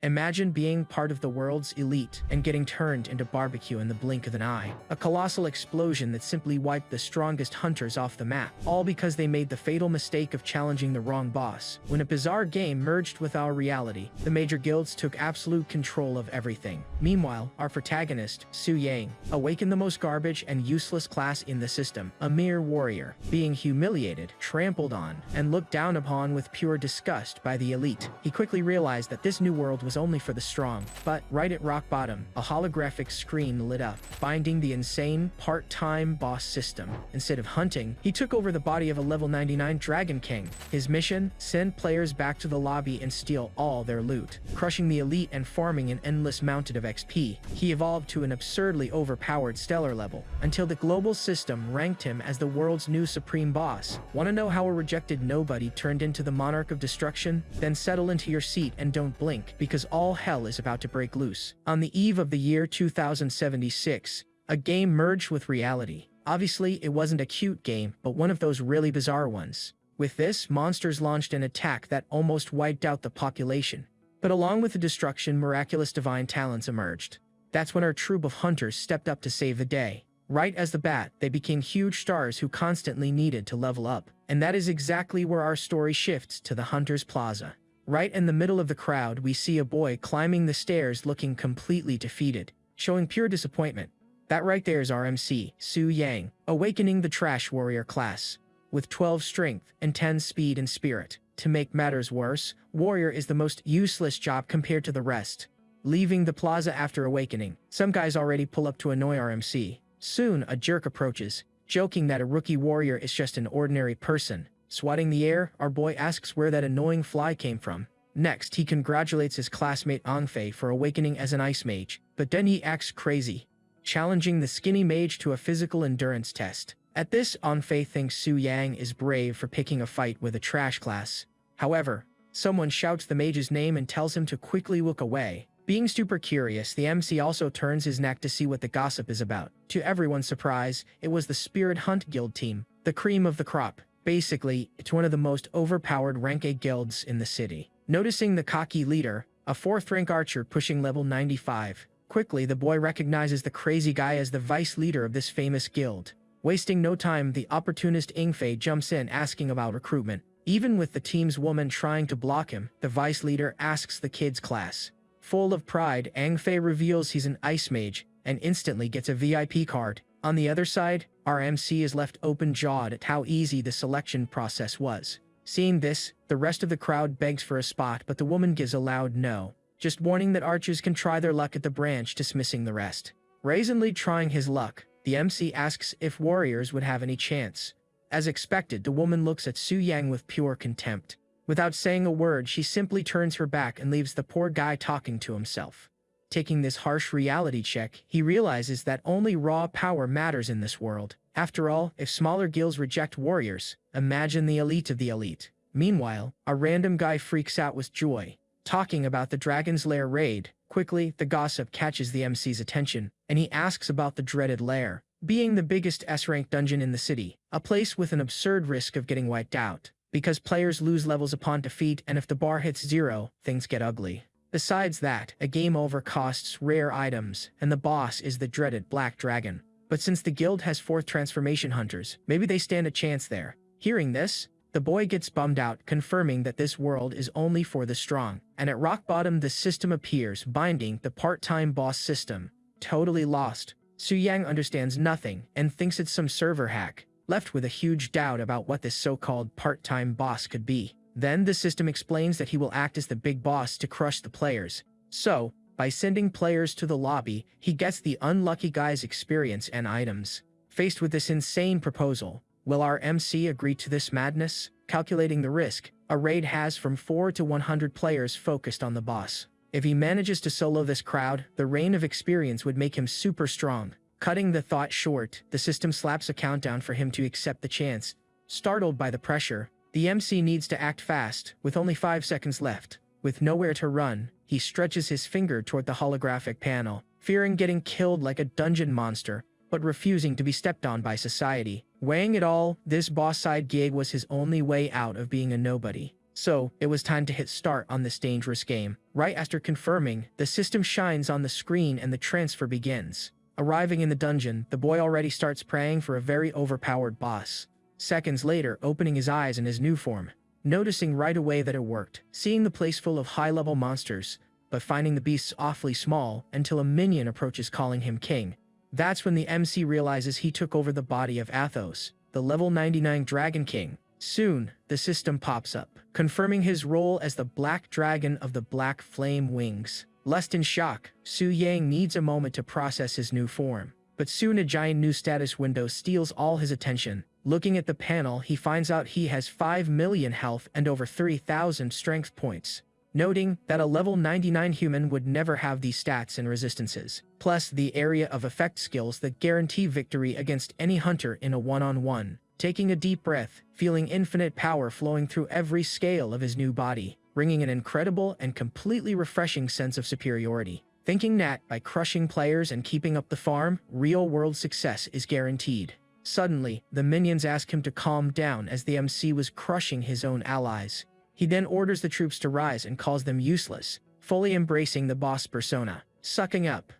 Imagine being part of the world's elite and getting turned into barbecue in the blink of an eye. A colossal explosion that simply wiped the strongest hunters off the map, all because they made the fatal mistake of challenging the wrong boss. When a bizarre game merged with our reality, the major guilds took absolute control of everything. Meanwhile, our protagonist, Su Yang, awakened the most garbage and useless class in the system, a mere warrior, being humiliated, trampled on, and looked down upon with pure disgust by the elite. He quickly realized that this new world was only for the strong. But right at rock bottom, a holographic screen lit up, binding the insane part-time boss system. Instead of hunting, he took over the body of a level 99 Dragon King. His mission? Send players back to the lobby and steal all their loot, crushing the elite and farming an endless mountain of XP. He evolved to an absurdly overpowered stellar level, until the global system ranked him as the world's new supreme boss. Want to know how a rejected nobody turned into the monarch of destruction? Then settle into your seat and don't blink, because all hell is about to break loose. On the eve of the year 2076, a game merged with reality. Obviously, it wasn't a cute game, but one of those really bizarre ones. With this, monsters launched an attack that almost wiped out the population. But along with the destruction, miraculous divine talents emerged. That's when our troop of hunters stepped up to save the day. Right as the bat, they became huge stars who constantly needed to level up. And that is exactly where our story shifts to the Hunter's Plaza. Right in the middle of the crowd, we see a boy climbing the stairs looking completely defeated, showing pure disappointment. That right there is our MC, Su Yang, awakening the Trash Warrior class, with 12 strength and 10 speed and spirit. To make matters worse, Warrior is the most useless job compared to the rest. Leaving the plaza after awakening, some guys already pull up to annoy our MC. Soon, a jerk approaches, joking that a rookie warrior is just an ordinary person. Swatting the air, our boy asks where that annoying fly came from. Next, he congratulates his classmate Angfei for awakening as an ice mage, but then he acts crazy, challenging the skinny mage to a physical endurance test. At this, Angfei thinks Su Yang is brave for picking a fight with a trash class. However, someone shouts the mage's name and tells him to quickly look away. Being super curious, the MC also turns his neck to see what the gossip is about. To everyone's surprise, it was the Spirit Hunt Guild team, the cream of the crop. Basically, it's one of the most overpowered rank A guilds in the city. Noticing the cocky leader, a 4th rank archer pushing level 95, quickly the boy recognizes the crazy guy as the vice leader of this famous guild. Wasting no time, the opportunist Ingfei jumps in asking about recruitment. Even with the team's woman trying to block him, the vice leader asks the kids' class. Full of pride, Angfei reveals he's an ice mage and instantly gets a VIP card. On the other side, our MC is left open-jawed at how easy the selection process was. Seeing this, the rest of the crowd begs for a spot, but the woman gives a loud no, just warning that archers can try their luck at the branch, dismissing the rest. Brazenly trying his luck, the MC asks if warriors would have any chance. As expected, the woman looks at Su Yang with pure contempt. Without saying a word, she simply turns her back and leaves the poor guy talking to himself. Taking this harsh reality check, he realizes that only raw power matters in this world. After all, if smaller guilds reject warriors, imagine the elite of the elite. Meanwhile, a random guy freaks out with joy, talking about the Dragon's Lair raid. Quickly, the gossip catches the MC's attention, and he asks about the dreaded lair, being the biggest S-rank dungeon in the city, a place with an absurd risk of getting wiped out, because players lose levels upon defeat, and if the bar hits 0, things get ugly. Besides that, a game over costs rare items, and the boss is the dreaded Black Dragon. But since the guild has 4th transformation hunters, maybe they stand a chance there. Hearing this, the boy gets bummed out, confirming that this world is only for the strong. And at rock bottom, the system appears, binding the part-time boss system. Totally lost, Su Yang understands nothing and thinks it's some server hack, left with a huge doubt about what this so-called part-time boss could be. Then the system explains that he will act as the big boss to crush the players. So, by sending players to the lobby, he gets the unlucky guy's experience and items. Faced with this insane proposal, will our MC agree to this madness? Calculating the risk, a raid has from 4 to 100 players focused on the boss. If he manages to solo this crowd, the reign of experience would make him super strong. Cutting the thought short, the system slaps a countdown for him to accept the chance. Startled by the pressure, the MC needs to act fast, with only 5 seconds left. With nowhere to run, he stretches his finger toward the holographic panel, fearing getting killed like a dungeon monster, but refusing to be stepped on by society. Weighing it all, this boss side gig was his only way out of being a nobody. So, it was time to hit start on this dangerous game. Right after confirming, the system shines on the screen and the transfer begins. Arriving in the dungeon, the boy already starts praying for a very overpowered boss. Seconds later, opening his eyes in his new form, noticing right away that it worked, seeing the place full of high-level monsters, but finding the beasts awfully small until a minion approaches calling him king. That's when the MC realizes he took over the body of Athos, the level 99 Dragon King. Soon, the system pops up, confirming his role as the Black Dragon of the Black Flame Wings. Left in shock, Su Yang needs a moment to process his new form. But soon a giant new status window steals all his attention. Looking at the panel, he finds out he has 5 million health and over 3,000 strength points. Noting that a level 99 human would never have these stats and resistances, plus the area of effect skills that guarantee victory against any hunter in a one-on-one. Taking a deep breath, feeling infinite power flowing through every scale of his new body, bringing an incredible and completely refreshing sense of superiority. Thinking that, by crushing players and keeping up the farm, real-world success is guaranteed. Suddenly, the minions ask him to calm down as the MC was crushing his own allies. He then orders the troops to rise and calls them useless, fully embracing the boss persona. Sucking up.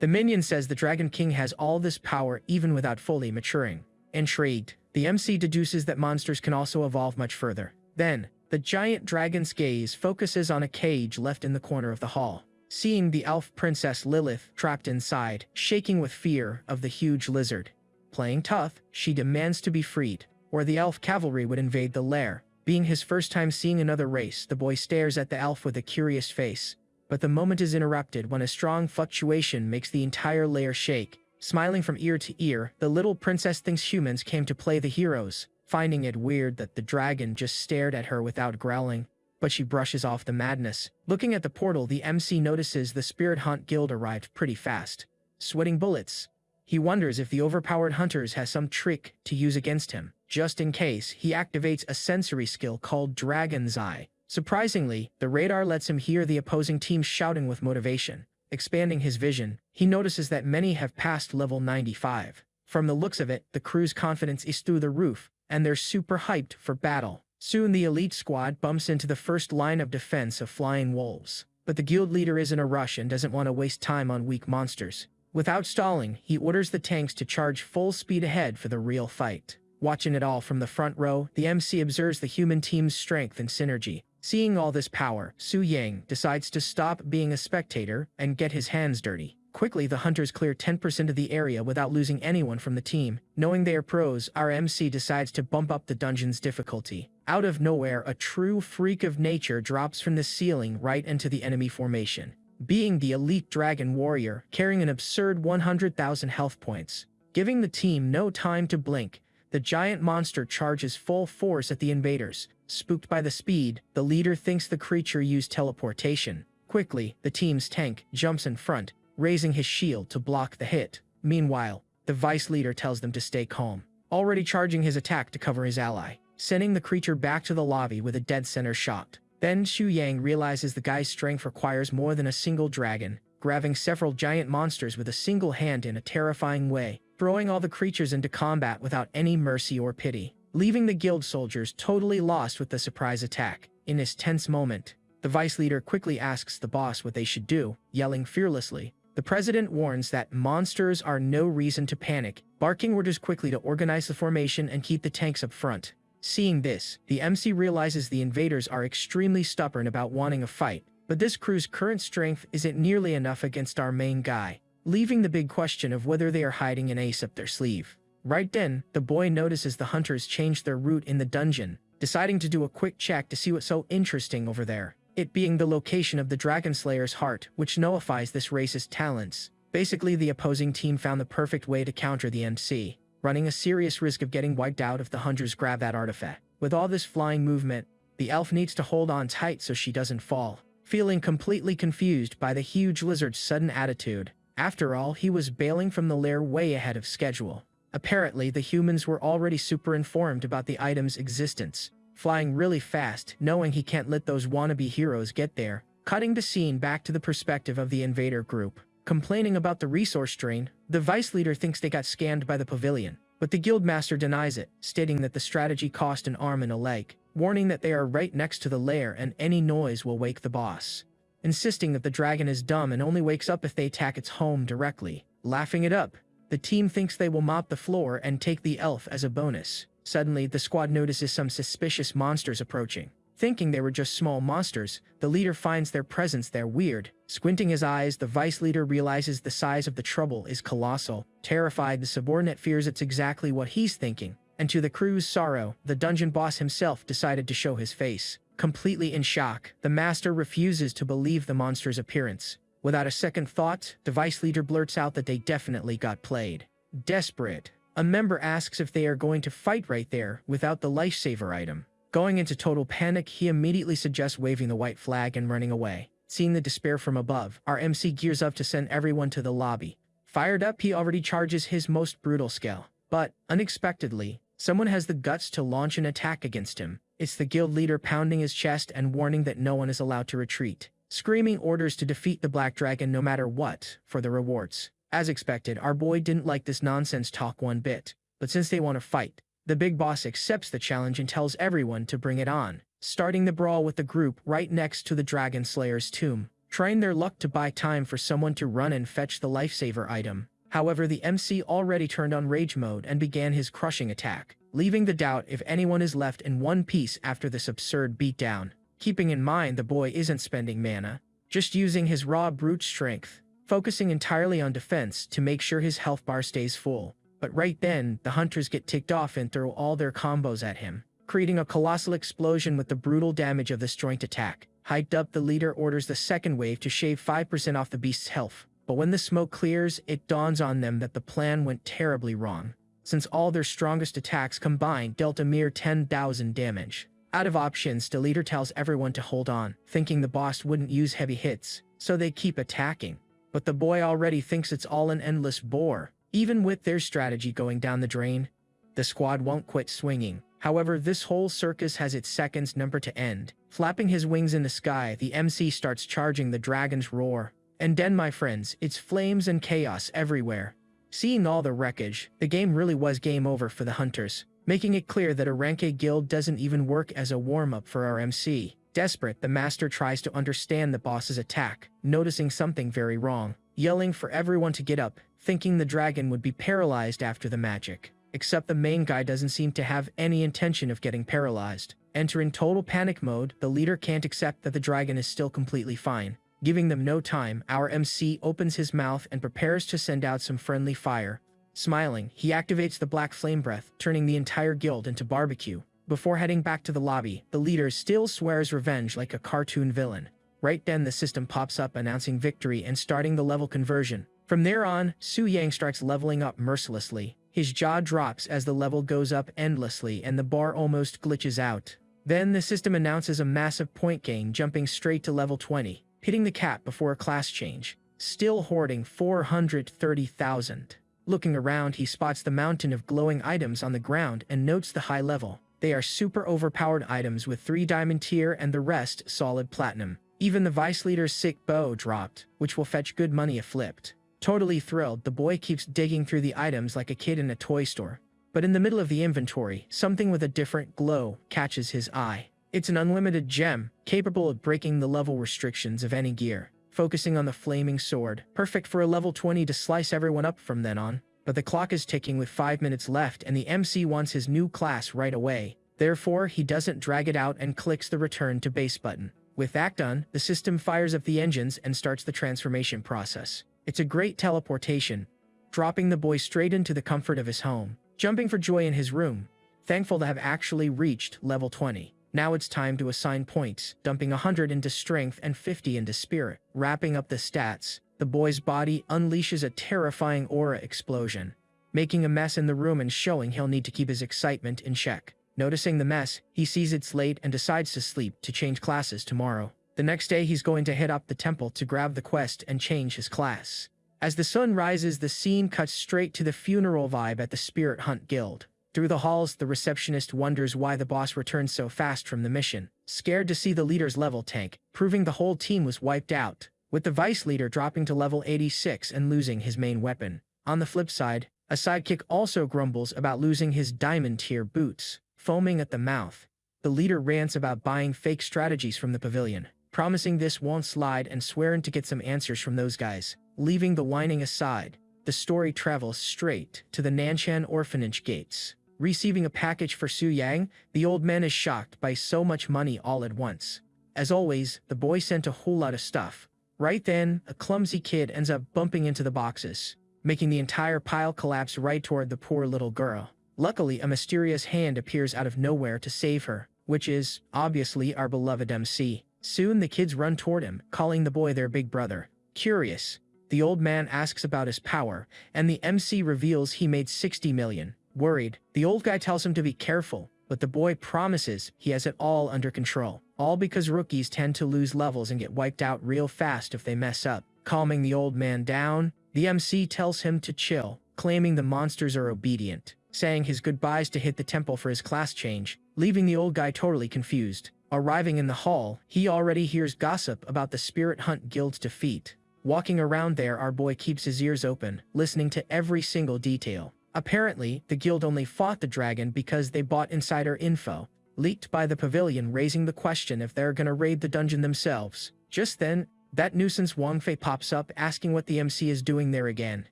The minion says the Dragon King has all this power even without fully maturing. Intrigued, the MC deduces that monsters can also evolve much further. Then, the giant dragon's gaze focuses on a cage left in the corner of the hall. Seeing the elf princess Lilith trapped inside, shaking with fear of the huge lizard. Playing tough, she demands to be freed, or the elf cavalry would invade the lair. Being his first time seeing another race, the boy stares at the elf with a curious face. But the moment is interrupted when a strong fluctuation makes the entire lair shake. Smiling from ear to ear, the little princess thinks humans came to play the heroes, finding it weird that the dragon just stared at her without growling. But she brushes off the madness. Looking at the portal, the MC notices the Spirit Hunt Guild arrived pretty fast. Sweating bullets. He wonders if the overpowered hunters has some trick to use against him. Just in case, he activates a sensory skill called Dragon's Eye. Surprisingly, the radar lets him hear the opposing team shouting with motivation. Expanding his vision, he notices that many have passed level 95. From the looks of it, the crew's confidence is through the roof, and they're super hyped for battle. Soon the elite squad bumps into the first line of defense of flying wolves. But the guild leader is in a rush and doesn't want to waste time on weak monsters. Without stalling, he orders the tanks to charge full speed ahead for the real fight. Watching it all from the front row, the MC observes the human team's strength and synergy. Seeing all this power, Su Yang decides to stop being a spectator and get his hands dirty. Quickly, the hunters clear 10% of the area without losing anyone from the team. Knowing they are pros, our MC decides to bump up the dungeon's difficulty. Out of nowhere, a true freak of nature drops from the ceiling right into the enemy formation. Being the elite dragon warrior, carrying an absurd 100,000 health points. Giving the team no time to blink, the giant monster charges full force at the invaders. Spooked by the speed, the leader thinks the creature used teleportation. Quickly, the team's tank jumps in front, raising his shield to block the hit. Meanwhile, the vice leader tells them to stay calm, already charging his attack to cover his ally, sending the creature back to the lobby with a dead center shot. Then Su Yang realizes the guy's strength requires more than a single dragon, grabbing several giant monsters with a single hand in a terrifying way, throwing all the creatures into combat without any mercy or pity, leaving the guild soldiers totally lost with the surprise attack. In this tense moment, the vice leader quickly asks the boss what they should do, yelling fearlessly. The president warns that monsters are no reason to panic, barking orders quickly to organize the formation and keep the tanks up front. Seeing this, the MC realizes the invaders are extremely stubborn about wanting a fight, but this crew's current strength isn't nearly enough against our main guy, leaving the big question of whether they are hiding an ace up their sleeve. Right then, the boy notices the hunters changed their route in the dungeon, deciding to do a quick check to see what's so interesting over there. It being the location of the Dragon Slayer's heart, which nullifies this race's talents. Basically, the opposing team found the perfect way to counter the MC, running a serious risk of getting wiped out if the hunters grab that artifact. With all this flying movement, the elf needs to hold on tight so she doesn't fall, feeling completely confused by the huge lizard's sudden attitude. After all, he was bailing from the lair way ahead of schedule. Apparently, the humans were already super informed about the item's existence, flying really fast, knowing he can't let those wannabe heroes get there. Cutting the scene back to the perspective of the invader group. Complaining about the resource drain, the vice leader thinks they got scanned by the pavilion, but the guildmaster denies it, stating that the strategy cost an arm and a leg, warning that they are right next to the lair and any noise will wake the boss. insisting that the dragon is dumb and only wakes up if they attack its home directly. Laughing it up, the team thinks they will mop the floor and take the elf as a bonus. Suddenly, the squad notices some suspicious monsters approaching. Thinking they were just small monsters, the leader finds their presence there weird. Squinting his eyes, the vice leader realizes the size of the trouble is colossal. Terrified, the subordinate fears it's exactly what he's thinking. And to the crew's sorrow, the dungeon boss himself decided to show his face. Completely in shock, the master refuses to believe the monster's appearance. Without a second thought, the vice leader blurts out that they definitely got played. Desperate, a member asks if they are going to fight right there without the lifesaver item. Going into total panic, he immediately suggests waving the white flag and running away. Seeing the despair from above, our MC gears up to send everyone to the lobby. Fired up, he already charges his most brutal skill. But, unexpectedly, someone has the guts to launch an attack against him. It's the guild leader pounding his chest and warning that no one is allowed to retreat. Screaming orders to defeat the Black Dragon no matter what, for the rewards. As expected, our boy didn't like this nonsense talk one bit. But since they want to fight, the big boss accepts the challenge and tells everyone to bring it on, starting the brawl with the group right next to the Dragon Slayer's tomb, trying their luck to buy time for someone to run and fetch the lifesaver item. However, the MC already turned on rage mode and began his crushing attack, leaving the doubt if anyone is left in one piece after this absurd beatdown. Keeping in mind the boy isn't spending mana, just using his raw brute strength, focusing entirely on defense to make sure his health bar stays full. But right then, the hunters get ticked off and throw all their combos at him, creating a colossal explosion with the brutal damage of this joint attack. Hyped up, the leader orders the second wave to shave 5% off the beast's health. But when the smoke clears, it dawns on them that the plan went terribly wrong, since all their strongest attacks combined dealt a mere 10,000 damage. Out of options, the leader tells everyone to hold on, thinking the boss wouldn't use heavy hits, so they keep attacking. But the boy already thinks it's all an endless bore. Even with their strategy going down the drain, the squad won't quit swinging. However, this whole circus has its seconds numbered to end. Flapping his wings in the sky, the MC starts charging the dragon's roar. And then, my friends, it's flames and chaos everywhere. Seeing all the wreckage, the game really was game over for the hunters, making it clear that a rank A guild doesn't even work as a warm-up for our MC. Desperate, the master tries to understand the boss's attack, noticing something very wrong, yelling for everyone to get up, thinking the dragon would be paralyzed after the magic. Except the main guy doesn't seem to have any intention of getting paralyzed. Entering total panic mode, the leader can't accept that the dragon is still completely fine. Giving them no time, our MC opens his mouth and prepares to send out some friendly fire. Smiling, he activates the black flame breath, turning the entire guild into barbecue. Before heading back to the lobby, the leader still swears revenge like a cartoon villain. Right then, the system pops up announcing victory and starting the level conversion. From there on, Su Yang starts leveling up mercilessly. His jaw drops as the level goes up endlessly and the bar almost glitches out. Then the system announces a massive point gain, jumping straight to level 20, hitting the cap before a class change, still hoarding 430,000. Looking around, he spots the mountain of glowing items on the ground and notes the high level. They are super overpowered items with 3 diamond tier and the rest solid platinum. Even the vice leader's sick bow dropped, which will fetch good money if flipped. Totally thrilled, the boy keeps digging through the items like a kid in a toy store. But in the middle of the inventory, something with a different glow catches his eye. It's an unlimited gem, capable of breaking the level restrictions of any gear. Focusing on the flaming sword, perfect for a level 20 to slice everyone up from then on. But the clock is ticking with 5 minutes left and the MC wants his new class right away. Therefore, he doesn't drag it out and clicks the return to base button. With that done, the system fires up the engines and starts the transformation process. It's a great teleportation, dropping the boy straight into the comfort of his home, jumping for joy in his room, thankful to have actually reached level 20. Now it's time to assign points, dumping 100 into strength and 50 into spirit. Wrapping up the stats, the boy's body unleashes a terrifying aura explosion, making a mess in the room and showing he'll need to keep his excitement in check. Noticing the mess, he sees it's late and decides to sleep to change classes tomorrow. The next day, he's going to hit up the temple to grab the quest and change his class. As the sun rises, the scene cuts straight to the funeral vibe at the Spirit Hunt Guild. Through the halls, the receptionist wonders why the boss returned so fast from the mission, scared to see the leader's level tank, proving the whole team was wiped out, with the vice leader dropping to level 86 and losing his main weapon. On the flip side, a sidekick also grumbles about losing his diamond tier boots. Foaming at the mouth, the leader rants about buying fake strategies from the pavilion, promising this won't slide and swearing to get some answers from those guys. Leaving the whining aside, the story travels straight to the Nanshan orphanage gates. Receiving a package for Su Yang, the old man is shocked by so much money all at once. As always, the boy sent a whole lot of stuff. Right then, a clumsy kid ends up bumping into the boxes, making the entire pile collapse right toward the poor little girl. Luckily, a mysterious hand appears out of nowhere to save her, which is, obviously, our beloved MC. Soon the kids run toward him, calling the boy their big brother. Curious, the old man asks about his power, and the MC reveals he made 60 million. Worried, the old guy tells him to be careful, but the boy promises he has it all under control. All because rookies tend to lose levels and get wiped out real fast if they mess up. Calming the old man down, the MC tells him to chill, claiming the monsters are obedient, saying his goodbyes to hit the temple for his class change, leaving the old guy totally confused. Arriving in the hall, he already hears gossip about the Spirit Hunt Guild's defeat. Walking around there, our boy keeps his ears open, listening to every single detail. Apparently, the guild only fought the dragon because they bought insider info, leaked by the pavilion, raising the question if they're gonna raid the dungeon themselves. Just then, that nuisance Wang Fei pops up asking what the MC is doing there again.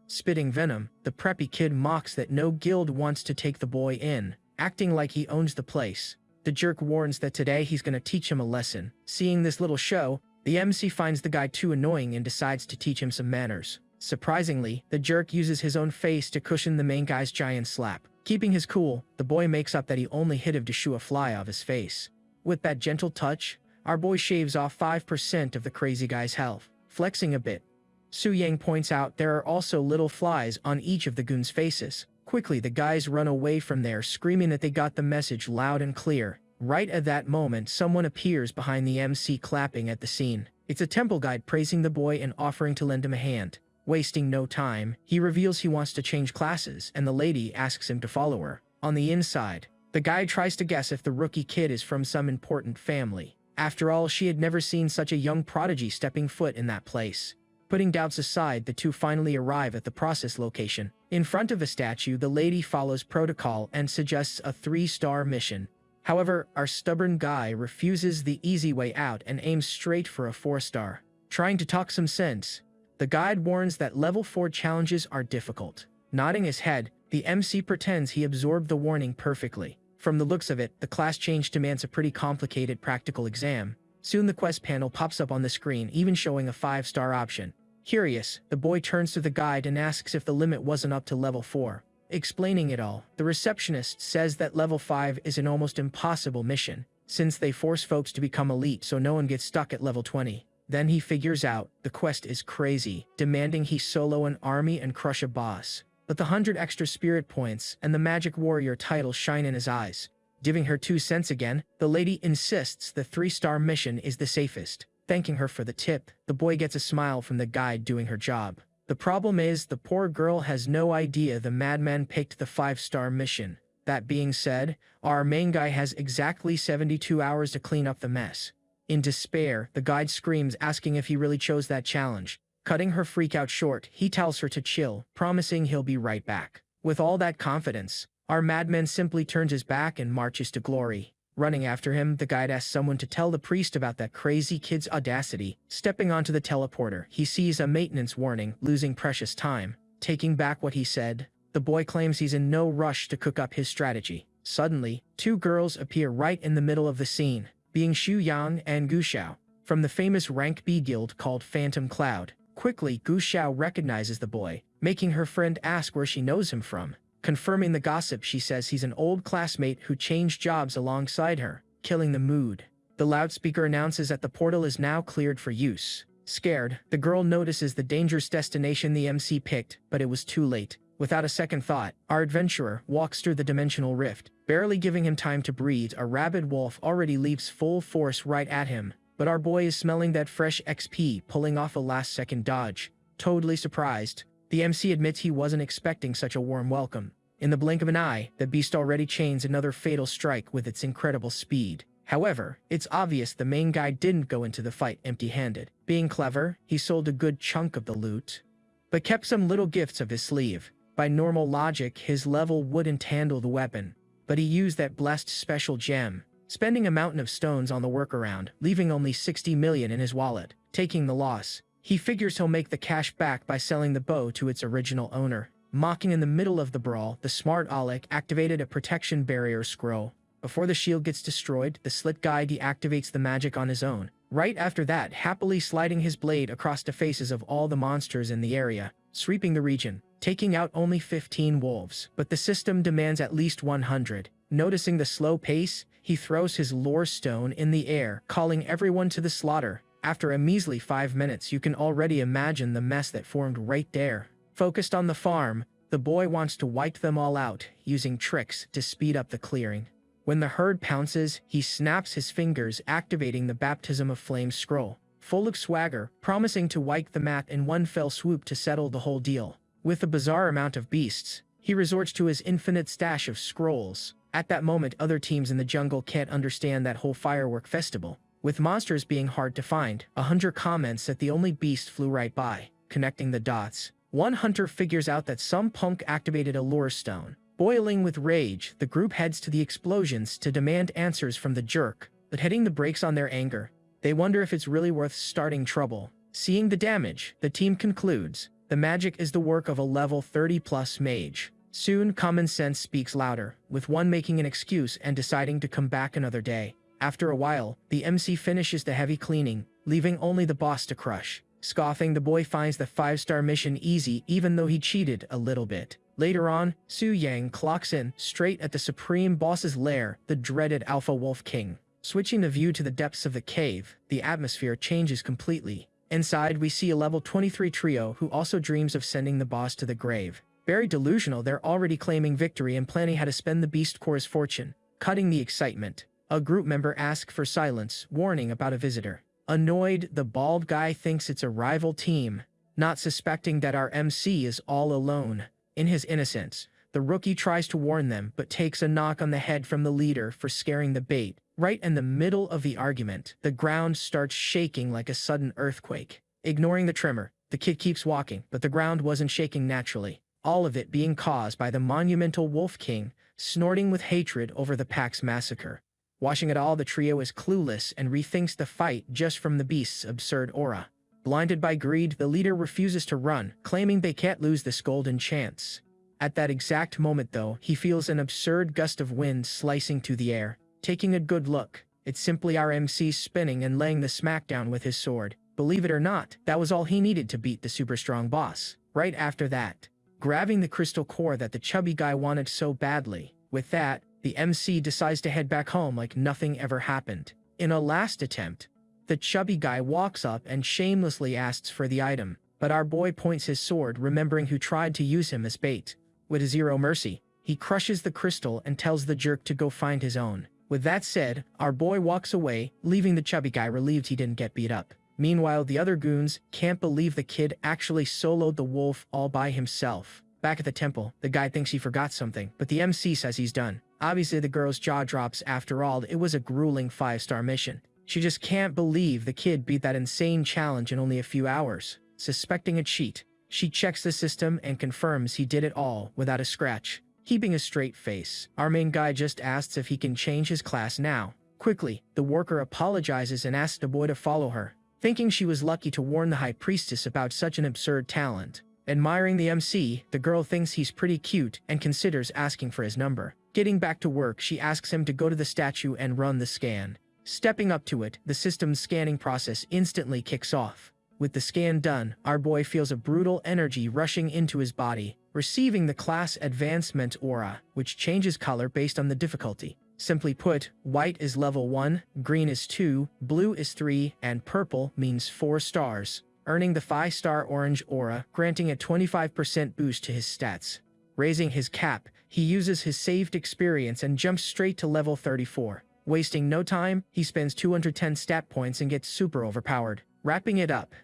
Spitting venom, the preppy kid mocks that no guild wants to take the boy in, acting like he owns the place. The jerk warns that today he's gonna teach him a lesson. Seeing this little show, the MC finds the guy too annoying and decides to teach him some manners. Surprisingly, the jerk uses his own face to cushion the main guy's giant slap. Keeping his cool, the boy makes up that he only hit him to shoo a fly off his face. With that gentle touch, our boy shaves off 5% of the crazy guy's health. Flexing a bit, Su Yang points out there are also little flies on each of the goons' faces. Quickly, the guys run away from there, screaming that they got the message loud and clear. Right at that moment, someone appears behind the MC, clapping at the scene. It's a temple guide praising the boy and offering to lend him a hand. Wasting no time, he reveals he wants to change classes, and the lady asks him to follow her. On the inside, the guide tries to guess if the rookie kid is from some important family. After all, she had never seen such a young prodigy stepping foot in that place. Putting doubts aside, the two finally arrive at the process location. In front of a statue, the lady follows protocol and suggests a 3-star mission. However, our stubborn guy refuses the easy way out and aims straight for a 4-star. Trying to talk some sense, the guide warns that level 4 challenges are difficult. Nodding his head, the MC pretends he absorbed the warning perfectly. From the looks of it, the class change demands a pretty complicated practical exam. Soon the quest panel pops up on the screen, even showing a 5-star option. Curious, the boy turns to the guide and asks if the limit wasn't up to level 4. Explaining it all, the receptionist says that level 5 is an almost impossible mission, since they force folks to become elite so no one gets stuck at level 20. Then he figures out the quest is crazy, demanding he solo an army and crush a boss. But the 100 extra spirit points and the magic warrior title shine in his eyes. Giving her 2 cents again, the lady insists the 3-star mission is the safest. Thanking her for the tip, the boy gets a smile from the guide doing her job. The problem is, the poor girl has no idea the madman picked the 5-star mission. That being said, our main guy has exactly 72 hours to clean up the mess. In despair, the guide screams, asking if he really chose that challenge. Cutting her freak out short, he tells her to chill, promising he'll be right back. With all that confidence, our madman simply turns his back and marches to glory. Running after him, the guide asks someone to tell the priest about that crazy kid's audacity. Stepping onto the teleporter, he sees a maintenance warning, losing precious time. Taking back what he said, the boy claims he's in no rush to cook up his strategy. Suddenly, 2 girls appear right in the middle of the scene, being Xu Yang and Gu Xiao, from the famous rank B guild called Phantom Cloud. Quickly, Gu Xiao recognizes the boy, making her friend ask where she knows him from. Confirming the gossip, she says he's an old classmate who changed jobs alongside her, killing the mood. The loudspeaker announces that the portal is now cleared for use. Scared, the girl notices the dangerous destination the MC picked, but it was too late. Without a second thought, our adventurer walks through the dimensional rift. Barely giving him time to breathe, a rabid wolf already leaps full force right at him. But our boy is smelling that fresh XP, pulling off a last-second dodge. Totally surprised, the MC admits he wasn't expecting such a warm welcome. In the blink of an eye, the beast already chains another fatal strike with its incredible speed. However, it's obvious the main guy didn't go into the fight empty-handed. Being clever, he sold a good chunk of the loot, but kept some little gifts up his sleeve. By normal logic, his level wouldn't handle the weapon, but he used that blessed special gem. spending a mountain of stones on the workaround, leaving only 60 million in his wallet. Taking the loss, he figures he'll make the cash back by selling the bow to its original owner. Mocking in the middle of the brawl, the smart Alec activated a protection barrier scroll. Before the shield gets destroyed, the slit guy deactivates the magic on his own. Right after that, happily sliding his blade across the faces of all the monsters in the area, sweeping the region, taking out only 15 wolves. But the system demands at least 100. Noticing the slow pace, he throws his lore stone in the air, calling everyone to the slaughter. After a measly 5 minutes, you can already imagine the mess that formed right there. Focused on the farm, the boy wants to wipe them all out, using tricks to speed up the clearing. When the herd pounces, he snaps his fingers, activating the Baptism of Flame scroll, full of swagger, promising to wipe the map in one fell swoop to settle the whole deal. With a bizarre amount of beasts, he resorts to his infinite stash of scrolls. At that moment, other teams in the jungle can't understand that whole firework festival. With monsters being hard to find, a hunter comments that the only beast flew right by. Connecting the dots, one hunter figures out that some punk activated a lore stone. Boiling with rage, the group heads to the explosions to demand answers from the jerk, but hitting the brakes on their anger, they wonder if it's really worth starting trouble. Seeing the damage, the team concludes, the magic is the work of a level 30+ mage. Soon, common sense speaks louder, with one making an excuse and deciding to come back another day. After a while, the MC finishes the heavy cleaning, leaving only the boss to crush. Scoffing, the boy finds the 5-star mission easy even though he cheated a little bit. Later on, Su Yang clocks in straight at the supreme boss's lair, the dreaded Alpha Wolf King. Switching the view to the depths of the cave, the atmosphere changes completely. Inside, we see a level 23 trio who also dreams of sending the boss to the grave. Very delusional, they're already claiming victory and planning how to spend the Beast Core's fortune. Cutting the excitement, a group member asks for silence, warning about a visitor. Annoyed, the bald guy thinks it's a rival team, not suspecting that our MC is all alone. In his innocence, the rookie tries to warn them but takes a knock on the head from the leader for scaring the bait. Right in the middle of the argument, the ground starts shaking like a sudden earthquake. Ignoring the tremor, the kid keeps walking, but the ground wasn't shaking naturally. All of it being caused by the monumental Wolf King, snorting with hatred over the pack's massacre. Watching it all, the trio is clueless and rethinks the fight just from the beast's absurd aura. Blinded by greed, the leader refuses to run, claiming they can't lose this golden chance. At that exact moment, though, he feels an absurd gust of wind slicing through the air. Taking a good look, it's simply our MC spinning and laying the smackdown with his sword. Believe it or not, that was all he needed to beat the super strong boss. Right after that, grabbing the crystal core that the chubby guy wanted so badly. With that, the MC decides to head back home like nothing ever happened. In a last attempt, the chubby guy walks up and shamelessly asks for the item, but our boy points his sword, remembering who tried to use him as bait. With zero mercy, he crushes the crystal and tells the jerk to go find his own. With that said, our boy walks away, leaving the chubby guy relieved he didn't get beat up. Meanwhile, the other goons can't believe the kid actually soloed the wolf all by himself. Back at the temple, the guy thinks he forgot something, but the MC says he's done. Obviously, the girl's jaw drops. After all, it was a grueling 5-star mission. She just can't believe the kid beat that insane challenge in only a few hours. Suspecting a cheat, she checks the system and confirms he did it all without a scratch. Keeping a straight face, our main guy just asks if he can change his class now. Quickly, the worker apologizes and asks the boy to follow her, thinking she was lucky to warn the high priestess about such an absurd talent. Admiring the MC, the girl thinks he's pretty cute and considers asking for his number. Getting back to work, she asks him to go to the statue and run the scan. Stepping up to it, the system's scanning process instantly kicks off. With the scan done, our boy feels a brutal energy rushing into his body, receiving the class advancement aura, which changes color based on the difficulty. Simply put, white is level 1, green is 2, blue is 3, and purple means 4 stars, earning the 5-star orange aura, granting a 25% boost to his stats. Raising his cap, he uses his saved experience and jumps straight to level 34. Wasting no time, he spends 210 stat points and gets super overpowered. Wrapping it up,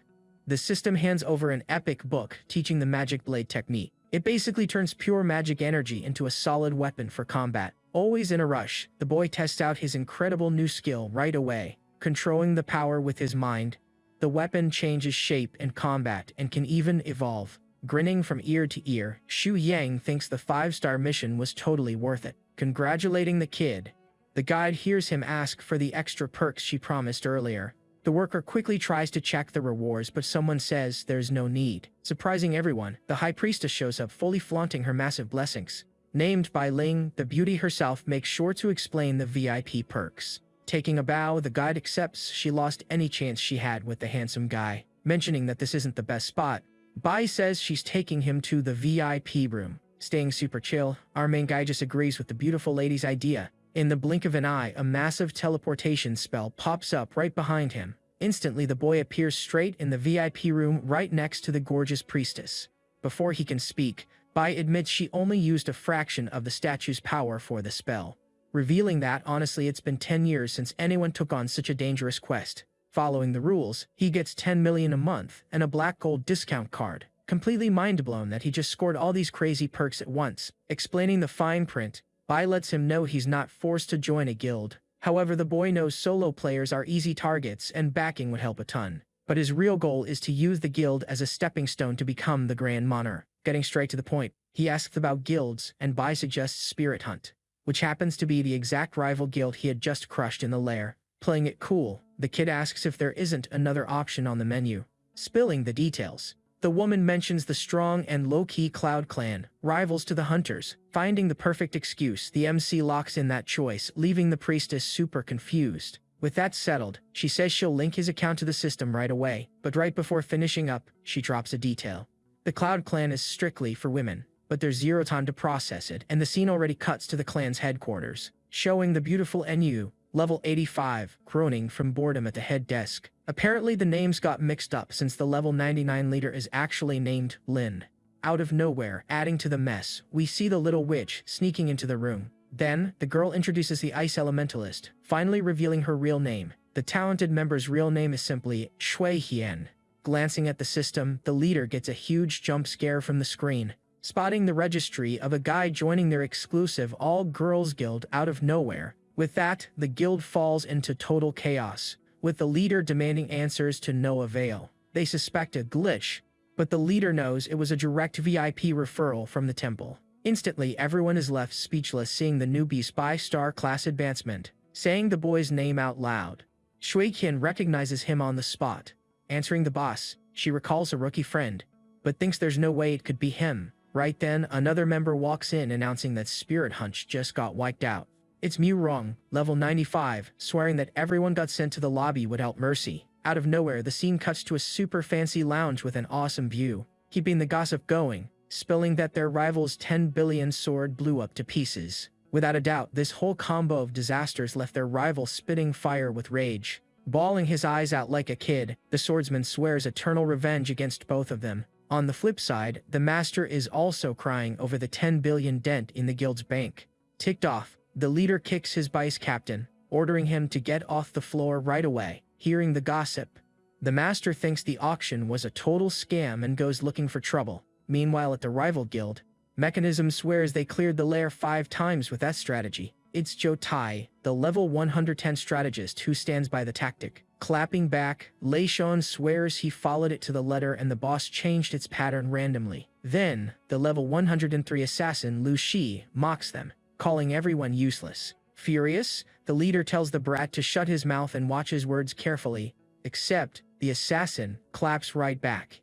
the system hands over an epic book teaching the magic blade technique. It basically turns pure magic energy into a solid weapon for combat. Always in a rush, the boy tests out his incredible new skill right away, controlling the power with his mind. The weapon changes shape in combat and can even evolve. Grinning from ear to ear, Xu Yang thinks the 5-star mission was totally worth it. Congratulating the kid, The guide hears him ask for the extra perks she promised earlier. The worker quickly tries to check the rewards, but someone says there's no need. Surprising everyone, the High Priestess shows up, fully flaunting her massive blessings. Named by Ling, the beauty herself makes sure to explain the VIP perks. Taking a bow, the guide accepts she lost any chance she had with the handsome guy. Mentioning that this isn't the best spot, Bai says she's taking him to the VIP room. Staying super chill, our main guy just agrees with the beautiful lady's idea. In the blink of an eye, a massive teleportation spell pops up right behind him. Instantly, the boy appears straight in the VIP room right next to the gorgeous priestess. Before he can speak, Bai admits she only used a fraction of the statue's power for the spell, revealing that honestly it's been 10 years since anyone took on such a dangerous quest. Following the rules, he gets 10 million a month and a black gold discount card. Completely mind-blown that he just scored all these crazy perks at once. Explaining the fine print, Bai lets him know he's not forced to join a guild. However, the boy knows solo players are easy targets and backing would help a ton. But his real goal is to use the guild as a stepping stone to become the Grand Monarch. Getting straight to the point, he asks about guilds, and Bai suggests Spirit Hunt, which happens to be the exact rival guild he had just crushed in the lair. Playing it cool, the kid asks if there isn't another option on the menu. Spilling the details, the woman mentions the strong and low-key Cloud Clan, rivals to the Hunters. Finding the perfect excuse, the MC locks in that choice, leaving the priestess super confused. With that settled, she says she'll link his account to the system right away, but right before finishing up, she drops a detail. The Cloud Clan is strictly for women, but there's zero time to process it, and the scene already cuts to the clan's headquarters, showing the beautiful NU, level 85, groaning from boredom at the head desk. Apparently the names got mixed up since the level 99 leader is actually named Lin. Out of nowhere, adding to the mess, we see the little witch sneaking into the room. Then, the girl introduces the ice elementalist, finally revealing her real name. The talented member's real name is simply Shui Hien. Glancing at the system, the leader gets a huge jump scare from the screen, spotting the registry of a guy joining their exclusive all-girls guild out of nowhere. With that, the guild falls into total chaos, with the leader demanding answers to no avail. They suspect a glitch, but the leader knows it was a direct VIP referral from the temple. Instantly, everyone is left speechless seeing the newbie's 5-star class advancement. Saying the boy's name out loud, Shui Qian recognizes him on the spot. Answering the boss, she recalls a rookie friend, but thinks there's no way it could be him. Right then, another member walks in announcing that Spirit Hunt just got wiped out. It's Mu Rong, level 95, swearing that everyone got sent to the lobby without mercy. Out of nowhere, the scene cuts to a super fancy lounge with an awesome view, keeping the gossip going, spilling that their rival's 10 billion sword blew up to pieces. Without a doubt, this whole combo of disasters left their rival spitting fire with rage. Bawling his eyes out like a kid, the swordsman swears eternal revenge against both of them. On the flip side, the master is also crying over the 10 billion dent in the guild's bank. Ticked off, the leader kicks his vice captain, ordering him to get off the floor right away. Hearing the gossip, the master thinks the auction was a total scam and goes looking for trouble. Meanwhile, at the rival guild, Mechanism swears they cleared the lair 5 times with that strategy. It's Zhou Tai, the level 110 strategist who stands by the tactic. Clapping back, Lei Shon swears he followed it to the letter and the boss changed its pattern randomly. Then, the level 103 assassin Lu Shi mocks them, calling everyone useless. Furious, the leader tells the brat to shut his mouth and watch his words carefully, except the assassin claps right back,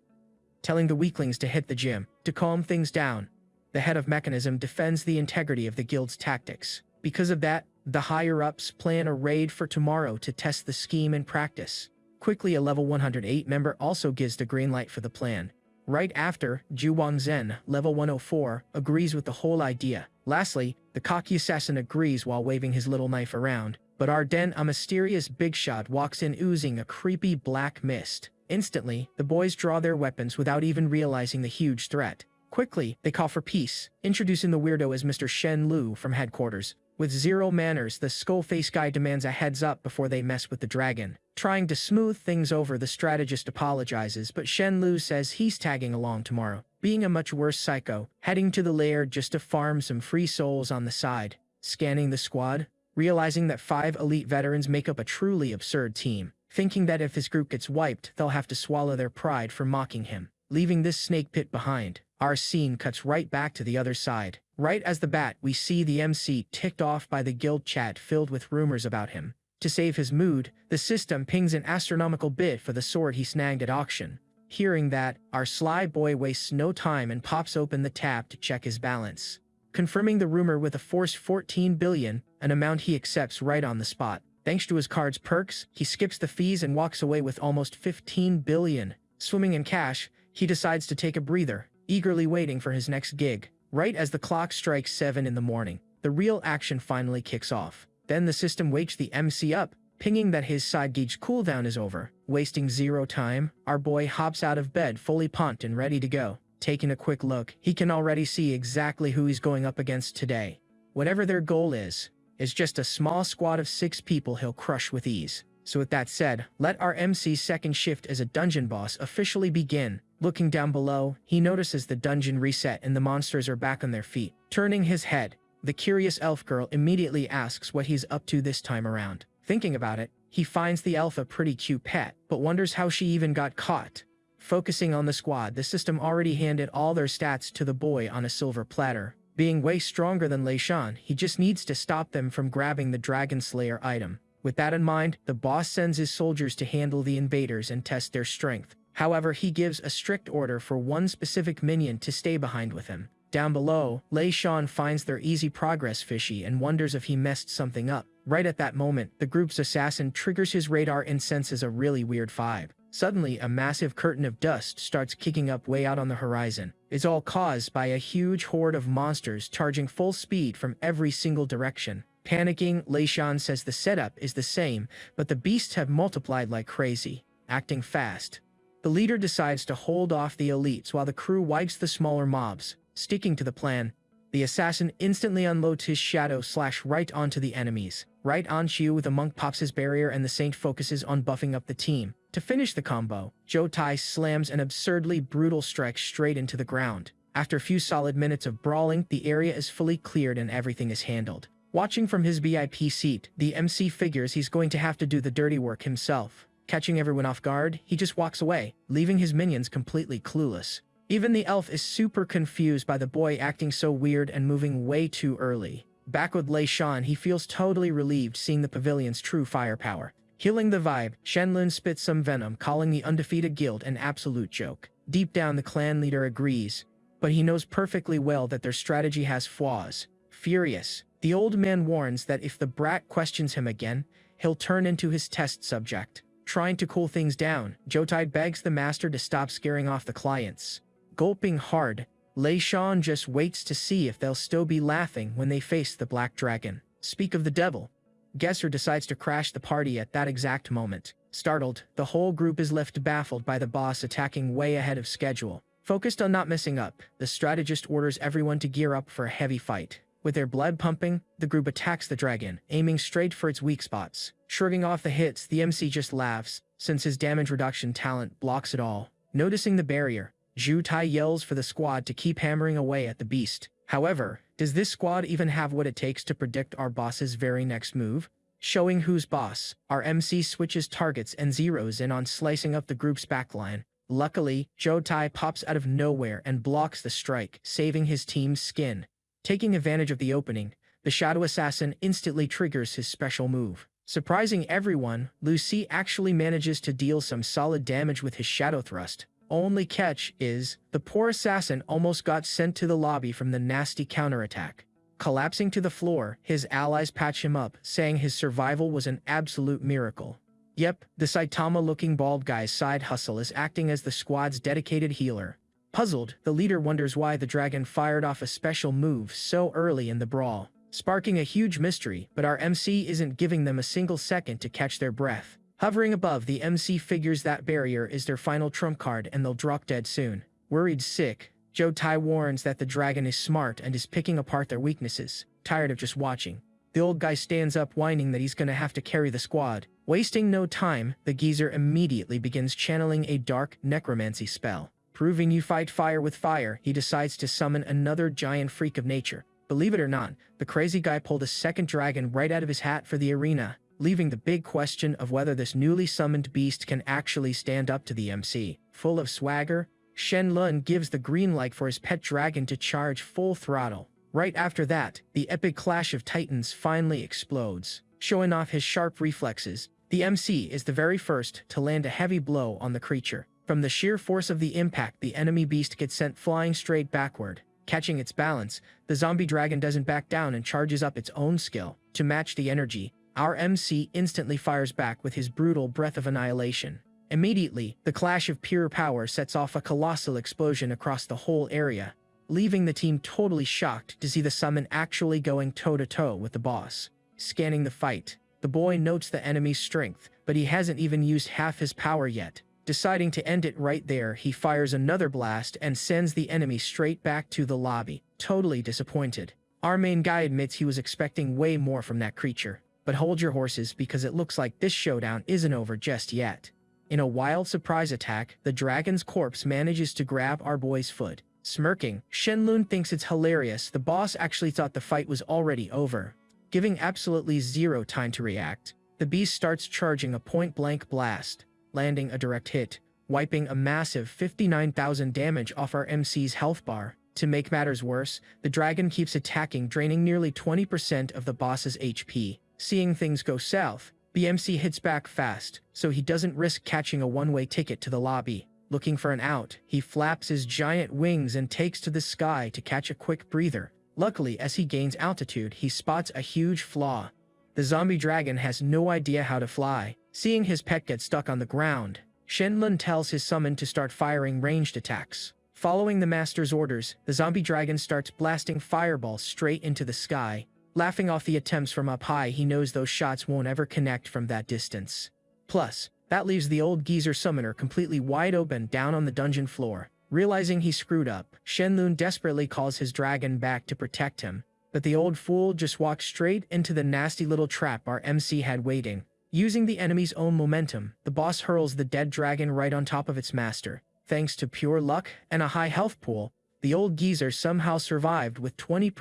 telling the weaklings to hit the gym. To calm things down, the head of Mechanism defends the integrity of the guild's tactics. Because of that, the higher-ups plan a raid for tomorrow to test the scheme in practice. Quickly, a level 108 member also gives the green light for the plan. Right after, Zhu Wangzhen, level 104, agrees with the whole idea. Lastly, the cocky assassin agrees while waving his little knife around. But Arden, a mysterious big shot, walks in oozing a creepy black mist. Instantly, the boys draw their weapons without even realizing the huge threat. Quickly, they call for peace, introducing the weirdo as Mr. Shen Lu from headquarters. With zero manners, the skull-face guy demands a heads-up before they mess with the dragon. Trying to smooth things over, the strategist apologizes, but Shen Lu says he's tagging along tomorrow, being a much worse psycho, heading to the lair just to farm some free souls on the side. Scanning the squad, realizing that 5 elite veterans make up a truly absurd team, thinking that if his group gets wiped, they'll have to swallow their pride for mocking him. Leaving this snake pit behind, our scene cuts right back to the other side. Right as the bat, we see the MC ticked off by the guild chat filled with rumors about him. To save his mood, the system pings an astronomical bid for the sword he snagged at auction. Hearing that, our sly boy wastes no time and pops open the tab to check his balance, confirming the rumor with a force 14 billion, an amount he accepts right on the spot. Thanks to his card's perks, he skips the fees and walks away with almost 15 billion. Swimming in cash, he decides to take a breather, eagerly waiting for his next gig. Right as the clock strikes 7 in the morning, the real action finally kicks off. Then the system wakes the MC up, pinging that his side gauge cooldown is over. Wasting zero time, our boy hops out of bed fully pumped and ready to go. Taking a quick look, he can already see exactly who he's going up against today. Whatever their goal is just a small squad of 6 people he'll crush with ease. So with that said, let our MC's second shift as a dungeon boss officially begin. Looking down below, he notices the dungeon reset and the monsters are back on their feet. Turning his head, the curious elf girl immediately asks what he's up to this time around. Thinking about it, he finds the elf a pretty cute pet, but wonders how she even got caught. Focusing on the squad, the system already handed all their stats to the boy on a silver platter. Being way stronger than Lei Shan, he just needs to stop them from grabbing the Dragon Slayer item. With that in mind, the boss sends his soldiers to handle the invaders and test their strength. However, he gives a strict order for one specific minion to stay behind with him. Down below, Lei Shan finds their easy progress fishy and wonders if he messed something up. Right at that moment, the group's assassin triggers his radar and senses a really weird vibe. Suddenly, a massive curtain of dust starts kicking up way out on the horizon. It's all caused by a huge horde of monsters charging full speed from every single direction. Panicking, Lei Shan says the setup is the same, but the beasts have multiplied like crazy. Acting fast, the leader decides to hold off the elites while the crew wipes the smaller mobs. Sticking to the plan, the assassin instantly unloads his shadow slash right onto the enemies. Right on cue, the monk pops his barrier and the saint focuses on buffing up the team. To finish the combo, Jotai slams an absurdly brutal strike straight into the ground. After a few solid minutes of brawling, the area is fully cleared and everything is handled. Watching from his VIP seat, the MC figures he's going to have to do the dirty work himself. Catching everyone off guard, he just walks away, leaving his minions completely clueless. Even the elf is super confused by the boy acting so weird and moving way too early. Back with Lei Shan, he feels totally relieved seeing the pavilion's true firepower. Healing the vibe, Shenlun spits some venom, calling the undefeated guild an absolute joke. Deep down, the clan leader agrees, but he knows perfectly well that their strategy has flaws. Furious, the old man warns that if the brat questions him again, he'll turn into his test subject. Trying to cool things down, Jotai begs the master to stop scaring off the clients. Gulping hard, Lei Shan just waits to see if they'll still be laughing when they face the black dragon. Speak of the devil. Gesser decides to crash the party at that exact moment. Startled, the whole group is left baffled by the boss attacking way ahead of schedule. Focused on not messing up, the strategist orders everyone to gear up for a heavy fight. With their blood pumping, the group attacks the dragon, aiming straight for its weak spots. Shrugging off the hits, the MC just laughs, since his damage reduction talent blocks it all. Noticing the barrier, Zhu Tai yells for the squad to keep hammering away at the beast. However, does this squad even have what it takes to predict our boss's very next move? Showing who's boss, our MC switches targets and zeroes in on slicing up the group's backline. Luckily, Jotai pops out of nowhere and blocks the strike, saving his team's skin. Taking advantage of the opening, the Shadow Assassin instantly triggers his special move. Surprising everyone, Lucy actually manages to deal some solid damage with his Shadow Thrust. Only catch is, the poor assassin almost got sent to the lobby from the nasty counterattack. Collapsing to the floor, his allies patch him up, saying his survival was an absolute miracle. Yep, the Saitama-looking bald guy's side hustle is acting as the squad's dedicated healer. Puzzled, the leader wonders why the dragon fired off a special move so early in the brawl, sparking a huge mystery, but our MC isn't giving them a single second to catch their breath. Hovering above, the MC figures that barrier is their final trump card and they'll drop dead soon. Worried sick, Jotai warns that the dragon is smart and is picking apart their weaknesses. Tired of just watching, the old guy stands up whining that he's gonna have to carry the squad. Wasting no time, the geezer immediately begins channeling a dark necromancy spell. Proving you fight fire with fire, he decides to summon another giant freak of nature. Believe it or not, the crazy guy pulled a second dragon right out of his hat for the arena, leaving the big question of whether this newly summoned beast can actually stand up to the MC. Full of swagger, Shenlun gives the green light for his pet dragon to charge full throttle. Right after that, the epic clash of titans finally explodes. Showing off his sharp reflexes, the MC is the very first to land a heavy blow on the creature. From the sheer force of the impact, the enemy beast gets sent flying straight backward. Catching its balance, the zombie dragon doesn't back down and charges up its own skill. To match the energy, our MC instantly fires back with his brutal breath of annihilation. Immediately, the clash of pure power sets off a colossal explosion across the whole area, leaving the team totally shocked to see the summon actually going toe-to-toe with the boss. Scanning the fight, the boy notes the enemy's strength, but he hasn't even used half his power yet. Deciding to end it right there, he fires another blast and sends the enemy straight back to the lobby, totally disappointed. Our main guy admits he was expecting way more from that creature, but hold your horses because it looks like this showdown isn't over just yet. In a wild surprise attack, the dragon's corpse manages to grab our boy's foot. Smirking, Shenlun thinks it's hilarious the boss actually thought the fight was already over. Giving absolutely zero time to react, the beast starts charging a point-blank blast, landing a direct hit, wiping a massive 59,000 damage off our MC's health bar. To make matters worse, the dragon keeps attacking, draining nearly 20% of the boss's HP. Seeing things go south, the MC hits back fast, so he doesn't risk catching a one-way ticket to the lobby. Looking for an out, he flaps his giant wings and takes to the sky to catch a quick breather. Luckily, as he gains altitude, he spots a huge flaw. The zombie dragon has no idea how to fly. Seeing his pet get stuck on the ground, Shenlun tells his summon to start firing ranged attacks. Following the master's orders, the zombie dragon starts blasting fireballs straight into the sky. Laughing off the attempts from up high, he knows those shots won't ever connect from that distance. Plus, that leaves the old geezer summoner completely wide open down on the dungeon floor. Realizing he screwed up, Shenlun desperately calls his dragon back to protect him, but the old fool just walks straight into the nasty little trap our MC had waiting. Using the enemy's own momentum, the boss hurls the dead dragon right on top of its master. Thanks to pure luck and a high health pool, the old geezer somehow survived with 20%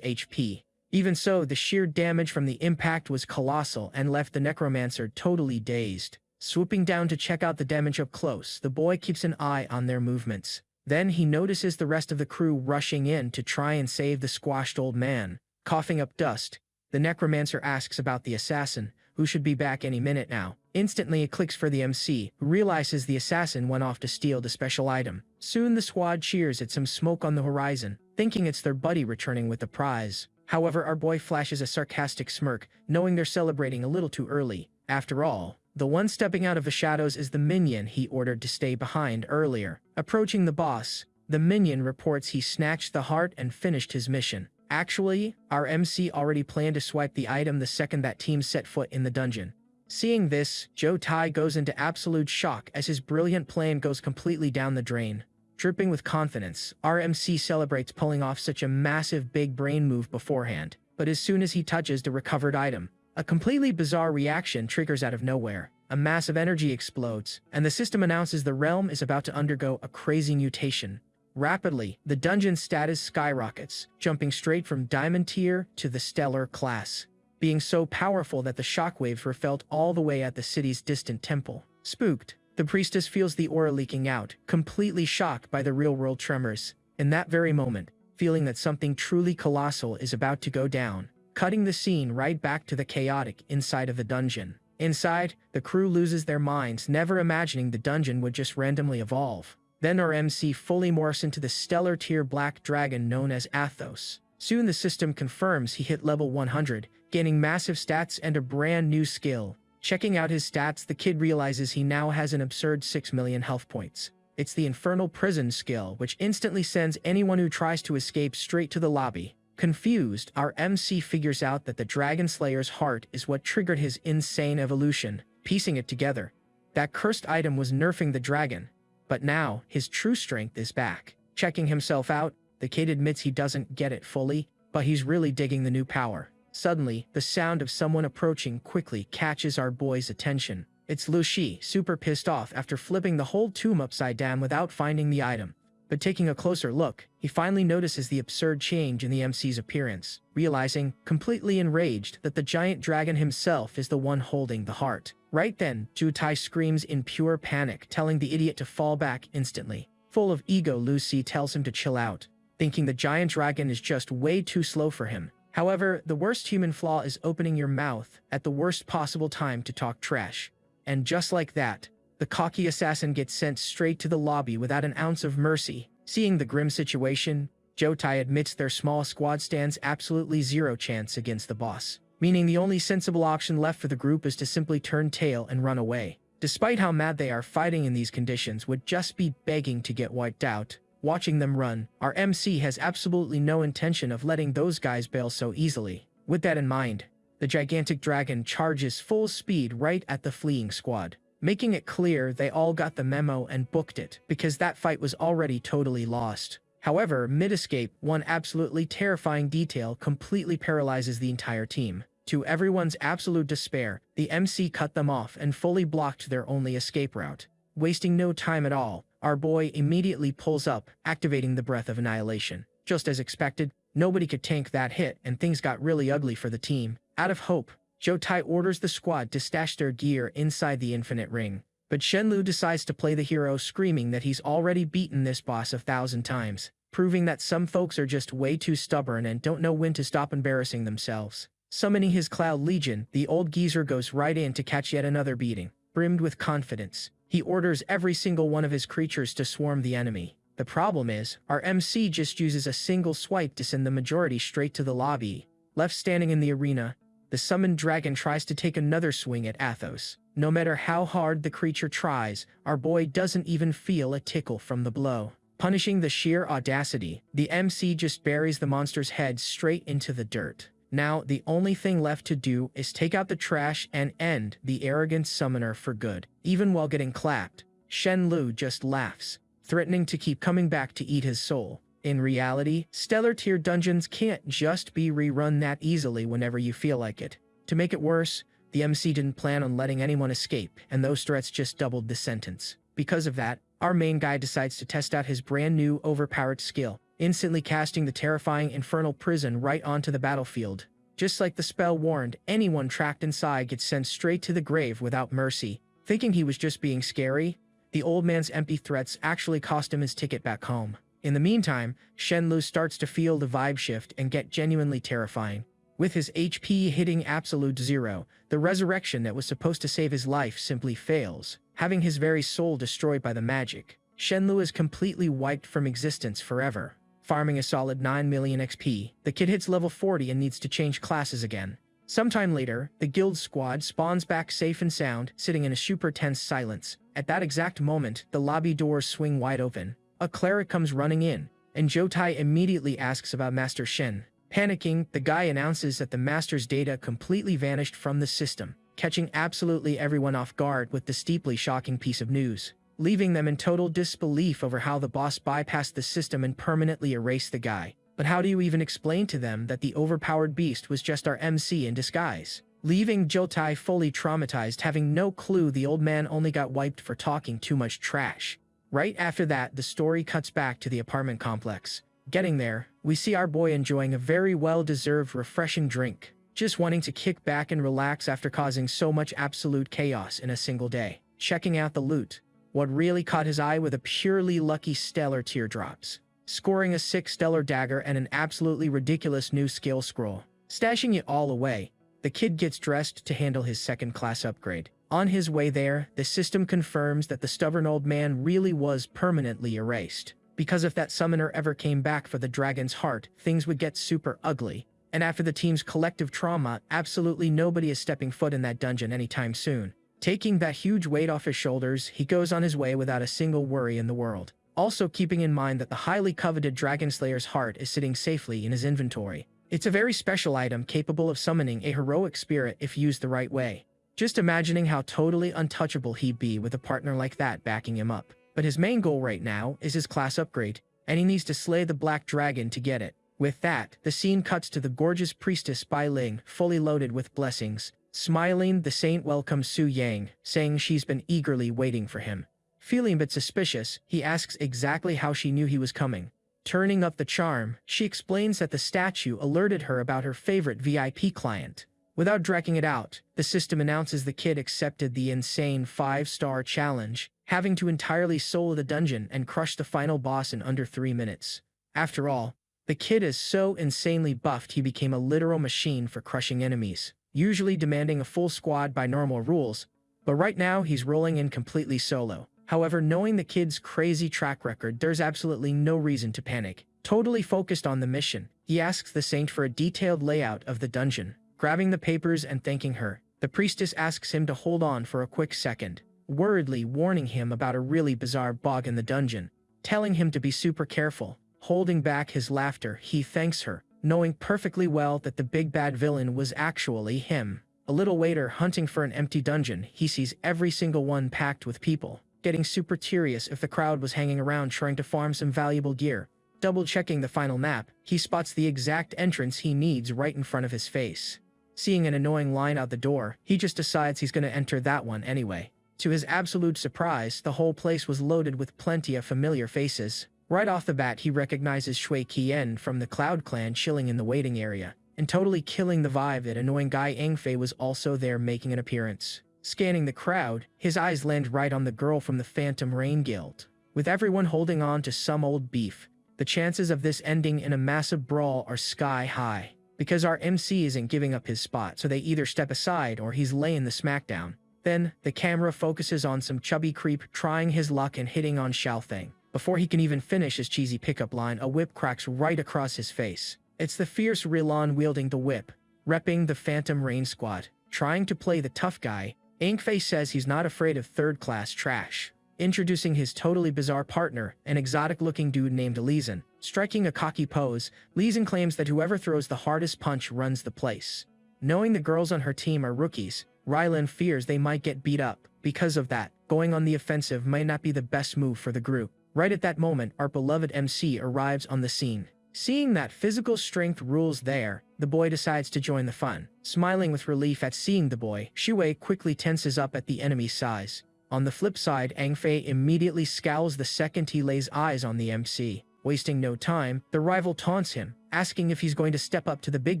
HP. Even so, the sheer damage from the impact was colossal and left the necromancer totally dazed. Swooping down to check out the damage up close, the boy keeps an eye on their movements. Then he notices the rest of the crew rushing in to try and save the squashed old man. Coughing up dust, the necromancer asks about the assassin, who should be back any minute now. Instantly it clicks for the MC, who realizes the assassin went off to steal the special item. Soon the squad cheers at some smoke on the horizon, thinking it's their buddy returning with the prize. However, our boy flashes a sarcastic smirk, knowing they're celebrating a little too early. After all, the one stepping out of the shadows is the minion he ordered to stay behind earlier. Approaching the boss, the minion reports he snatched the heart and finished his mission. Actually, our MC already planned to swipe the item the second that team set foot in the dungeon. Seeing this, Joe Tai goes into absolute shock as his brilliant plan goes completely down the drain. Dripping with confidence, our MC celebrates pulling off such a massive big brain move beforehand, but as soon as he touches the recovered item, a completely bizarre reaction triggers out of nowhere. A massive energy explodes, and the system announces the realm is about to undergo a crazy mutation. Rapidly, the dungeon's status skyrockets, jumping straight from Diamond Tier to the Stellar class, being so powerful that the shockwaves were felt all the way at the city's distant temple. Spooked, the priestess feels the aura leaking out, completely shocked by the real-world tremors. In that very moment, feeling that something truly colossal is about to go down, cutting the scene right back to the chaotic inside of the dungeon. Inside, the crew loses their minds, never imagining the dungeon would just randomly evolve. Then our MC fully morphs into the stellar tier black dragon known as Athos. Soon the system confirms he hit level 100, gaining massive stats and a brand new skill. Checking out his stats, the kid realizes he now has an absurd 6 million health points. It's the Infernal Prison skill, which instantly sends anyone who tries to escape straight to the lobby. Confused, our MC figures out that the Dragon Slayer's heart is what triggered his insane evolution. Piecing it together, that cursed item was nerfing the dragon, but now his true strength is back. Checking himself out, the kid admits he doesn't get it fully, but he's really digging the new power. Suddenly, the sound of someone approaching quickly catches our boy's attention. It's Lu Shi, super pissed off after flipping the whole tomb upside down without finding the item. But taking a closer look, he finally notices the absurd change in the MC's appearance, realizing, completely enraged, that the giant dragon himself is the one holding the heart. Right then, Ju Tai screams in pure panic, telling the idiot to fall back instantly. Full of ego, Lu Shi tells him to chill out. thinking the giant dragon is just way too slow for him. However, the worst human flaw is opening your mouth at the worst possible time to talk trash. And just like that, the cocky assassin gets sent straight to the lobby without an ounce of mercy. Seeing the grim situation, Jotai admits their small squad stands absolutely zero chance against the boss, meaning the only sensible option left for the group is to simply turn tail and run away. Despite how mad they are, fighting in these conditions would just be begging to get wiped out. Watching them run, our MC has absolutely no intention of letting those guys bail so easily. With that in mind, the gigantic dragon charges full speed right at the fleeing squad, making it clear they all got the memo and booked it, because that fight was already totally lost. However, mid-escape, one absolutely terrifying detail completely paralyzes the entire team. To everyone's absolute despair, the MC cut them off and fully blocked their only escape route. Wasting no time at all, our boy immediately pulls up, activating the Breath of Annihilation. Just as expected, nobody could tank that hit, and things got really ugly for the team. Out of hope, Jotai orders the squad to stash their gear inside the Infinite Ring. But Shenlu decides to play the hero, screaming that he's already beaten this boss 1,000 times, proving that some folks are just way too stubborn and don't know when to stop embarrassing themselves. Summoning his Cloud Legion, the old geezer goes right in to catch yet another beating. Brimmed with confidence, he orders every single one of his creatures to swarm the enemy. The problem is, our MC just uses a single swipe to send the majority straight to the lobby. Left standing in the arena, the summoned dragon tries to take another swing at Athos. No matter how hard the creature tries, our boy doesn't even feel a tickle from the blow. Punishing the sheer audacity, the MC just buries the monster's head straight into the dirt. Now, the only thing left to do is take out the trash and end the arrogant summoner for good. Even while getting clapped, Shenlu just laughs, threatening to keep coming back to eat his soul. In reality, Stellar Tier dungeons can't just be rerun that easily whenever you feel like it. To make it worse, the MC didn't plan on letting anyone escape, and those threats just doubled the sentence. Because of that, our main guy decides to test out his brand new overpowered skill, instantly casting the terrifying infernal prison right onto the battlefield. Just like the spell warned, anyone trapped inside gets sent straight to the grave without mercy. Thinking he was just being scary, the old man's empty threats actually cost him his ticket back home. In the meantime, Shenlu starts to feel the vibe shift and get genuinely terrifying. With his HP hitting absolute zero, the resurrection that was supposed to save his life simply fails, having his very soul destroyed by the magic. Shenlu is completely wiped from existence forever. Farming a solid 9 million XP, the kid hits level 40 and needs to change classes again. Sometime later, the guild squad spawns back safe and sound, sitting in a super tense silence. At that exact moment, the lobby doors swing wide open. A cleric comes running in, and Jotai immediately asks about Master Shen. Panicking, the guy announces that the master's data completely vanished from the system, catching absolutely everyone off guard with this deeply shocking piece of news, leaving them in total disbelief over how the boss bypassed the system and permanently erased the guy. But how do you even explain to them that the overpowered beast was just our MC in disguise? Leaving Jotai fully traumatized, having no clue the old man only got wiped for talking too much trash. Right after that, the story cuts back to the apartment complex. Getting there, we see our boy enjoying a very well-deserved refreshing drink, just wanting to kick back and relax after causing so much absolute chaos in a single day. Checking out the loot, what really caught his eye were the purely lucky stellar teardrops, scoring a 6 stellar dagger and an absolutely ridiculous new skill scroll. Stashing it all away, the kid gets dressed to handle his second-class upgrade. On his way there, the system confirms that the stubborn old man really was permanently erased. Because if that summoner ever came back for the dragon's heart, things would get super ugly. And after the team's collective trauma, absolutely nobody is stepping foot in that dungeon anytime soon. Taking that huge weight off his shoulders, he goes on his way without a single worry in the world. Also keeping in mind that the highly coveted Dragon Slayer's heart is sitting safely in his inventory. It's a very special item capable of summoning a heroic spirit if used the right way. Just imagining how totally untouchable he'd be with a partner like that backing him up. But his main goal right now is his class upgrade, and he needs to slay the Black Dragon to get it. With that, the scene cuts to the gorgeous priestess Bai Ling, fully loaded with blessings. Smiling, the saint welcomes Su Yang, saying she's been eagerly waiting for him. Feeling a bit suspicious, he asks exactly how she knew he was coming. Turning up the charm, she explains that the statue alerted her about her favorite VIP client. Without dragging it out, the system announces the kid accepted the insane 5-star challenge, having to entirely solo the dungeon and crush the final boss in under 3 minutes. After all, the kid is so insanely buffed he became a literal machine for crushing enemies, usually demanding a full squad by normal rules, but right now he's rolling in completely solo. However, knowing the kid's crazy track record, there's absolutely no reason to panic. Totally focused on the mission, he asks the saint for a detailed layout of the dungeon. Grabbing the papers and thanking her, the priestess asks him to hold on for a quick second, worriedly warning him about a really bizarre bug in the dungeon, telling him to be super careful. Holding back his laughter, he thanks her, knowing perfectly well that the big bad villain was actually him. A little later, hunting for an empty dungeon, he sees every single one packed with people, getting super curious if the crowd was hanging around trying to farm some valuable gear. Double-checking the final map, he spots the exact entrance he needs right in front of his face. Seeing an annoying line out the door, he just decides he's gonna enter that one anyway. To his absolute surprise, the whole place was loaded with plenty of familiar faces. Right off the bat, he recognizes Shui Qian from the Cloud Clan chilling in the waiting area, and totally killing the vibe that annoying guy Engfei was also there making an appearance. Scanning the crowd, his eyes land right on the girl from the Phantom Rain Guild. With everyone holding on to some old beef, the chances of this ending in a massive brawl are sky high. Because our MC isn't giving up his spot, so they either step aside or he's laying the smackdown. Then, the camera focuses on some chubby creep trying his luck and hitting on Xiaotheng. Before he can even finish his cheesy pickup line, a whip cracks right across his face. It's the fierce Rilon wielding the whip, repping the Phantom Rain squad. Trying to play the tough guy, Engfei says he's not afraid of third-class trash. Introducing his totally bizarre partner, an exotic-looking dude named Leeson. Striking a cocky pose, Leeson claims that whoever throws the hardest punch runs the place. Knowing the girls on her team are rookies, Rylan fears they might get beat up. Because of that, going on the offensive might not be the best move for the group. Right at that moment, our beloved MC arrives on the scene. Seeing that physical strength rules there, the boy decides to join the fun. Smiling with relief at seeing the boy, Shui quickly tenses up at the enemy's size. On the flip side, Engfei immediately scowls the second he lays eyes on the MC. Wasting no time, the rival taunts him, asking if he's going to step up to the big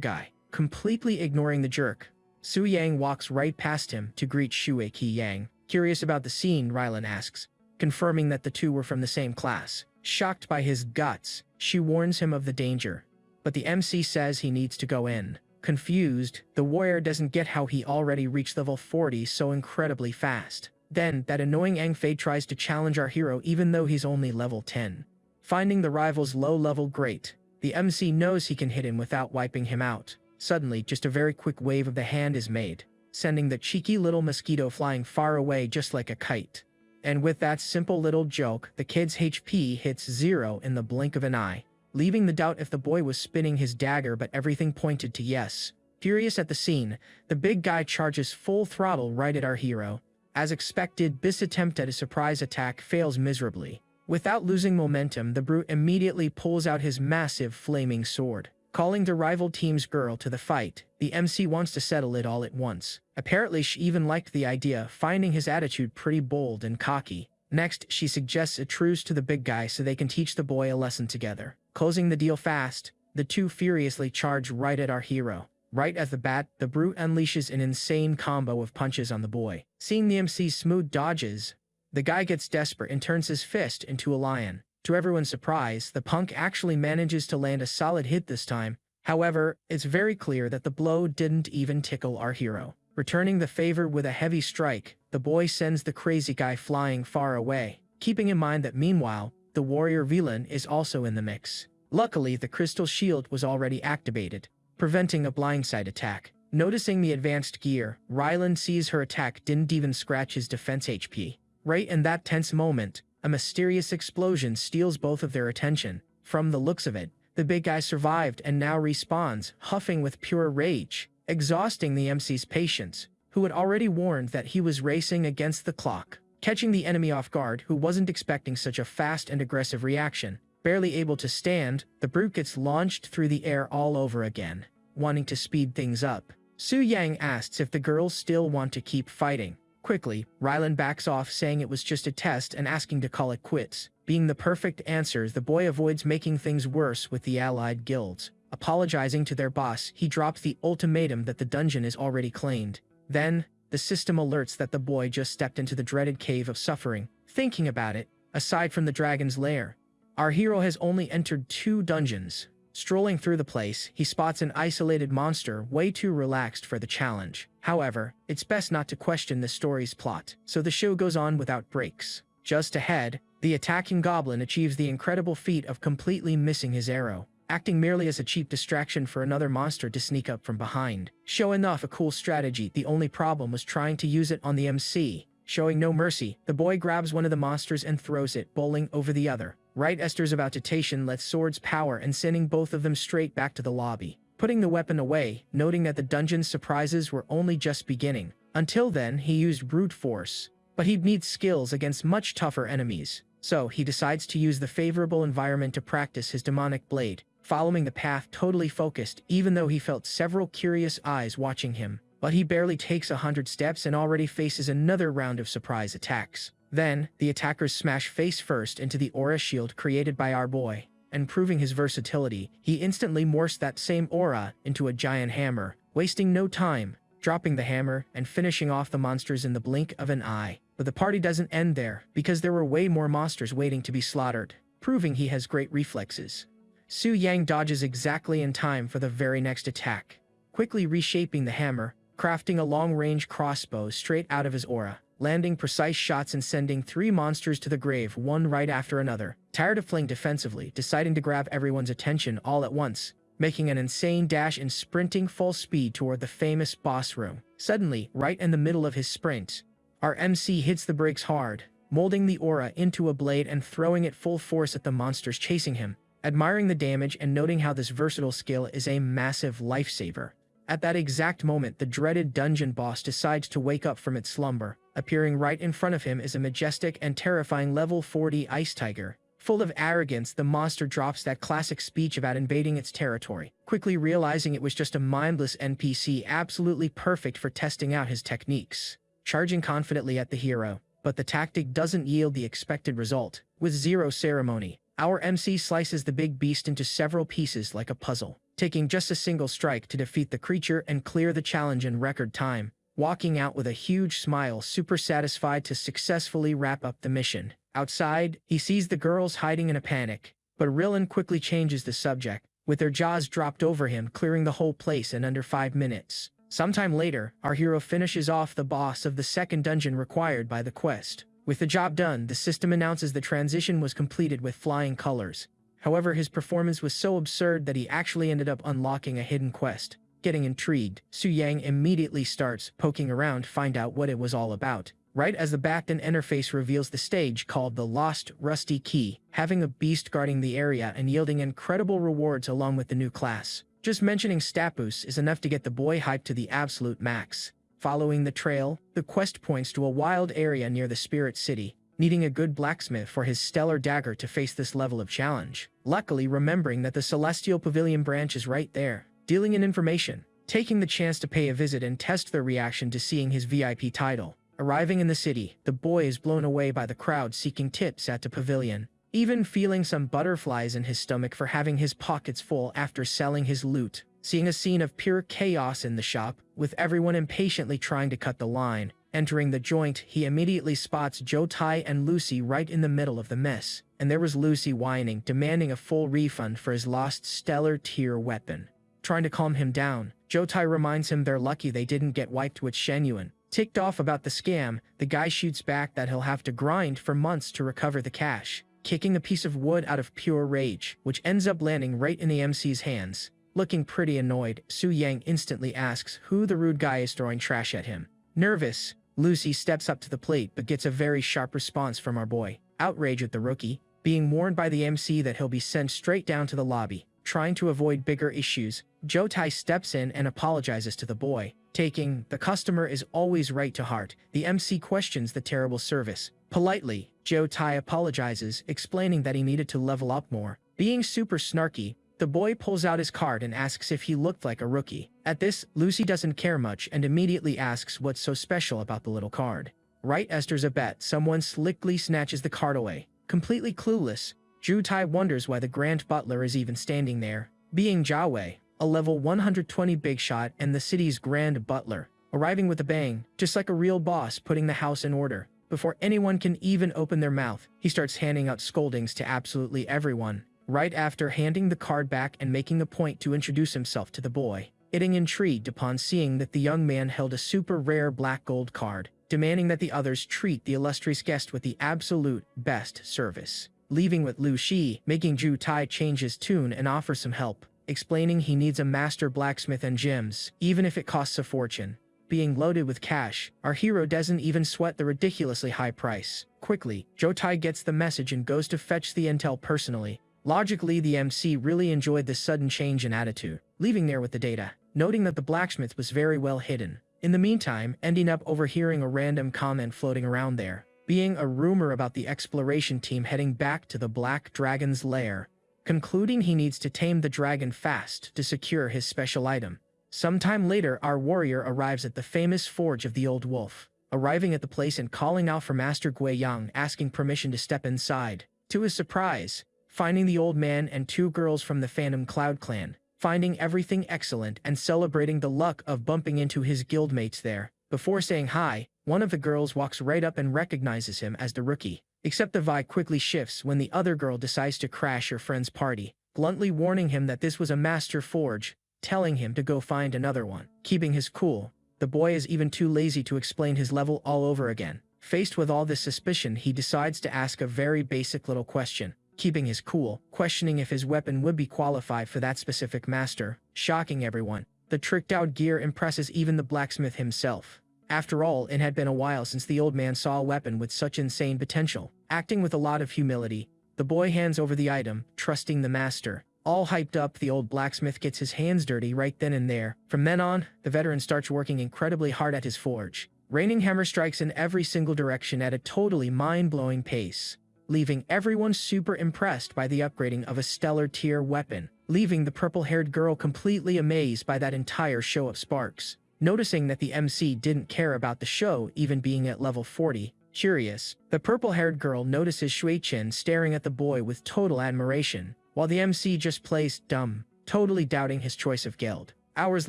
guy, completely ignoring the jerk. Su Yang walks right past him to greet Shui Qian. Curious about the scene, Rylan asks, confirming that the two were from the same class. Shocked by his guts, she warns him of the danger, but the MC says he needs to go in. Confused, the warrior doesn't get how he already reached level 40 so incredibly fast. Then, that annoying Engfei tries to challenge our hero even though he's only level 10. Finding the rival's low level great, the MC knows he can hit him without wiping him out. Suddenly, just a very quick wave of the hand is made, sending the cheeky little mosquito flying far away just like a kite. And with that simple little joke, the kid's HP hits 0 in the blink of an eye, leaving the doubt if the boy was spinning his dagger, but everything pointed to yes. Furious at the scene, the big guy charges full throttle right at our hero. As expected, this attempt at a surprise attack fails miserably. Without losing momentum, the brute immediately pulls out his massive flaming sword. Calling the rival team's girl to the fight, the MC wants to settle it all at once. Apparently she even liked the idea, finding his attitude pretty bold and cocky. Next, she suggests a truce to the big guy so they can teach the boy a lesson together. Closing the deal fast, the two furiously charge right at our hero. Right at the bat, the brute unleashes an insane combo of punches on the boy. Seeing the MC's smooth dodges, the guy gets desperate and turns his fist into a lion. To everyone's surprise, the punk actually manages to land a solid hit this time. However, it's very clear that the blow didn't even tickle our hero. Returning the favor with a heavy strike, the boy sends the crazy guy flying far away, keeping in mind that meanwhile, the warrior villain is also in the mix. Luckily, the crystal shield was already activated, preventing a blindside attack. Noticing the advanced gear, Rylan sees her attack didn't even scratch his defense HP. Right in that tense moment, a mysterious explosion steals both of their attention. From the looks of it, the big guy survived and now respawns, huffing with pure rage, exhausting the MC's patience, who had already warned that he was racing against the clock. Catching the enemy off guard, who wasn't expecting such a fast and aggressive reaction. Barely able to stand, the brute gets launched through the air all over again. Wanting to speed things up, Su Yang asks if the girls still want to keep fighting. Quickly, Rylan backs off, saying it was just a test and asking to call it quits. Being the perfect answer, the boy avoids making things worse with the allied guilds. Apologizing to their boss, he drops the ultimatum that the dungeon is already claimed. Then, the system alerts that the boy just stepped into the dreaded cave of suffering. Thinking about it, aside from the dragon's lair, Our hero has only entered 2 dungeons. Strolling through the place, he spots an isolated monster way too relaxed for the challenge. However, it's best not to question the story's plot, so the show goes on without breaks. Just ahead, the attacking goblin achieves the incredible feat of completely missing his arrow, acting merely as a cheap distraction for another monster to sneak up from behind. Showing off a cool strategy, the only problem was trying to use it on the MC. Showing no mercy, the boy grabs one of the monsters and throws it, bowling over the other. Right Esther's about to Tation lets swords power and sending both of them straight back to the lobby. Putting the weapon away, noting that the dungeon's surprises were only just beginning. Until then, he used brute force. But he'd need skills against much tougher enemies. So, he decides to use the favorable environment to practice his demonic blade, following the path totally focused even though he felt several curious eyes watching him. But he barely takes 100 steps and already faces another round of surprise attacks. Then, the attackers smash face first into the aura shield created by our boy, and proving his versatility, he instantly morphs that same aura into a giant hammer, wasting no time, dropping the hammer and finishing off the monsters in the blink of an eye. But the party doesn't end there, because there were way more monsters waiting to be slaughtered, proving he has great reflexes. Su Yang dodges exactly in time for the very next attack, quickly reshaping the hammer, crafting a long-range crossbow straight out of his aura, landing precise shots and sending 3 monsters to the grave one right after another. Tired of playing defensively, deciding to grab everyone's attention all at once, making an insane dash and sprinting full speed toward the famous boss room. Suddenly, right in the middle of his sprint, our MC hits the brakes hard, molding the aura into a blade and throwing it full force at the monsters chasing him, admiring the damage and noting how this versatile skill is a massive lifesaver. At that exact moment, the dreaded dungeon boss decides to wake up from its slumber. Appearing right in front of him is a majestic and terrifying level 40 ice tiger. Full of arrogance, the monster drops that classic speech about invading its territory, quickly realizing it was just a mindless NPC absolutely perfect for testing out his techniques. Charging confidently at the hero, but the tactic doesn't yield the expected result. With zero ceremony, our MC slices the big beast into several pieces like a puzzle, taking just a single strike to defeat the creature and clear the challenge in record time, walking out with a huge smile, super satisfied to successfully wrap up the mission. Outside, he sees the girls hiding in a panic, but Rillen quickly changes the subject, with their jaws dropped over him, clearing the whole place in under 5 minutes. Sometime later, our hero finishes off the boss of the second dungeon required by the quest. With the job done, the system announces the transition was completed with flying colors. However, his performance was so absurd that he actually ended up unlocking a hidden quest. Getting intrigued, Su Yang immediately starts poking around to find out what it was all about. Right as the backend interface reveals the stage called the Lost Rusty Key, having a beast guarding the area and yielding incredible rewards along with the new class. Just mentioning stat boosts is enough to get the boy hyped to the absolute max. Following the trail, the quest points to a wild area near the Spirit City, needing a good blacksmith for his stellar dagger to face this level of challenge. Luckily, remembering that the Celestial Pavilion branch is right there, dealing in information, taking the chance to pay a visit and test their reaction to seeing his VIP title. Arriving in the city, the boy is blown away by the crowd seeking tips at the pavilion, even feeling some butterflies in his stomach for having his pockets full after selling his loot. Seeing a scene of pure chaos in the shop, with everyone impatiently trying to cut the line. Entering the joint, he immediately spots Joe Tai and Lucy right in the middle of the mess, and there was Lucy whining, demanding a full refund for his lost stellar tier weapon. Trying to calm him down, Joe Tai reminds him they're lucky they didn't get wiped with Shenyuan. Ticked off about the scam, the guy shoots back that he'll have to grind for months to recover the cash, kicking a piece of wood out of pure rage, which ends up landing right in the MC's hands. Looking pretty annoyed, Su Yang instantly asks who the rude guy is throwing trash at him. Nervous, Lucy steps up to the plate but gets a very sharp response from our boy. Outrage at the rookie, being warned by the MC that he'll be sent straight down to the lobby. Trying to avoid bigger issues, Joe Tai steps in and apologizes to the boy. Taking "the customer is always right" to heart, the MC questions the terrible service. Politely, Joe Tai apologizes, explaining that he needed to level up more. Being super snarky, the boy pulls out his card and asks if he looked like a rookie. At this, Lucy doesn't care much and immediately asks what's so special about the little card. Right as there's a bet, someone slickly snatches the card away. Completely clueless, Joe Tai wonders why the Grand Butler is even standing there. Being Jiawei, a level 120 big shot and the city's Grand Butler, arriving with a bang, just like a real boss putting the house in order. Before anyone can even open their mouth, he starts handing out scoldings to absolutely everyone, right after handing the card back and making a point to introduce himself to the boy. Getting intrigued upon seeing that the young man held a super rare black gold card, demanding that the others treat the illustrious guest with the absolute best service. Leaving with Lu Shi, making Ju Tai change his tune and offer some help, explaining he needs a master blacksmith and gems, even if it costs a fortune. Being loaded with cash, our hero doesn't even sweat the ridiculously high price. Quickly, Jo Tai gets the message and goes to fetch the intel personally. Logically, the MC really enjoyed this sudden change in attitude, leaving there with the data, noting that the blacksmith was very well hidden. In the meantime, ending up overhearing a random comment floating around there, being a rumor about the exploration team heading back to the Black Dragon's lair, concluding he needs to tame the dragon fast to secure his special item. Sometime later, our warrior arrives at the famous forge of the Old Wolf, arriving at the place and calling out for Master Gui Yang, asking permission to step inside. To his surprise, finding the old man and two girls from the Phantom Cloud clan, finding everything excellent and celebrating the luck of bumping into his guildmates there. Before saying hi, one of the girls walks right up and recognizes him as the rookie, except the vibe quickly shifts when the other girl decides to crash her friend's party, bluntly warning him that this was a master forge, telling him to go find another one. Keeping his cool, the boy is even too lazy to explain his level all over again. Faced with all this suspicion, he decides to ask a very basic little question. Keeping his cool, questioning if his weapon would be qualified for that specific master, shocking everyone. The tricked-out gear impresses even the blacksmith himself. After all, it had been a while since the old man saw a weapon with such insane potential. Acting with a lot of humility, the boy hands over the item, trusting the master. All hyped up, the old blacksmith gets his hands dirty right then and there. From then on, the veteran starts working incredibly hard at his forge, raining hammer strikes in every single direction at a totally mind-blowing pace, leaving everyone super impressed by the upgrading of a stellar tier weapon, leaving the purple-haired girl completely amazed by that entire show of sparks. Noticing that the MC didn't care about the show even being at level 40, curious, the purple-haired girl notices Shui Chen staring at the boy with total admiration, while the MC just plays dumb, totally doubting his choice of guild. Hours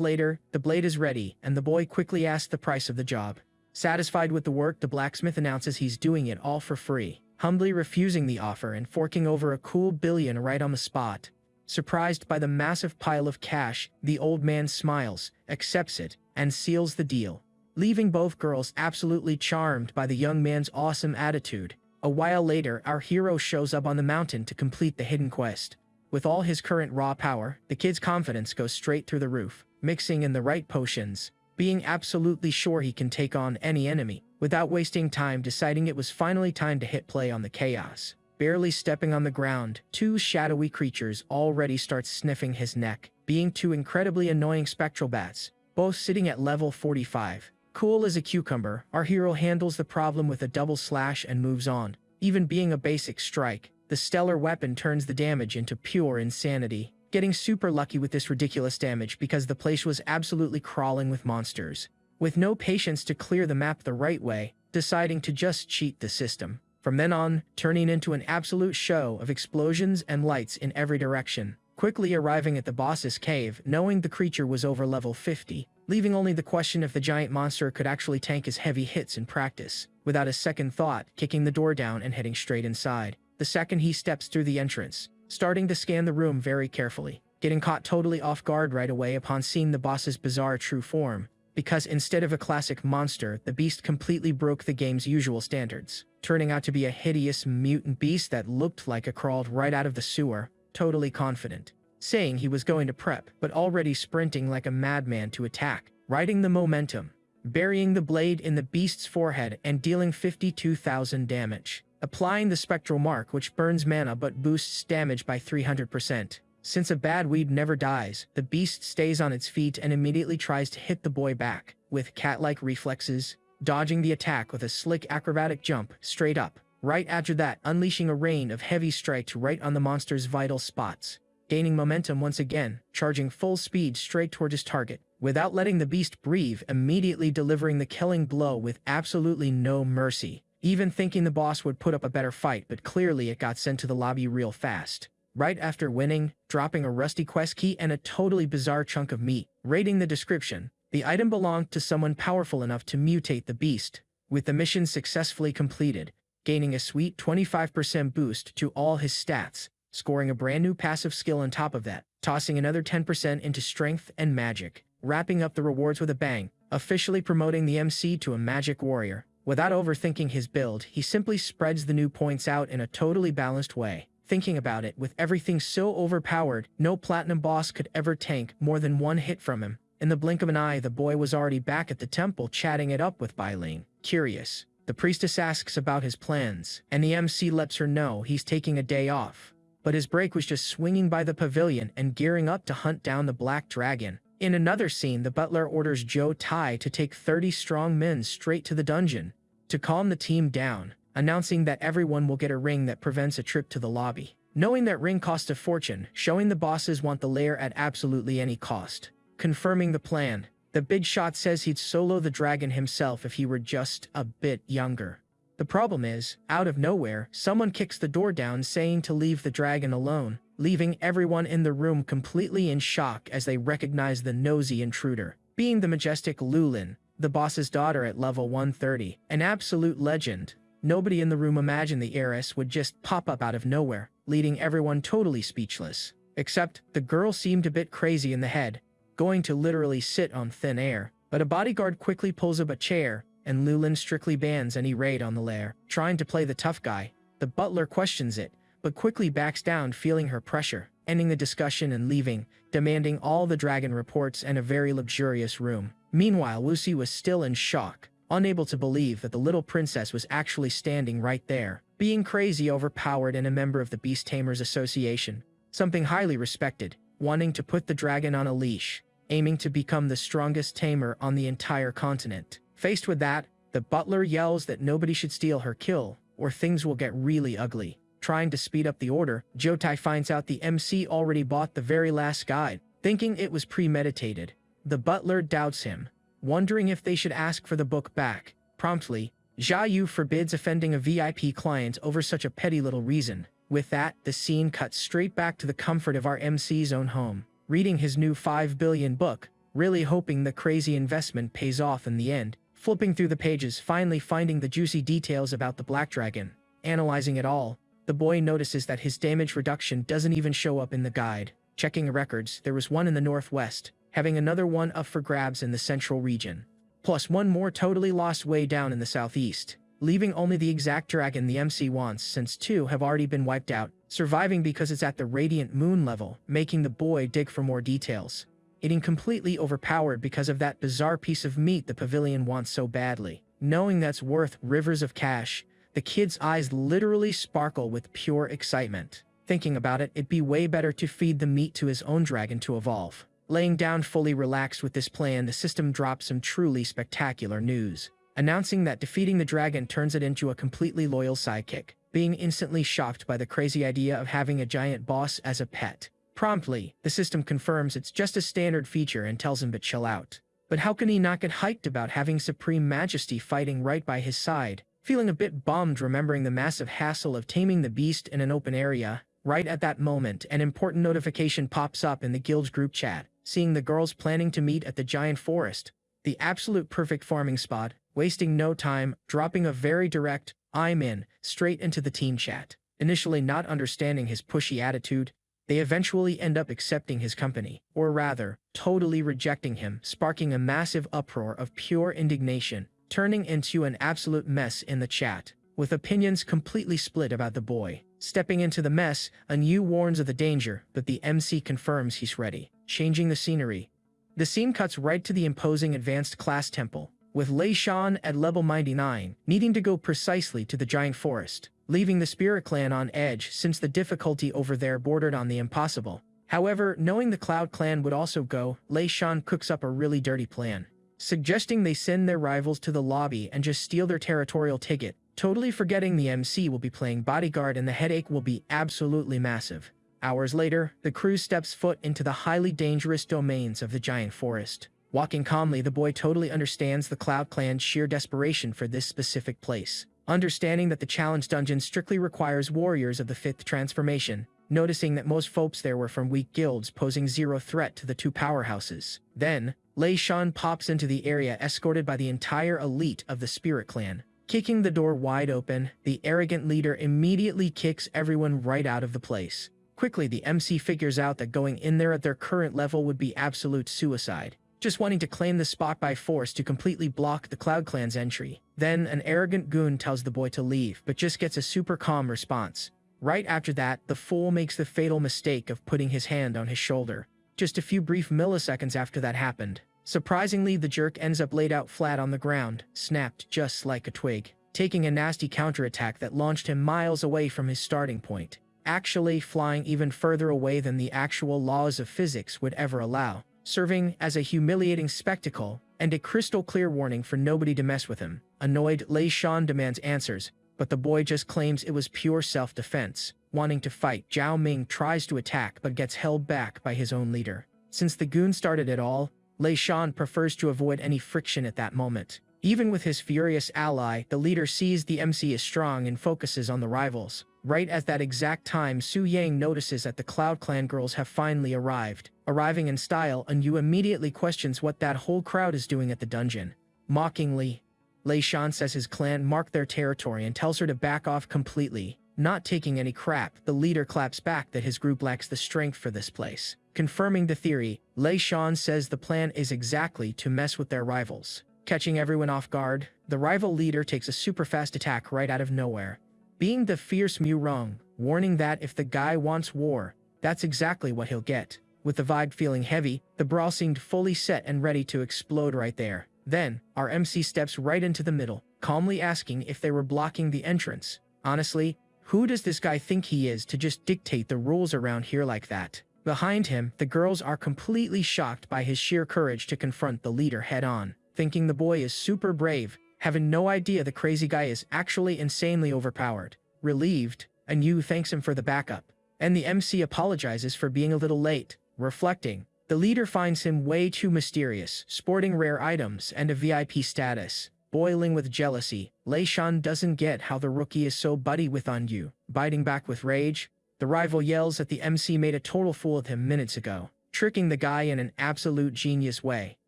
later, the blade is ready, and the boy quickly asks the price of the job. Satisfied with the work, the blacksmith announces he's doing it all for free, humbly refusing the offer and forking over a cool billion right on the spot. Surprised by the massive pile of cash, the old man smiles, accepts it, and seals the deal, leaving both girls absolutely charmed by the young man's awesome attitude. A while later, our hero shows up on the mountain to complete the hidden quest. With all his current raw power, the kid's confidence goes straight through the roof, mixing in the right potions, being absolutely sure he can take on any enemy, without wasting time deciding it was finally time to hit play on the chaos. Barely stepping on the ground, two shadowy creatures already start sniffing his neck, being two incredibly annoying spectral bats, both sitting at level 45. Cool as a cucumber, our hero handles the problem with a double slash and moves on. Even being a basic strike, the stellar weapon turns the damage into pure insanity, getting super lucky with this ridiculous damage because the place was absolutely crawling with monsters. With no patience to clear the map the right way, deciding to just cheat the system. From then on, turning into an absolute show of explosions and lights in every direction, quickly arriving at the boss's cave knowing the creature was over level 50, leaving only the question if the giant monster could actually tank his heavy hits in practice. Without a second thought, kicking the door down and heading straight inside. The second he steps through the entrance, starting to scan the room very carefully, getting caught totally off guard right away upon seeing the boss's bizarre true form, because instead of a classic monster, the beast completely broke the game's usual standards, turning out to be a hideous mutant beast that looked like it crawled right out of the sewer, totally confident, saying he was going to prep, but already sprinting like a madman to attack, riding the momentum, burying the blade in the beast's forehead and dealing 52,000 damage, applying the spectral mark which burns mana but boosts damage by 300%. Since a bad weed never dies, the beast stays on its feet and immediately tries to hit the boy back, with cat-like reflexes, dodging the attack with a slick acrobatic jump straight up, right after that unleashing a rain of heavy strikes right on the monster's vital spots, gaining momentum once again, charging full speed straight toward his target, without letting the beast breathe, immediately delivering the killing blow with absolutely no mercy, even thinking the boss would put up a better fight, but clearly it got sent to the lobby real fast. Right after winning, dropping a rusty quest key and a totally bizarre chunk of meat. Rating the description, the item belonged to someone powerful enough to mutate the beast, with the mission successfully completed, gaining a sweet 25% boost to all his stats, scoring a brand new passive skill on top of that, tossing another 10% into strength and magic, wrapping up the rewards with a bang, officially promoting the MC to a magic warrior. Without overthinking his build, he simply spreads the new points out in a totally balanced way. Thinking about it, with everything so overpowered, no platinum boss could ever tank more than one hit from him. In the blink of an eye, the boy was already back at the temple chatting it up with Bailing. Curious, the priestess asks about his plans, and the MC lets her know he's taking a day off. But his break was just swinging by the pavilion and gearing up to hunt down the black dragon. In another scene, the butler orders Joe Tai to take 30 strong men straight to the dungeon to calm the team down, announcing that everyone will get a ring that prevents a trip to the lobby. Knowing that ring costs a fortune, showing the bosses want the lair at absolutely any cost. Confirming the plan, the big shot says he'd solo the dragon himself if he were just a bit younger. The problem is, out of nowhere, someone kicks the door down saying to leave the dragon alone, leaving everyone in the room completely in shock as they recognize the nosy intruder. Being the majestic Lulin, the boss's daughter at level 130, an absolute legend, nobody in the room imagined the heiress would just pop up out of nowhere, leaving everyone totally speechless. Except, the girl seemed a bit crazy in the head, going to literally sit on thin air. But a bodyguard quickly pulls up a chair, and Lulin strictly bans any raid on the lair. Trying to play the tough guy, the butler questions it, but quickly backs down feeling her pressure, ending the discussion and leaving, demanding all the dragon reports and a very luxurious room. Meanwhile, Lucy was still in shock, unable to believe that the little princess was actually standing right there, being crazy, overpowered, and a member of the Beast Tamers Association, something highly respected, wanting to put the dragon on a leash, aiming to become the strongest tamer on the entire continent. Faced with that, the butler yells that nobody should steal her kill, or things will get really ugly. Trying to speed up the order, Jotai finds out the MC already bought the very last guide, thinking it was premeditated. The butler doubts him, wondering if they should ask for the book back. Promptly, Jia Yu forbids offending a VIP client over such a petty little reason. With that, the scene cuts straight back to the comfort of our MC's own home, reading his new 5 billion book, really hoping the crazy investment pays off in the end. Flipping through the pages, finally finding the juicy details about the Black Dragon. Analyzing it all, the boy notices that his damage reduction doesn't even show up in the guide. Checking records, there was one in the northwest, having another one up for grabs in the central region, plus one more totally lost way down in the southeast, leaving only the exact dragon the MC wants since 2 have already been wiped out, surviving because it's at the radiant moon level, making the boy dig for more details. Getting completely overpowered because of that bizarre piece of meat the pavilion wants so badly. Knowing that's worth rivers of cash, the kid's eyes literally sparkle with pure excitement. Thinking about it, it'd be way better to feed the meat to his own dragon to evolve. Laying down fully relaxed with this plan, the system drops some truly spectacular news, announcing that defeating the dragon turns it into a completely loyal sidekick, being instantly shocked by the crazy idea of having a giant boss as a pet. Promptly, the system confirms it's just a standard feature and tells him to chill out. But how can he not get hyped about having Supreme Majesty fighting right by his side? Feeling a bit bummed remembering the massive hassle of taming the beast in an open area, right at that moment an important notification pops up in the guild's group chat, seeing the girls planning to meet at the giant forest. The absolute perfect farming spot, wasting no time, dropping a very direct, "I'm in," straight into the team chat. Initially not understanding his pushy attitude, they eventually end up accepting his company, or rather, totally rejecting him, sparking a massive uproar of pure indignation, turning into an absolute mess in the chat, with opinions completely split about the boy. Stepping into the mess, Anu warns of the danger, but the MC confirms he's ready. Changing the scenery, the scene cuts right to the imposing advanced class temple, with Lei Shan at level 99, needing to go precisely to the giant forest, leaving the Spirit Clan on edge since the difficulty over there bordered on the impossible. However, knowing the Cloud Clan would also go, Lei Shan cooks up a really dirty plan, suggesting they send their rivals to the lobby and just steal their territorial ticket, totally forgetting the MC will be playing bodyguard and the headache will be absolutely massive. Hours later, the crew steps foot into the highly dangerous domains of the giant forest. Walking calmly, the boy totally understands the Cloud Clan's sheer desperation for this specific place. Understanding that the challenge dungeon strictly requires warriors of the 5th transformation, noticing that most folks there were from weak guilds posing zero threat to the 2 powerhouses. Then, Lei Shan pops into the area escorted by the entire elite of the Spirit Clan. Kicking the door wide open, the arrogant leader immediately kicks everyone right out of the place. Quickly, the MC figures out that going in there at their current level would be absolute suicide, just wanting to claim the spot by force to completely block the Cloud Clan's entry. Then, an arrogant goon tells the boy to leave, but just gets a super calm response. Right after that, the fool makes the fatal mistake of putting his hand on his shoulder. Just a few brief milliseconds after that happened, surprisingly, the jerk ends up laid out flat on the ground, snapped just like a twig, taking a nasty counterattack that launched him miles away from his starting point, actually flying even further away than the actual laws of physics would ever allow, serving as a humiliating spectacle and a crystal-clear warning for nobody to mess with him. Annoyed, Lei Shan demands answers, but the boy just claims it was pure self-defense. Wanting to fight, Zhao Ming tries to attack but gets held back by his own leader. Since the goon started it all, Lei Shan prefers to avoid any friction at that moment. Even with his furious ally, the leader sees the MC is strong and focuses on the rivals. Right at that exact time, Su Yang notices that the Cloud Clan girls have finally arrived. Arriving in style, and Yu immediately questions what that whole crowd is doing at the dungeon. Mockingly, Lei Shan says his clan marked their territory and tells her to back off completely. Not taking any crap, the leader claps back that his group lacks the strength for this place. Confirming the theory, Lei Shan says the plan is exactly to mess with their rivals. Catching everyone off guard, the rival leader takes a super fast attack right out of nowhere, being the fierce Mu Rong, warning that if the guy wants war, that's exactly what he'll get. With the vibe feeling heavy, the brawl seemed fully set and ready to explode right there. Then, our MC steps right into the middle, calmly asking if they were blocking the entrance. Honestly, who does this guy think he is to just dictate the rules around here like that? Behind him, the girls are completely shocked by his sheer courage to confront the leader head-on, thinking the boy is super brave, having no idea the crazy guy is actually insanely overpowered. Relieved, Yu thanks him for the backup, and the MC apologizes for being a little late. Reflecting, the leader finds him way too mysterious, sporting rare items and a VIP status. Boiling with jealousy, Lei Shan doesn't get how the rookie is so buddy with Yu. Biting back with rage, the rival yells that the MC made a total fool of him minutes ago, tricking the guy in an absolute genius way,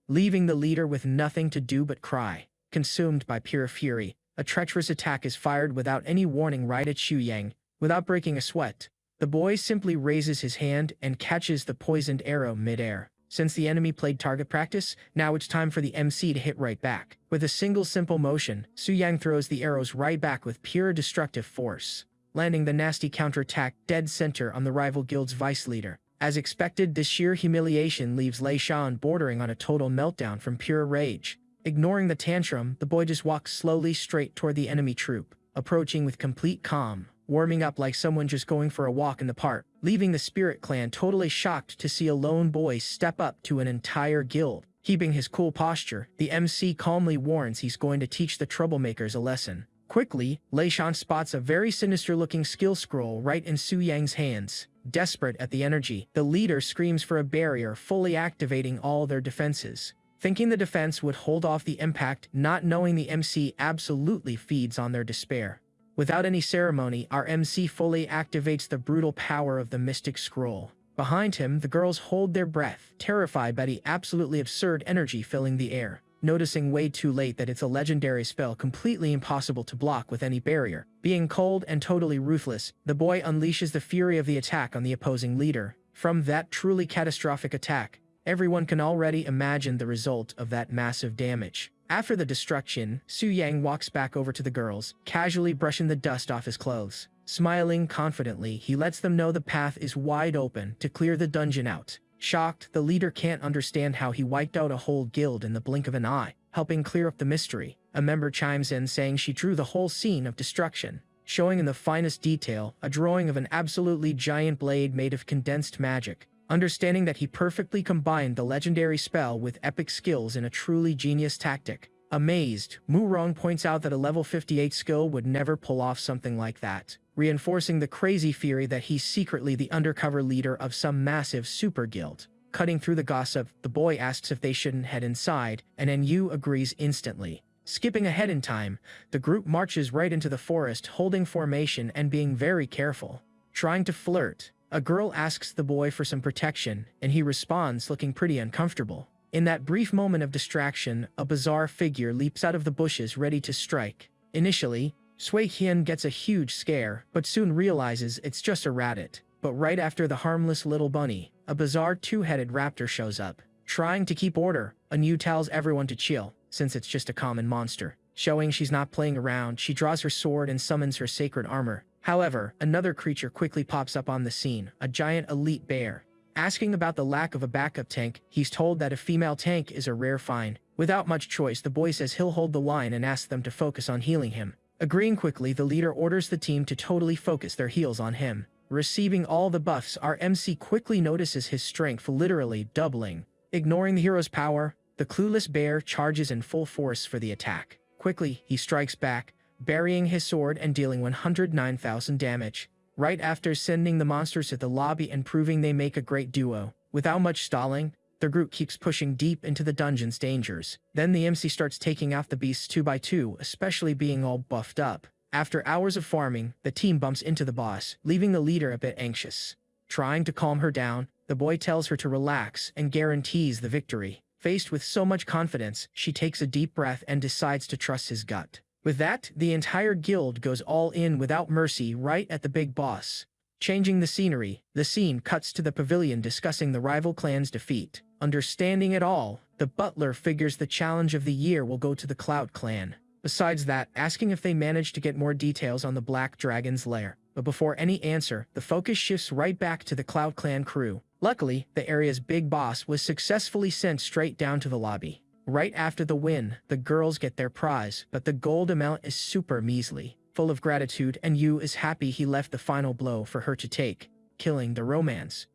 leaving the leader with nothing to do but cry. Consumed by pure fury, a treacherous attack is fired without any warning right at Xu Yang. Without breaking a sweat, the boy simply raises his hand and catches the poisoned arrow mid-air. Since the enemy played target practice, now it's time for the MC to hit right back. With a single simple motion, Su Yang throws the arrows right back with pure destructive force, landing the nasty counterattack dead center on the rival guild's vice leader. As expected, this sheer humiliation leaves Lei Shan bordering on a total meltdown from pure rage. Ignoring the tantrum, the boy just walks slowly straight toward the enemy troop, approaching with complete calm, warming up like someone just going for a walk in the park, leaving the Spirit Clan totally shocked to see a lone boy step up to an entire guild. Keeping his cool posture, the MC calmly warns he's going to teach the troublemakers a lesson. Quickly, Lei Shan spots a very sinister-looking skill scroll right in Su Yang's hands. Desperate at the energy, the leader screams for a barrier, fully activating all their defenses. Thinking the defense would hold off the impact, not knowing the MC absolutely feeds on their despair. Without any ceremony, our MC fully activates the brutal power of the Mystic Scroll. Behind him, the girls hold their breath, terrified by the absolutely absurd energy filling the air. Noticing way too late that it's a legendary spell completely impossible to block with any barrier. Being cold and totally ruthless, the boy unleashes the fury of the attack on the opposing leader. From that truly catastrophic attack, everyone can already imagine the result of that massive damage. After the destruction, Su Yang walks back over to the girls, casually brushing the dust off his clothes. Smiling confidently, he lets them know the path is wide open to clear the dungeon out. Shocked, the leader can't understand how he wiped out a whole guild in the blink of an eye. Helping clear up the mystery, a member chimes in saying she drew the whole scene of destruction, showing in the finest detail a drawing of an absolutely giant blade made of condensed magic. Understanding that he perfectly combined the legendary spell with epic skills in a truly genius tactic. Amazed, Mu Rong points out that a level 58 skill would never pull off something like that, reinforcing the crazy theory that he's secretly the undercover leader of some massive super guild. Cutting through the gossip, the boy asks if they shouldn't head inside, and Enyu agrees instantly. Skipping ahead in time, the group marches right into the forest, holding formation and being very careful. Trying to flirt, a girl asks the boy for some protection, and he responds looking pretty uncomfortable. In that brief moment of distraction, a bizarre figure leaps out of the bushes ready to strike. Initially, Sui Hyun gets a huge scare, but soon realizes it's just a rabbit. But right after the harmless little bunny, a bizarre two-headed raptor shows up. Trying to keep order, Anu tells everyone to chill, since it's just a common monster. Showing she's not playing around, she draws her sword and summons her sacred armor. However, another creature quickly pops up on the scene, a giant elite bear. Asking about the lack of a backup tank, he's told that a female tank is a rare find. Without much choice, the boy says he'll hold the line and asks them to focus on healing him. Agreeing quickly, the leader orders the team to totally focus their heals on him. Receiving all the buffs, our MC quickly notices his strength literally doubling. Ignoring the hero's power, the clueless bear charges in full force for the attack. Quickly, he strikes back, burying his sword and dealing 109,000 damage. Right after sending the monsters to the lobby and proving they make a great duo. Without much stalling, the group keeps pushing deep into the dungeon's dangers. Then the MC starts taking out the beasts 2 by 2, especially being all buffed up. After hours of farming, the team bumps into the boss, leaving the leader a bit anxious. Trying to calm her down, the boy tells her to relax and guarantees the victory. Faced with so much confidence, she takes a deep breath and decides to trust his gut. With that, the entire guild goes all in without mercy right at the big boss. Changing the scenery, the scene cuts to the pavilion discussing the rival clan's defeat. Understanding it all, the butler figures the challenge of the year will go to the Cloud clan. Besides that, asking if they managed to get more details on the Black Dragon's lair. But before any answer, the focus shifts right back to the Cloud clan crew. Luckily, the area's big boss was successfully sent straight down to the lobby. Right after the win, the girls get their prize, but the gold amount is super measly. Full of gratitude, and Yu is happy he left the final blow for her to take, killing the romance.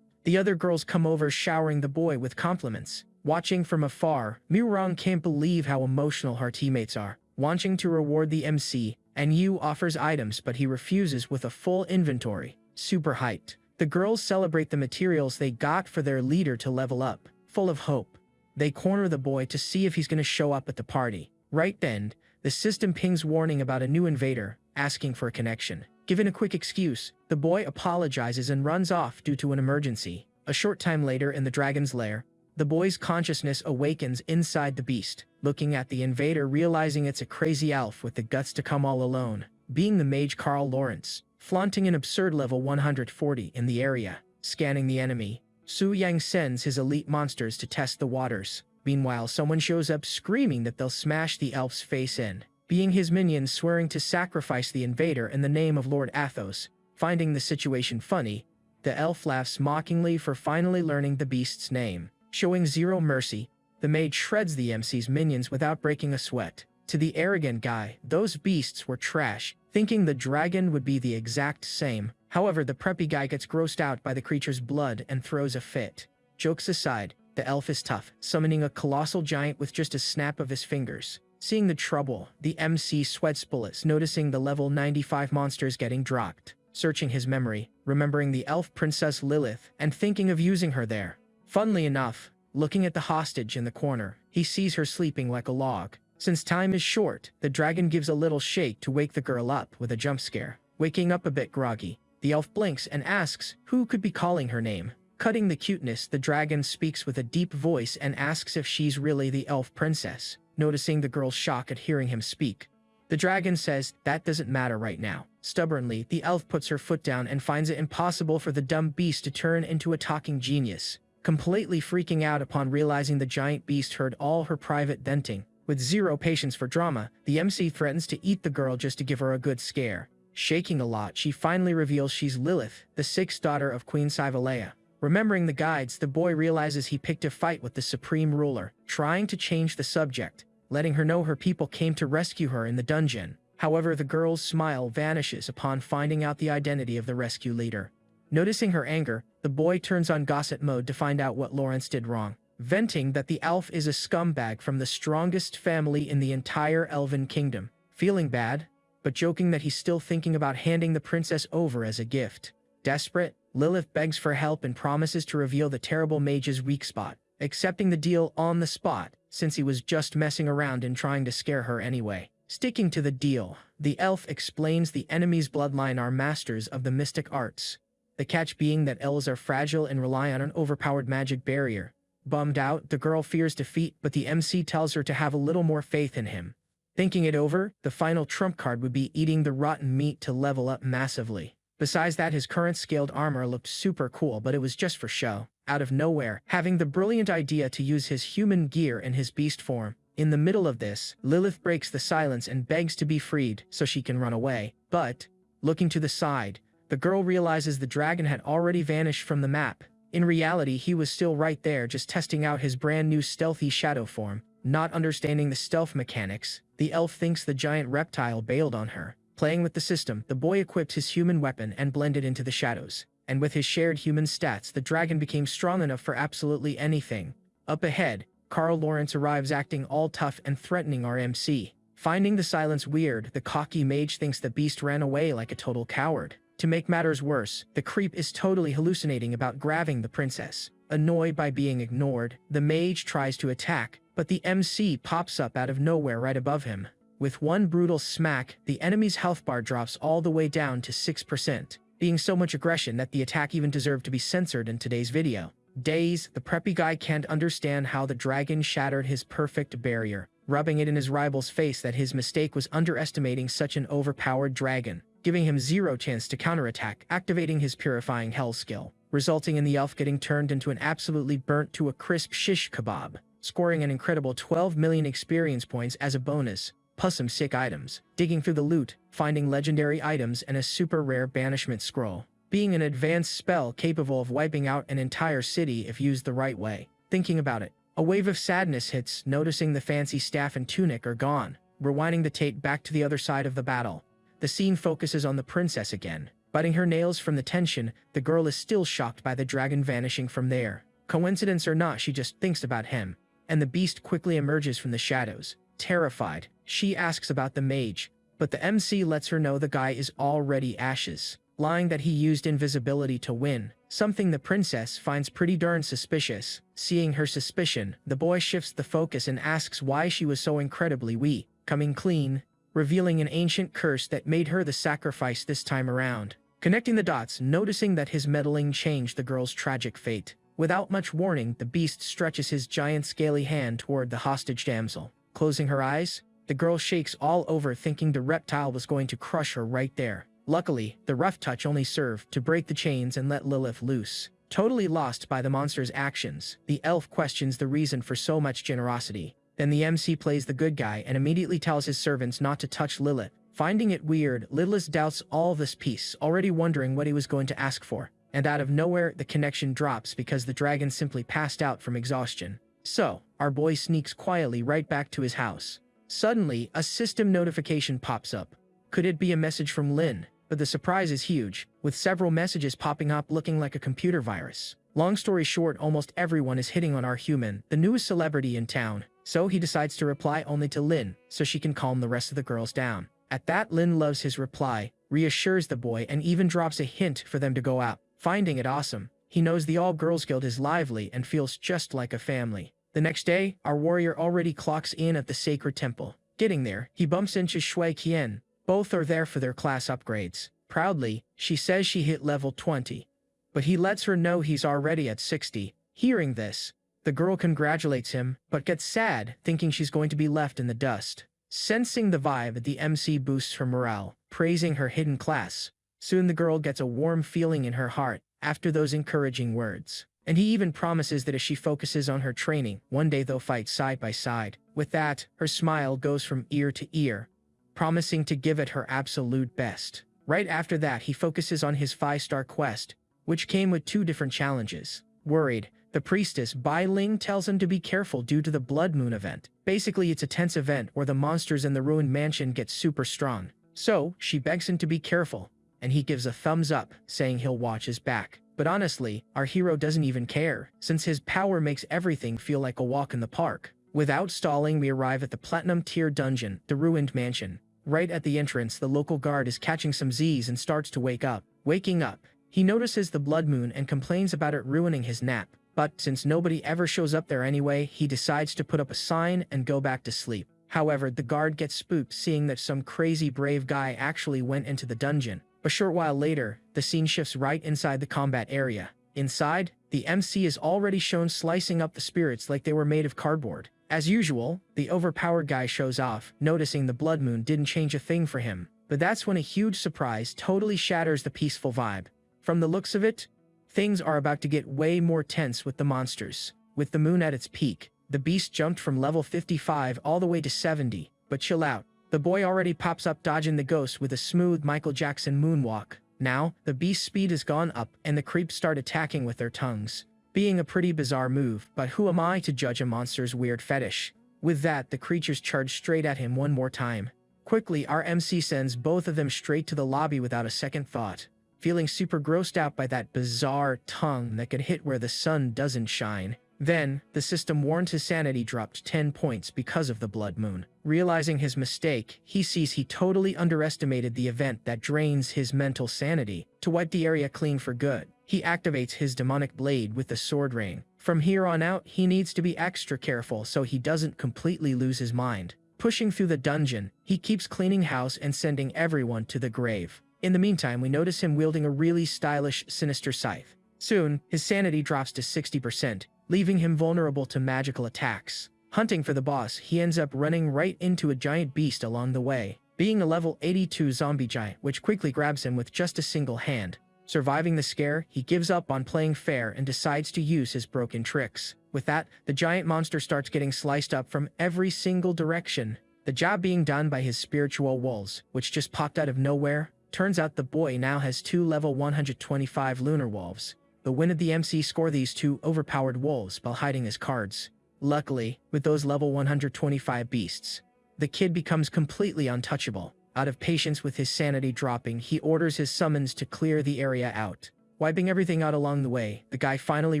The other girls come over showering the boy with compliments. Watching from afar, Murong can't believe how emotional her teammates are. Wanting to reward the MC, and Yu offers items but he refuses with a full inventory. Super hyped. The girls celebrate the materials they got for their leader to level up. Full of hope, they corner the boy to see if he's going to show up at the party. Right then, the system pings warning about a new invader, asking for a connection. Given a quick excuse, the boy apologizes and runs off due to an emergency. A short time later in the dragon's lair, the boy's consciousness awakens inside the beast, looking at the invader, realizing it's a crazy elf with the guts to come all alone, being the mage Carl Lawrence, flaunting an absurd level 140 in the area. Scanning the enemy, Su Yang sends his elite monsters to test the waters. Meanwhile, someone shows up screaming that they'll smash the elf's face in, being his minions swearing to sacrifice the invader in the name of Lord Athos. Finding the situation funny, the elf laughs mockingly for finally learning the beast's name. Showing zero mercy, the mage shreds the MC's minions without breaking a sweat. To the arrogant guy, those beasts were trash, thinking the dragon would be the exact same. However, the preppy guy gets grossed out by the creature's blood and throws a fit. Jokes aside, the elf is tough, summoning a colossal giant with just a snap of his fingers. Seeing the trouble, the MC sweats bullets, noticing the level 95 monsters getting dropped. Searching his memory, remembering the elf princess Lilith, and thinking of using her there. Funnily enough, looking at the hostage in the corner, he sees her sleeping like a log. Since time is short, the dragon gives a little shake to wake the girl up with a jump scare. Waking up a bit groggy, the elf blinks and asks who could be calling her name. Cutting the cuteness, the dragon speaks with a deep voice and asks if she's really the elf princess. Noticing the girl's shock at hearing him speak, the dragon says that doesn't matter right now. Stubbornly, the elf puts her foot down and finds it impossible for the dumb beast to turn into a talking genius. Completely freaking out upon realizing the giant beast heard all her private venting. With zero patience for drama, the MC threatens to eat the girl just to give her a good scare. Shaking a lot, she finally reveals she's Lilith, the sixth daughter of Queen Sivalea. Remembering the guides, the boy realizes he picked a fight with the supreme ruler, trying to change the subject, letting her know her people came to rescue her in the dungeon. However, the girl's smile vanishes upon finding out the identity of the rescue leader. Noticing her anger, the boy turns on gossip mode to find out what Lawrence did wrong, venting that the elf is a scumbag from the strongest family in the entire Elven Kingdom. Feeling bad, but joking that he's still thinking about handing the princess over as a gift. Desperate, Lilith begs for help and promises to reveal the terrible mage's weak spot, accepting the deal on the spot, since he was just messing around and trying to scare her anyway. Sticking to the deal, the elf explains the enemy's bloodline are masters of the mystic arts. The catch being that elves are fragile and rely on an overpowered magic barrier. Bummed out, the girl fears defeat, but the MC tells her to have a little more faith in him. Thinking it over, the final trump card would be eating the rotten meat to level up massively. Besides that, his current scaled armor looked super cool, but it was just for show. Out of nowhere, having the brilliant idea to use his human gear in his beast form. In the middle of this, Lilith breaks the silence and begs to be freed so she can run away. But, looking to the side, the girl realizes the dragon had already vanished from the map. In reality, he was still right there, just testing out his brand new stealthy shadow form. Not understanding the stealth mechanics, the elf thinks the giant reptile bailed on her. Playing with the system, the boy equipped his human weapon and blended into the shadows. And with his shared human stats, the dragon became strong enough for absolutely anything. Up ahead, Carl Lawrence arrives acting all tough and threatening our MC. Finding the silence weird, the cocky mage thinks the beast ran away like a total coward. To make matters worse, the creep is totally hallucinating about grabbing the princess. Annoyed by being ignored, the mage tries to attack, but the MC pops up out of nowhere right above him. With one brutal smack, the enemy's health bar drops all the way down to 6%, being so much aggression that the attack even deserved to be censored in today's video. Dazed, the preppy guy can't understand how the dragon shattered his perfect barrier, rubbing it in his rival's face that his mistake was underestimating such an overpowered dragon, giving him zero chance to counterattack, activating his purifying hell skill, resulting in the elf getting turned into an absolutely burnt to a crisp shish kebab, scoring an incredible 12 million experience points as a bonus, plus some sick items. Digging through the loot, finding legendary items and a super rare banishment scroll, being an advanced spell capable of wiping out an entire city if used the right way. Thinking about it, a wave of sadness hits, noticing the fancy staff and tunic are gone. Rewinding the tape back to the other side of the battle, the scene focuses on the princess again. Biting her nails from the tension, the girl is still shocked by the dragon vanishing from there. Coincidence or not, she just thinks about him. And the beast quickly emerges from the shadows. Terrified, she asks about the mage, but the MC lets her know the guy is already ashes, lying that he used invisibility to win, something the princess finds pretty darn suspicious. Seeing her suspicion, the boy shifts the focus and asks why she was so incredibly weak, coming clean, revealing an ancient curse that made her the sacrifice this time around. Connecting the dots, noticing that his meddling changed the girl's tragic fate. Without much warning, the beast stretches his giant scaly hand toward the hostage damsel. Closing her eyes, the girl shakes all over, thinking the reptile was going to crush her right there. Luckily, the rough touch only served to break the chains and let Lilith loose. Totally lost by the monster's actions, the elf questions the reason for so much generosity. Then the MC plays the good guy and immediately tells his servants not to touch Lilith. Finding it weird, Lilith doubts all this peace, already wondering what he was going to ask for. And out of nowhere, the connection drops because the dragon simply passed out from exhaustion. So, our boy sneaks quietly right back to his house. Suddenly, a system notification pops up. Could it be a message from Lynn? But the surprise is huge, with several messages popping up looking like a computer virus. Long story short, almost everyone is hitting on our human, the newest celebrity in town, so he decides to reply only to Lynn, so she can calm the rest of the girls down. At that, Lynn loves his reply, reassures the boy, and even drops a hint for them to go out. Finding it awesome, he knows the All-Girls Guild is lively and feels just like a family. The next day, our warrior already clocks in at the sacred temple. Getting there, he bumps into Shui Qian. Both are there for their class upgrades. Proudly, she says she hit level 20. But he lets her know he's already at 60. Hearing this, the girl congratulates him, but gets sad, thinking she's going to be left in the dust. Sensing the vibe, the MC boosts her morale, praising her hidden class. Soon the girl gets a warm feeling in her heart after those encouraging words. And he even promises that if she focuses on her training, one day they'll fight side by side. With that, her smile goes from ear to ear, promising to give it her absolute best. Right after that, he focuses on his 5-star quest, which came with 2 different challenges. Worried, the priestess Bai Ling tells him to be careful due to the Blood Moon event. Basically, it's a tense event where the monsters in the ruined mansion get super strong. So, she begs him to be careful, and he gives a thumbs up, saying he'll watch his back. But honestly, our hero doesn't even care, since his power makes everything feel like a walk in the park. Without stalling, we arrive at the Platinum Tier Dungeon, the ruined mansion. Right at the entrance, the local guard is catching some Z's and starts to wake up. Waking up, he notices the blood moon and complains about it ruining his nap. But since nobody ever shows up there anyway, he decides to put up a sign and go back to sleep. However, the guard gets spooked seeing that some crazy brave guy actually went into the dungeon. A short while later, the scene shifts right inside the combat area. Inside, the MC is already shown slicing up the spirits like they were made of cardboard. As usual, the overpowered guy shows off, noticing the blood moon didn't change a thing for him. But that's when a huge surprise totally shatters the peaceful vibe. From the looks of it, things are about to get way more tense with the monsters. With the moon at its peak, the beast jumped from level 55 all the way to 70, but chill out. The boy already pops up dodging the ghost with a smooth Michael Jackson moonwalk. Now, the beast's speed has gone up and the creeps start attacking with their tongues. Being a pretty bizarre move, but who am I to judge a monster's weird fetish? With that, the creatures charge straight at him one more time. Quickly, our MC sends both of them straight to the lobby without a second thought. Feeling super grossed out by that bizarre tongue that could hit where the sun doesn't shine. Then, the system warned his sanity dropped 10 points because of the blood moon. Realizing his mistake, he sees he totally underestimated the event that drains his mental sanity. To wipe the area clean for good, he activates his demonic blade with the sword ring. From here on out, he needs to be extra careful so he doesn't completely lose his mind. Pushing through the dungeon, he keeps cleaning house and sending everyone to the grave. In the meantime, we notice him wielding a really stylish, sinister scythe. Soon, his sanity drops to 60%, leaving him vulnerable to magical attacks. Hunting for the boss, he ends up running right into a giant beast along the way, being a level 82 zombie giant which quickly grabs him with just a single hand. Surviving the scare, he gives up on playing fair and decides to use his broken tricks. With that, the giant monster starts getting sliced up from every single direction. The job being done by his spiritual wolves, which just popped out of nowhere. Turns out the boy now has 2 level 125 lunar wolves. The win of the MC score these 2 overpowered wolves while hiding his cards. Luckily, with those level 125 beasts, the kid becomes completely untouchable. Out of patience with his sanity dropping, he orders his summons to clear the area out. Wiping everything out along the way, the guy finally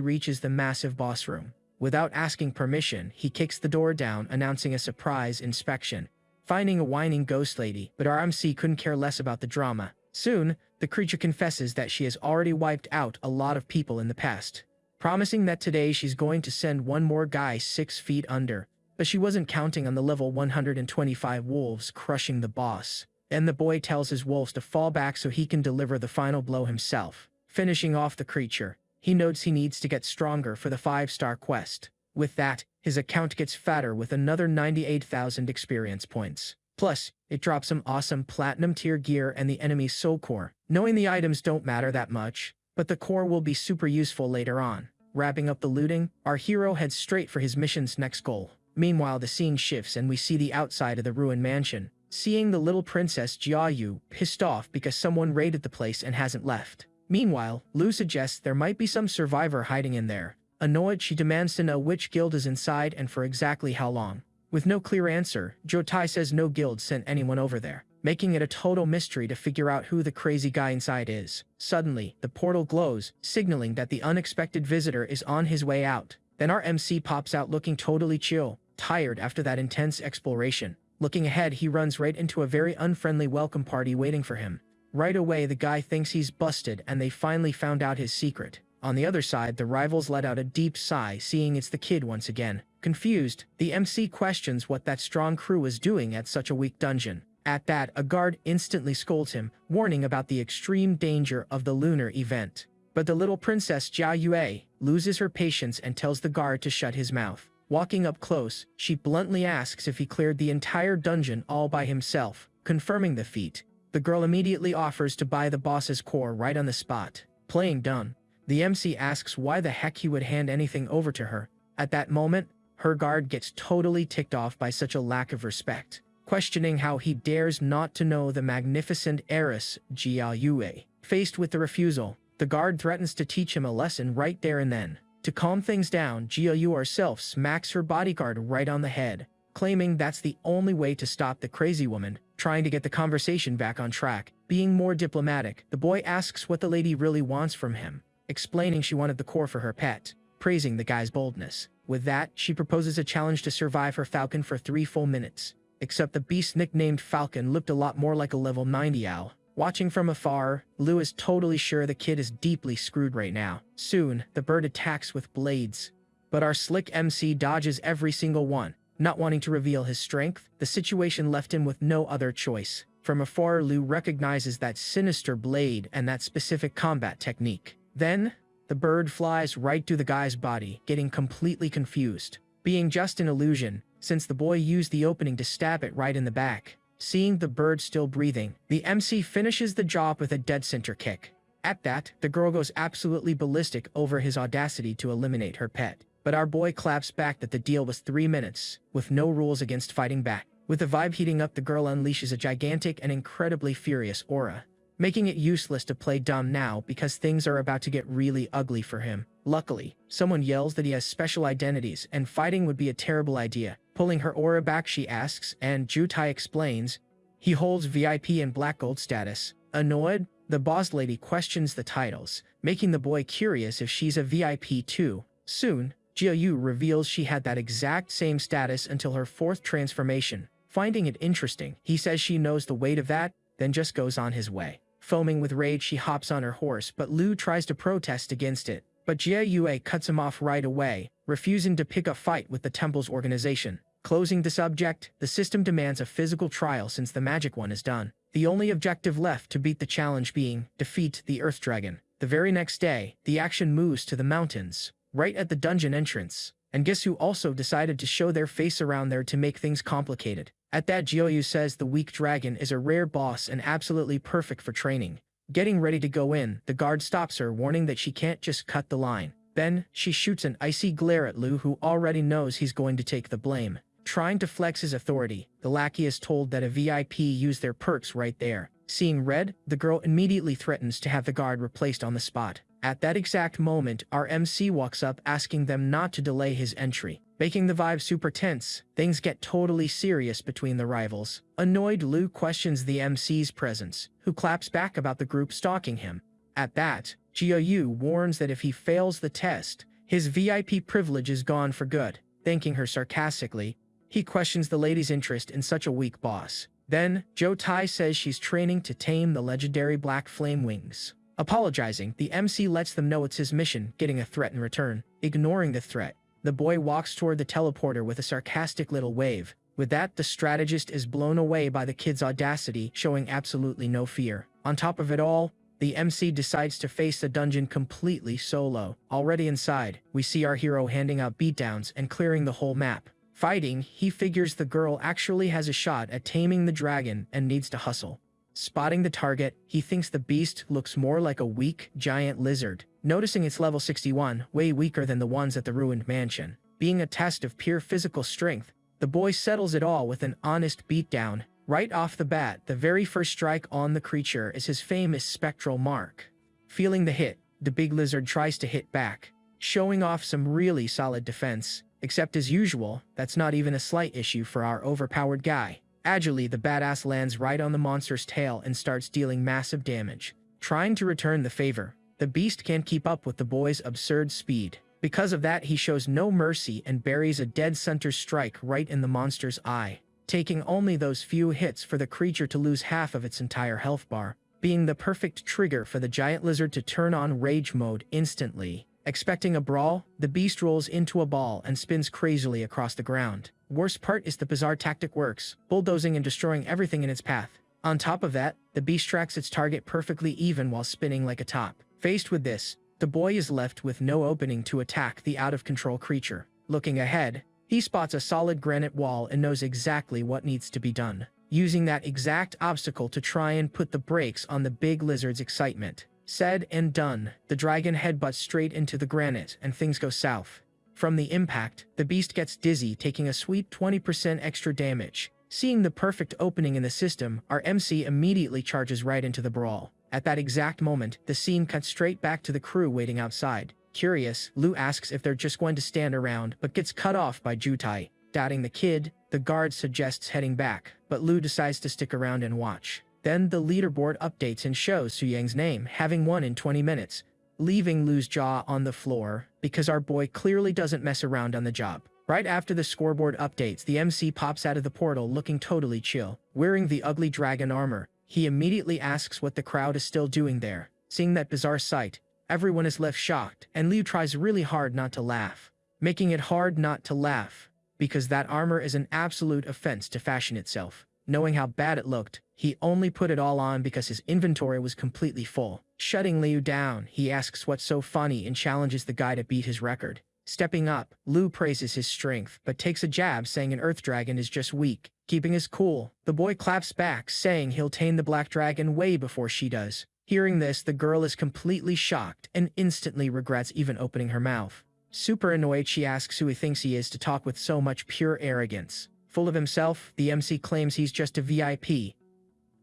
reaches the massive boss room. Without asking permission, he kicks the door down, announcing a surprise inspection. Finding a whining ghost lady, but our MC couldn't care less about the drama. Soon, the creature confesses that she has already wiped out a lot of people in the past, promising that today she's going to send one more guy 6 feet under. But she wasn't counting on the level 125 wolves crushing the boss. And the boy tells his wolves to fall back so he can deliver the final blow himself. Finishing off the creature, he notes he needs to get stronger for the 5-star quest. With that, his account gets fatter with another 98,000 experience points. Plus, it drops some awesome platinum tier gear and the enemy's soul core. Knowing the items don't matter that much, but the core will be super useful later on. Wrapping up the looting, our hero heads straight for his mission's next goal. Meanwhile, the scene shifts and we see the outside of the ruined mansion. Seeing the little princess Jiayu, pissed off because someone raided the place and hasn't left. Meanwhile, Lu suggests there might be some survivor hiding in there. Annoyed, she demands to know which guild is inside and for exactly how long. With no clear answer, Jotai says no guild sent anyone over there, making it a total mystery to figure out who the crazy guy inside is. Suddenly, the portal glows, signaling that the unexpected visitor is on his way out. Then our MC pops out looking totally chill, tired after that intense exploration. Looking ahead, he runs right into a very unfriendly welcome party waiting for him. Right away, the guy thinks he's busted and they finally found out his secret. On the other side, the rivals let out a deep sigh seeing it's the kid once again. Confused, the MC questions what that strong crew was doing at such a weak dungeon. At that, a guard instantly scolds him, warning about the extreme danger of the lunar event. But the little princess Jia Yue loses her patience and tells the guard to shut his mouth. Walking up close, she bluntly asks if he cleared the entire dungeon all by himself. Confirming the feat, the girl immediately offers to buy the boss's core right on the spot. Playing dumb, the MC asks why the heck he would hand anything over to her. At that moment, her guard gets totally ticked off by such a lack of respect, questioning how he dares not to know the magnificent heiress Jia Yue. Faced with the refusal, the guard threatens to teach him a lesson right there and then. To calm things down, Jia Yue herself smacks her bodyguard right on the head, claiming that's the only way to stop the crazy woman. Trying to get the conversation back on track, being more diplomatic, the boy asks what the lady really wants from him, explaining she wanted the core for her pet, praising the guy's boldness. With that, she proposes a challenge to survive her falcon for 3 full minutes. Except the beast nicknamed Falcon looked a lot more like a level 90 owl. Watching from afar, Lu is totally sure the kid is deeply screwed right now. Soon, the bird attacks with blades, but our slick MC dodges every single one. Not wanting to reveal his strength, the situation left him with no other choice. From afar, Lu recognizes that sinister blade and that specific combat technique. Then, the bird flies right through the guy's body, getting completely confused. Being just an illusion, since the boy used the opening to stab it right in the back. Seeing the bird still breathing, the MC finishes the job with a dead center kick. At that, the girl goes absolutely ballistic over his audacity to eliminate her pet. But our boy claps back that the deal was 3 minutes, with no rules against fighting back. With the vibe heating up, the girl unleashes a gigantic and incredibly furious aura, making it useless to play dumb now because things are about to get really ugly for him. Luckily, someone yells that he has special identities and fighting would be a terrible idea. Pulling her aura back, she asks, and Jutai explains he holds VIP and Black Gold status. Annoyed, the boss lady questions the titles, making the boy curious if she's a VIP too. Soon, Jiayu reveals she had that exact same status until her 4th transformation. Finding it interesting, he says she knows the weight of that, then just goes on his way. Foaming with rage, she hops on her horse, but Lu tries to protest against it. But Jie Yue cuts him off right away, refusing to pick a fight with the temple's organization. Closing the subject, the system demands a physical trial since the magic one is done. The only objective left to beat the challenge being defeat the Earth Dragon. The very next day, the action moves to the mountains, right at the dungeon entrance. And guess who also decided to show their face around there to make things complicated? At that, Jiaoyu says the weak dragon is a rare boss and absolutely perfect for training. Getting ready to go in, the guard stops her, warning that she can't just cut the line. Then, she shoots an icy glare at Lu, who already knows he's going to take the blame. Trying to flex his authority, the lackey is told that a VIP used their perks right there. Seeing red, the girl immediately threatens to have the guard replaced on the spot. At that exact moment, our MC walks up asking them not to delay his entry. Making the vibe super tense, things get totally serious between the rivals. Annoyed, Lu questions the MC's presence, who claps back about the group stalking him. At that, Jiayu warns that if he fails the test, his VIP privilege is gone for good. Thanking her sarcastically, he questions the lady's interest in such a weak boss. Then, Zhou Tai says she's training to tame the legendary Black Flame Wings. Apologizing, the MC lets them know it's his mission, getting a threat in return. Ignoring the threat, the boy walks toward the teleporter with a sarcastic little wave. With that, the strategist is blown away by the kid's audacity, showing absolutely no fear. On top of it all, the MC decides to face the dungeon completely solo. Already inside, we see our hero handing out beatdowns and clearing the whole map. Fighting, he figures the girl actually has a shot at taming the dragon and needs to hustle. Spotting the target, he thinks the beast looks more like a weak, giant lizard. Noticing it's level 61, way weaker than the ones at the ruined mansion. Being a test of pure physical strength, the boy settles it all with an honest beatdown. Right off the bat, the very first strike on the creature is his famous spectral mark. Feeling the hit, the big lizard tries to hit back, showing off some really solid defense. Except as usual, that's not even a slight issue for our overpowered guy. Agilely, the badass lands right on the monster's tail and starts dealing massive damage. Trying to return the favor, the beast can't keep up with the boy's absurd speed. Because of that, he shows no mercy and buries a dead center strike right in the monster's eye, taking only those few hits for the creature to lose half of its entire health bar, being the perfect trigger for the giant lizard to turn on rage mode instantly. Expecting a brawl, the beast rolls into a ball and spins crazily across the ground. Worst part is the bizarre tactic works, bulldozing and destroying everything in its path. On top of that, the beast tracks its target perfectly even while spinning like a top. Faced with this, the boy is left with no opening to attack the out-of-control creature. Looking ahead, he spots a solid granite wall and knows exactly what needs to be done, using that exact obstacle to try and put the brakes on the big lizard's excitement. Said and done, the dragon headbutts straight into the granite and things go south. From the impact, the beast gets dizzy, taking a sweet 20% extra damage. Seeing the perfect opening in the system, our MC immediately charges right into the brawl. At that exact moment, the scene cuts straight back to the crew waiting outside. Curious, Lu asks if they're just going to stand around, but gets cut off by Jutai. Doubting the kid, the guard suggests heading back, but Lu decides to stick around and watch. Then the leaderboard updates and shows Su Yang's name, having won in 20 minutes, leaving Lu's jaw on the floor, because our boy clearly doesn't mess around on the job. Right after the scoreboard updates, the MC pops out of the portal looking totally chill. Wearing the ugly dragon armor, he immediately asks what the crowd is still doing there. Seeing that bizarre sight, everyone is left shocked, and Liu tries really hard not to laugh. Making it hard not to laugh, because that armor is an absolute offense to fashion itself. Knowing how bad it looked, he only put it all on because his inventory was completely full. Shutting Liu down, he asks what's so funny and challenges the guy to beat his record. Stepping up, Liu praises his strength, but takes a jab saying an earth dragon is just weak. Keeping his cool, the boy claps back, saying he'll tame the black dragon way before she does. Hearing this, the girl is completely shocked and instantly regrets even opening her mouth. Super annoyed, she asks who he thinks he is to talk with so much pure arrogance. Full of himself, the MC claims he's just a VIP,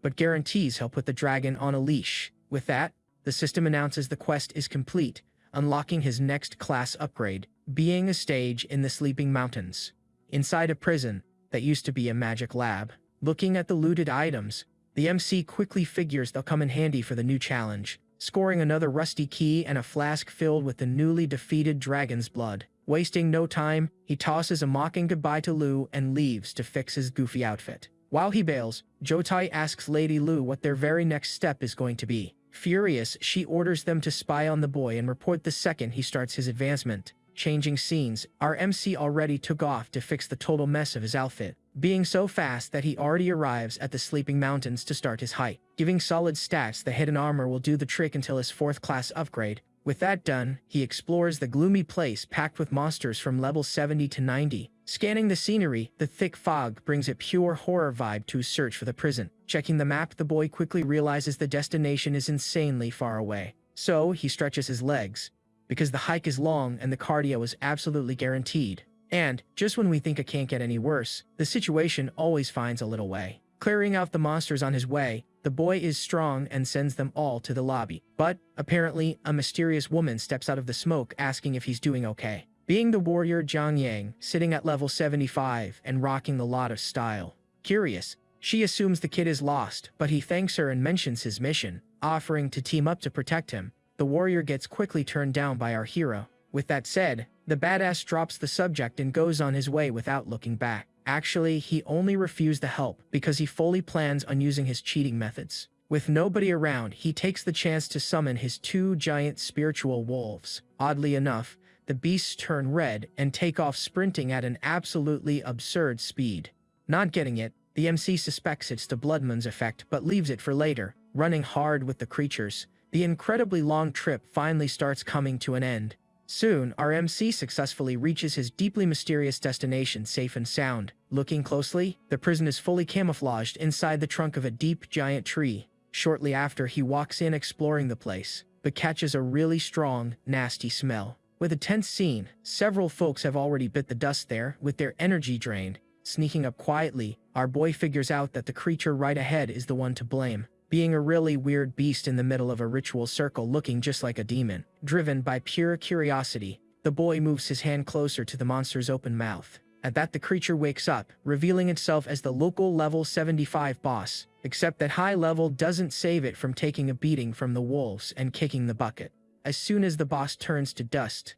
but guarantees he'll put the dragon on a leash. With that, the system announces the quest is complete, unlocking his next class upgrade, being a stage in the Sleeping Mountains. Inside a prison that used to be a magic lab. Looking at the looted items, the MC quickly figures they'll come in handy for the new challenge, scoring another rusty key and a flask filled with the newly defeated dragon's blood. Wasting no time, he tosses a mocking goodbye to Liu and leaves to fix his goofy outfit. While he bails, Jotai asks Lady Liu what their very next step is going to be. Furious, she orders them to spy on the boy and report the second he starts his advancement. Changing scenes, our MC already took off to fix the total mess of his outfit, being so fast that he already arrives at the Sleeping Mountains to start his hike. Giving solid stats, the hidden armor will do the trick until his 4th class upgrade. With that done, he explores the gloomy place packed with monsters from level 70 to 90. Scanning the scenery, the thick fog brings a pure horror vibe to his search for the prison. Checking the map, the boy quickly realizes the destination is insanely far away. So, he stretches his legs, because the hike is long and the cardio is absolutely guaranteed. And, just when we think it can't get any worse, the situation always finds a little way. Clearing out the monsters on his way, the boy is strong and sends them all to the lobby. But, apparently, a mysterious woman steps out of the smoke asking if he's doing okay. Being the warrior Zhang Yang, sitting at level 75 and rocking the lot of style. Curious, she assumes the kid is lost, but he thanks her and mentions his mission, offering to team up to protect him. The warrior gets quickly turned down by our hero. With that said, the badass drops the subject and goes on his way without looking back. Actually, he only refused the help because he fully plans on using his cheating methods. With nobody around, he takes the chance to summon his 2 giant spiritual wolves. Oddly enough, the beasts turn red and take off sprinting at an absolutely absurd speed. Not getting it, the MC suspects it's the Blood Moon's effect but leaves it for later. Running hard with the creatures, the incredibly long trip finally starts coming to an end. Soon, our MC successfully reaches his deeply mysterious destination safe and sound. Looking closely, the prison is fully camouflaged inside the trunk of a deep, giant tree. Shortly after, he walks in exploring the place, but catches a really strong, nasty smell. With a tense scene, several folks have already bit the dust there, with their energy drained. Sneaking up quietly, our boy figures out that the creature right ahead is the one to blame, being a really weird beast in the middle of a ritual circle looking just like a demon. Driven by pure curiosity, the boy moves his hand closer to the monster's open mouth. At that, the creature wakes up, revealing itself as the local level 75 boss, except that high level doesn't save it from taking a beating from the wolves and kicking the bucket. As soon as the boss turns to dust,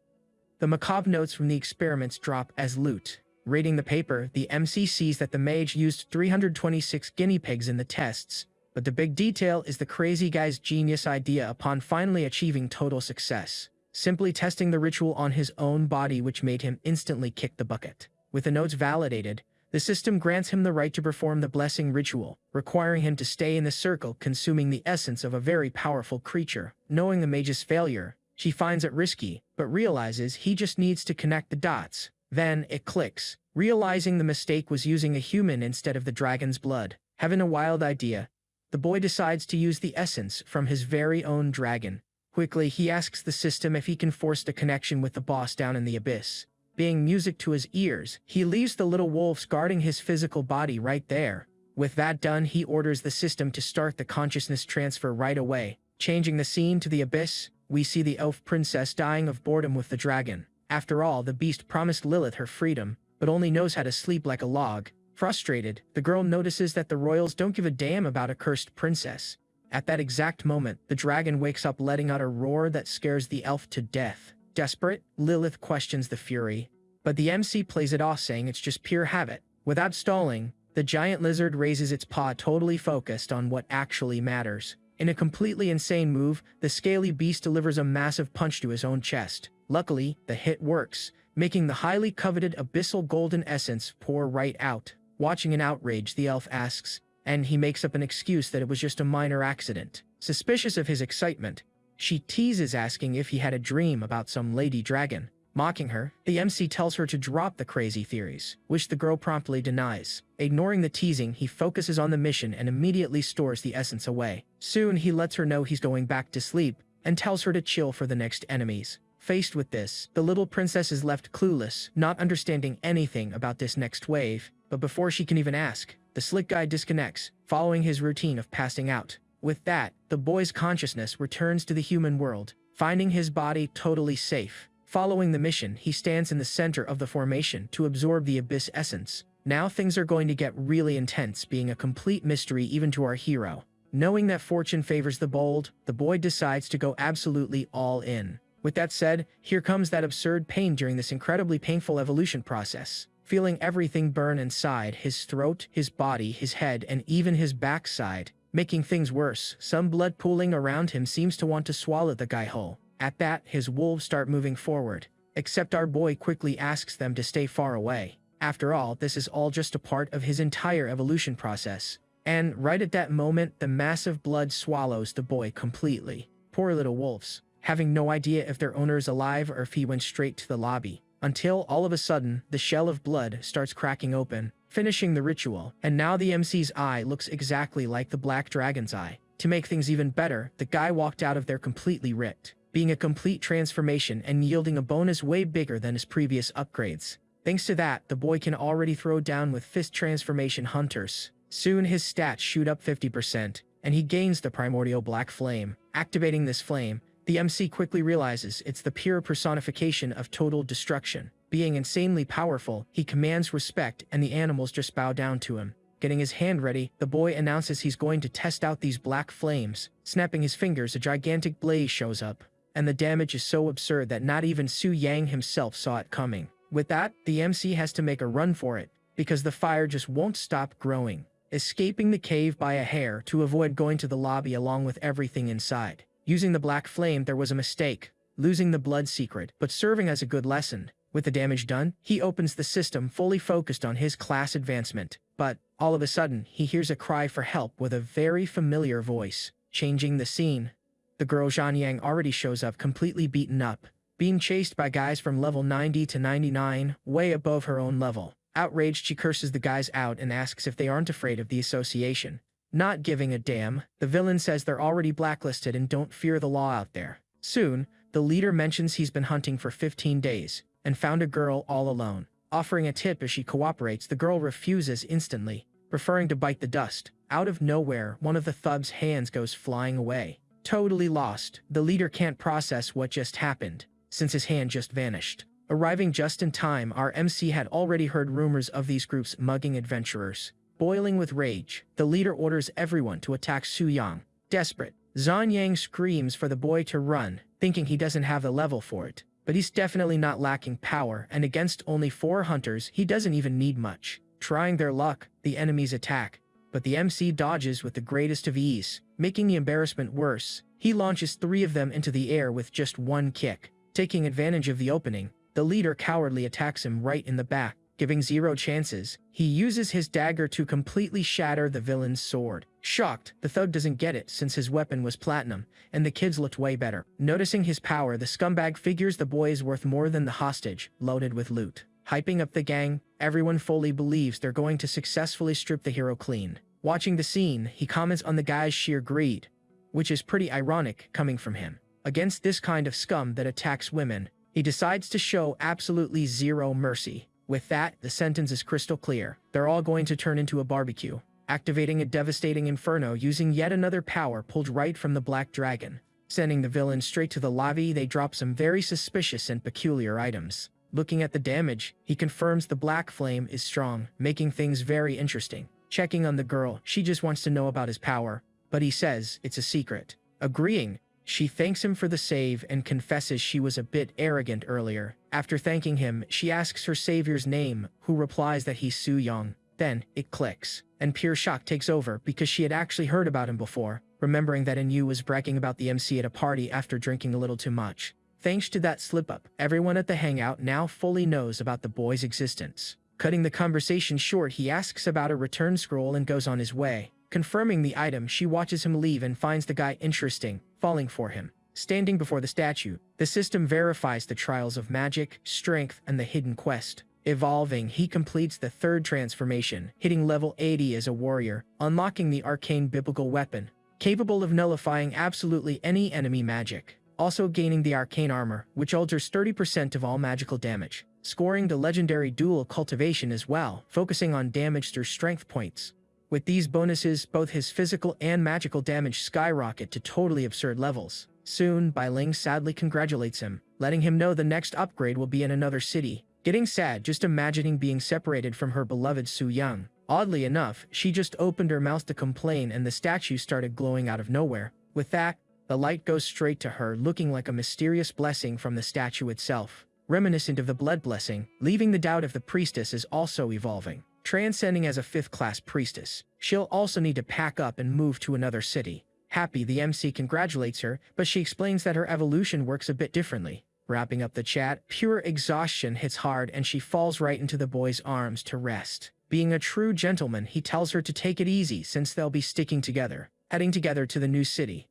the macabre notes from the experiments drop as loot. Raiding the paper, the MC sees that the mage used 326 guinea pigs in the tests, but the big detail is the crazy guy's genius idea upon finally achieving total success, simply testing the ritual on his own body, which made him instantly kick the bucket. With the notes validated, the system grants him the right to perform the blessing ritual, requiring him to stay in the circle, consuming the essence of a very powerful creature. Knowing the mage's failure, she finds it risky, but realizes he just needs to connect the dots. Then it clicks, realizing the mistake was using a human instead of the dragon's blood. Having a wild idea, the boy decides to use the essence from his very own dragon. Quickly, he asks the system if he can force the connection with the boss down in the abyss. Being music to his ears, he leaves the little wolves guarding his physical body right there. With that done, he orders the system to start the consciousness transfer right away. Changing the scene to the abyss, we see the elf princess dying of boredom with the dragon. After all, the beast promised Lilith her freedom, but only knows how to sleep like a log. Frustrated, the girl notices that the royals don't give a damn about a cursed princess. At that exact moment, the dragon wakes up, letting out a roar that scares the elf to death. Desperate, Lilith questions the fury, but the MC plays it off, saying it's just pure habit. Without stalling, the giant lizard raises its paw, totally focused on what actually matters. In a completely insane move, the scaly beast delivers a massive punch to his own chest. Luckily, the hit works, making the highly coveted abyssal golden essence pour right out. Watching in outrage, the elf asks, and he makes up an excuse that it was just a minor accident. Suspicious of his excitement, She teases, asking if he had a dream about some lady dragon. Mocking her, the MC tells her to drop the crazy theories, which the girl promptly denies. Ignoring the teasing, he focuses on the mission and immediately stores the essence away. Soon, he lets her know he's going back to sleep and tells her to chill for the next enemies. Faced with this, the little princess is left clueless, not understanding anything about this next wave. But before she can even ask, the slick guy disconnects, following his routine of passing out. With that, the boy's consciousness returns to the human world, finding his body totally safe. Following the mission, he stands in the center of the formation to absorb the abyss essence. Now things are going to get really intense, being a complete mystery even to our hero. Knowing that fortune favors the bold, the boy decides to go absolutely all in. With that said, here comes that absurd pain during this incredibly painful evolution process. Feeling everything burn inside his throat, his body, his head, and even his backside. Making things worse, some blood pooling around him seems to want to swallow the guy whole. At that, his wolves start moving forward, except our boy quickly asks them to stay far away. After all, this is all just a part of his entire evolution process. And right at that moment, the massive blood swallows the boy completely. Poor little wolves, having no idea if their owner is alive or if he went straight to the lobby. Until all of a sudden, the shell of blood starts cracking open, finishing the ritual, and now the MC's eye looks exactly like the black dragon's eye. To make things even better, the guy walked out of there completely ripped, being a complete transformation and yielding a bonus way bigger than his previous upgrades. Thanks to that, the boy can already throw down with fist transformation hunters. Soon his stats shoot up 50%, and he gains the primordial black flame. Activating this flame, the MC quickly realizes it's the pure personification of total destruction. Being insanely powerful, he commands respect and the animals just bow down to him. Getting his hand ready, the boy announces he's going to test out these black flames. Snapping his fingers, a gigantic blaze shows up, and the damage is so absurd that not even Su Yang himself saw it coming. With that, the MC has to make a run for it, because the fire just won't stop growing. Escaping the cave by a hair to avoid going to the lobby along with everything inside. Using the black flame, there was a mistake, losing the blood secret, but serving as a good lesson. With the damage done, he opens the system fully focused on his class advancement. But, all of a sudden, he hears a cry for help with a very familiar voice. Changing the scene, the girl Zhan Yang already shows up completely beaten up, being chased by guys from level 90 to 99, way above her own level. Outraged, she curses the guys out and asks if they aren't afraid of the association. Not giving a damn, the villain says they're already blacklisted and don't fear the law out there. Soon, the leader mentions he's been hunting for 15 days, and found a girl all alone. Offering a tip as she cooperates, the girl refuses instantly, preferring to bite the dust. Out of nowhere, one of the thug's hands goes flying away. Totally lost, the leader can't process what just happened, since his hand just vanished. Arriving just in time, our MC had already heard rumors of these groups mugging adventurers. Boiling with rage, the leader orders everyone to attack Su Yang. Desperate, Zhan Yang screams for the boy to run, thinking he doesn't have the level for it. But he's definitely not lacking power, and against only 4 hunters, he doesn't even need much. Trying their luck, the enemies attack, but the MC dodges with the greatest of ease. Making the embarrassment worse, he launches 3 of them into the air with just 1 kick. Taking advantage of the opening, the leader cowardly attacks him right in the back. Giving 0 chances, he uses his dagger to completely shatter the villain's sword. Shocked, the thug doesn't get it since his weapon was platinum, and the kids looked way better. Noticing his power, the scumbag figures the boy is worth more than the hostage, loaded with loot. Hyping up the gang, everyone fully believes they're going to successfully strip the hero clean. Watching the scene, he comments on the guy's sheer greed, which is pretty ironic coming from him. Against this kind of scum that attacks women, he decides to show absolutely 0 mercy. With that, the sentence is crystal clear. They're all going to turn into a barbecue. Activating a devastating inferno using yet another power pulled right from the Black Dragon. Sending the villain straight to the lobby, they drop some very suspicious and peculiar items. Looking at the damage, he confirms the black flame is strong, making things very interesting. Checking on the girl, she just wants to know about his power, but he says it's a secret. Agreeing, she thanks him for the save and confesses she was a bit arrogant earlier. After thanking him, she asks her savior's name, who replies that he's Su Yang. Then, it clicks, and pure shock takes over because she had actually heard about him before, remembering that Enyu was bragging about the MC at a party after drinking a little too much. Thanks to that slip-up, everyone at the hangout now fully knows about the boy's existence. Cutting the conversation short, he asks about a return scroll and goes on his way. Confirming the item, she watches him leave and finds the guy interesting, falling for him. Standing before the statue, the system verifies the trials of magic, strength, and the hidden quest. Evolving, he completes the third transformation, hitting level 80 as a warrior, unlocking the arcane biblical weapon, capable of nullifying absolutely any enemy magic. Also gaining the arcane armor, which alters 30% of all magical damage. Scoring the legendary dual cultivation as well, focusing on damage through strength points. With these bonuses, both his physical and magical damage skyrocket to totally absurd levels. Soon, Bai Ling sadly congratulates him, letting him know the next upgrade will be in another city. Getting sad just imagining being separated from her beloved Su Yung. Oddly enough, she just opened her mouth to complain and the statue started glowing out of nowhere. With that, the light goes straight to her, looking like a mysterious blessing from the statue itself, reminiscent of the blood blessing, leaving the doubt if the priestess is also evolving. Transcending as a 5th-class priestess, she'll also need to pack up and move to another city. Happy, the MC congratulates her, but she explains that her evolution works a bit differently. Wrapping up the chat, pure exhaustion hits hard and she falls right into the boy's arms to rest. Being a true gentleman, he tells her to take it easy since they'll be sticking together, heading together to the new city.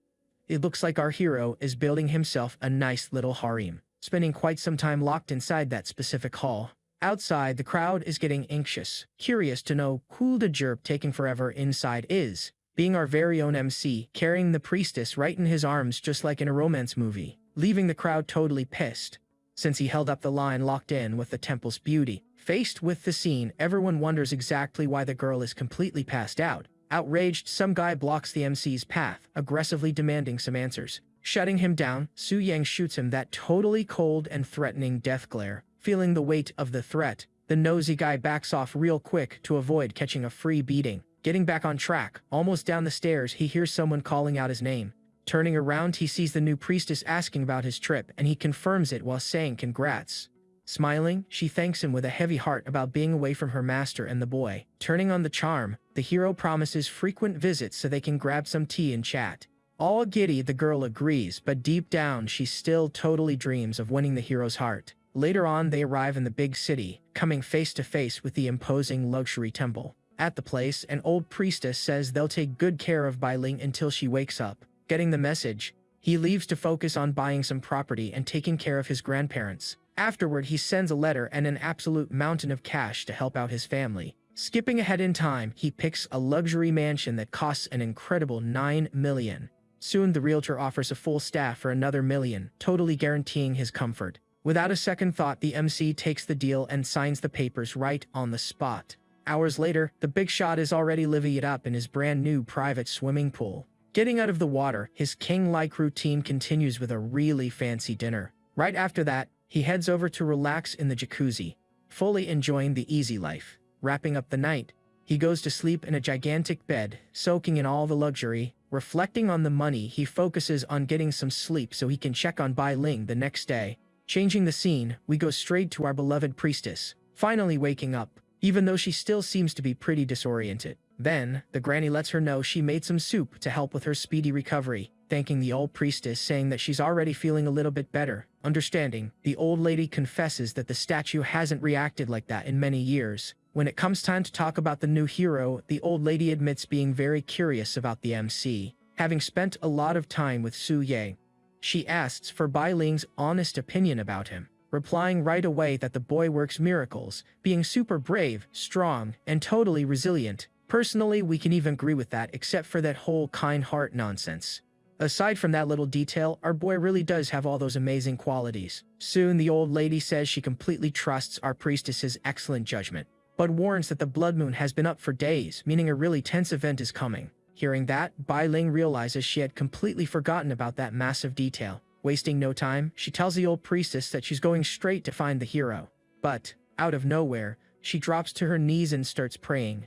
It looks like our hero is building himself a nice little harem, spending quite some time locked inside that specific hall. Outside, the crowd is getting anxious, curious to know who the jerk taking forever inside is. Being our very own MC, carrying the priestess right in his arms just like in a romance movie, leaving the crowd totally pissed. Since he held up the line locked in with the temple's beauty. Faced with the scene, everyone wonders exactly why the girl is completely passed out. Outraged, some guy blocks the MC's path, aggressively demanding some answers. Shutting him down, Su Yang shoots him that totally cold and threatening death glare. Feeling the weight of the threat, the nosy guy backs off real quick to avoid catching a free beating. Getting back on track, almost down the stairs, he hears someone calling out his name. Turning around, he sees the new priestess asking about his trip, and he confirms it while saying congrats. Smiling, she thanks him with a heavy heart about being away from her master and the boy. Turning on the charm, the hero promises frequent visits so they can grab some tea and chat. All giddy, the girl agrees, but deep down she still totally dreams of winning the hero's heart. Later on, they arrive in the big city, coming face to face with the imposing luxury temple. At the place, an old priestess says they'll take good care of Bai Ling until she wakes up. Getting the message, he leaves to focus on buying some property and taking care of his grandparents. Afterward, he sends a letter and an absolute mountain of cash to help out his family. Skipping ahead in time, he picks a luxury mansion that costs an incredible 9 million. Soon, the realtor offers a full staff for another million, totally guaranteeing his comfort. Without a second thought, the MC takes the deal and signs the papers right on the spot. Hours later, the big shot is already living it up in his brand new private swimming pool. Getting out of the water, his king-like routine continues with a really fancy dinner. Right after that, he heads over to relax in the jacuzzi, fully enjoying the easy life. Wrapping up the night, he goes to sleep in a gigantic bed, soaking in all the luxury. Reflecting on the money, he focuses on getting some sleep so he can check on Bai Ling the next day. Changing the scene, we go straight to our beloved priestess, finally waking up, even though she still seems to be pretty disoriented. Then, the granny lets her know she made some soup to help with her speedy recovery, thanking the old priestess, saying that she's already feeling a little bit better. Understanding, the old lady confesses that the statue hasn't reacted like that in many years. When it comes time to talk about the new hero, the old lady admits being very curious about the MC, having spent a lot of time with Su Yang. She asks for Bai Ling's honest opinion about him, replying right away that the boy works miracles, being super brave, strong, and totally resilient. Personally, we can even agree with that, except for that whole kind heart nonsense. Aside from that little detail, our boy really does have all those amazing qualities. Soon, the old lady says she completely trusts our priestess's excellent judgment, but warns that the blood moon has been up for days, meaning a really tense event is coming. Hearing that, Bai Ling realizes she had completely forgotten about that massive detail. Wasting no time, she tells the old priestess that she's going straight to find the hero. But, out of nowhere, she drops to her knees and starts praying,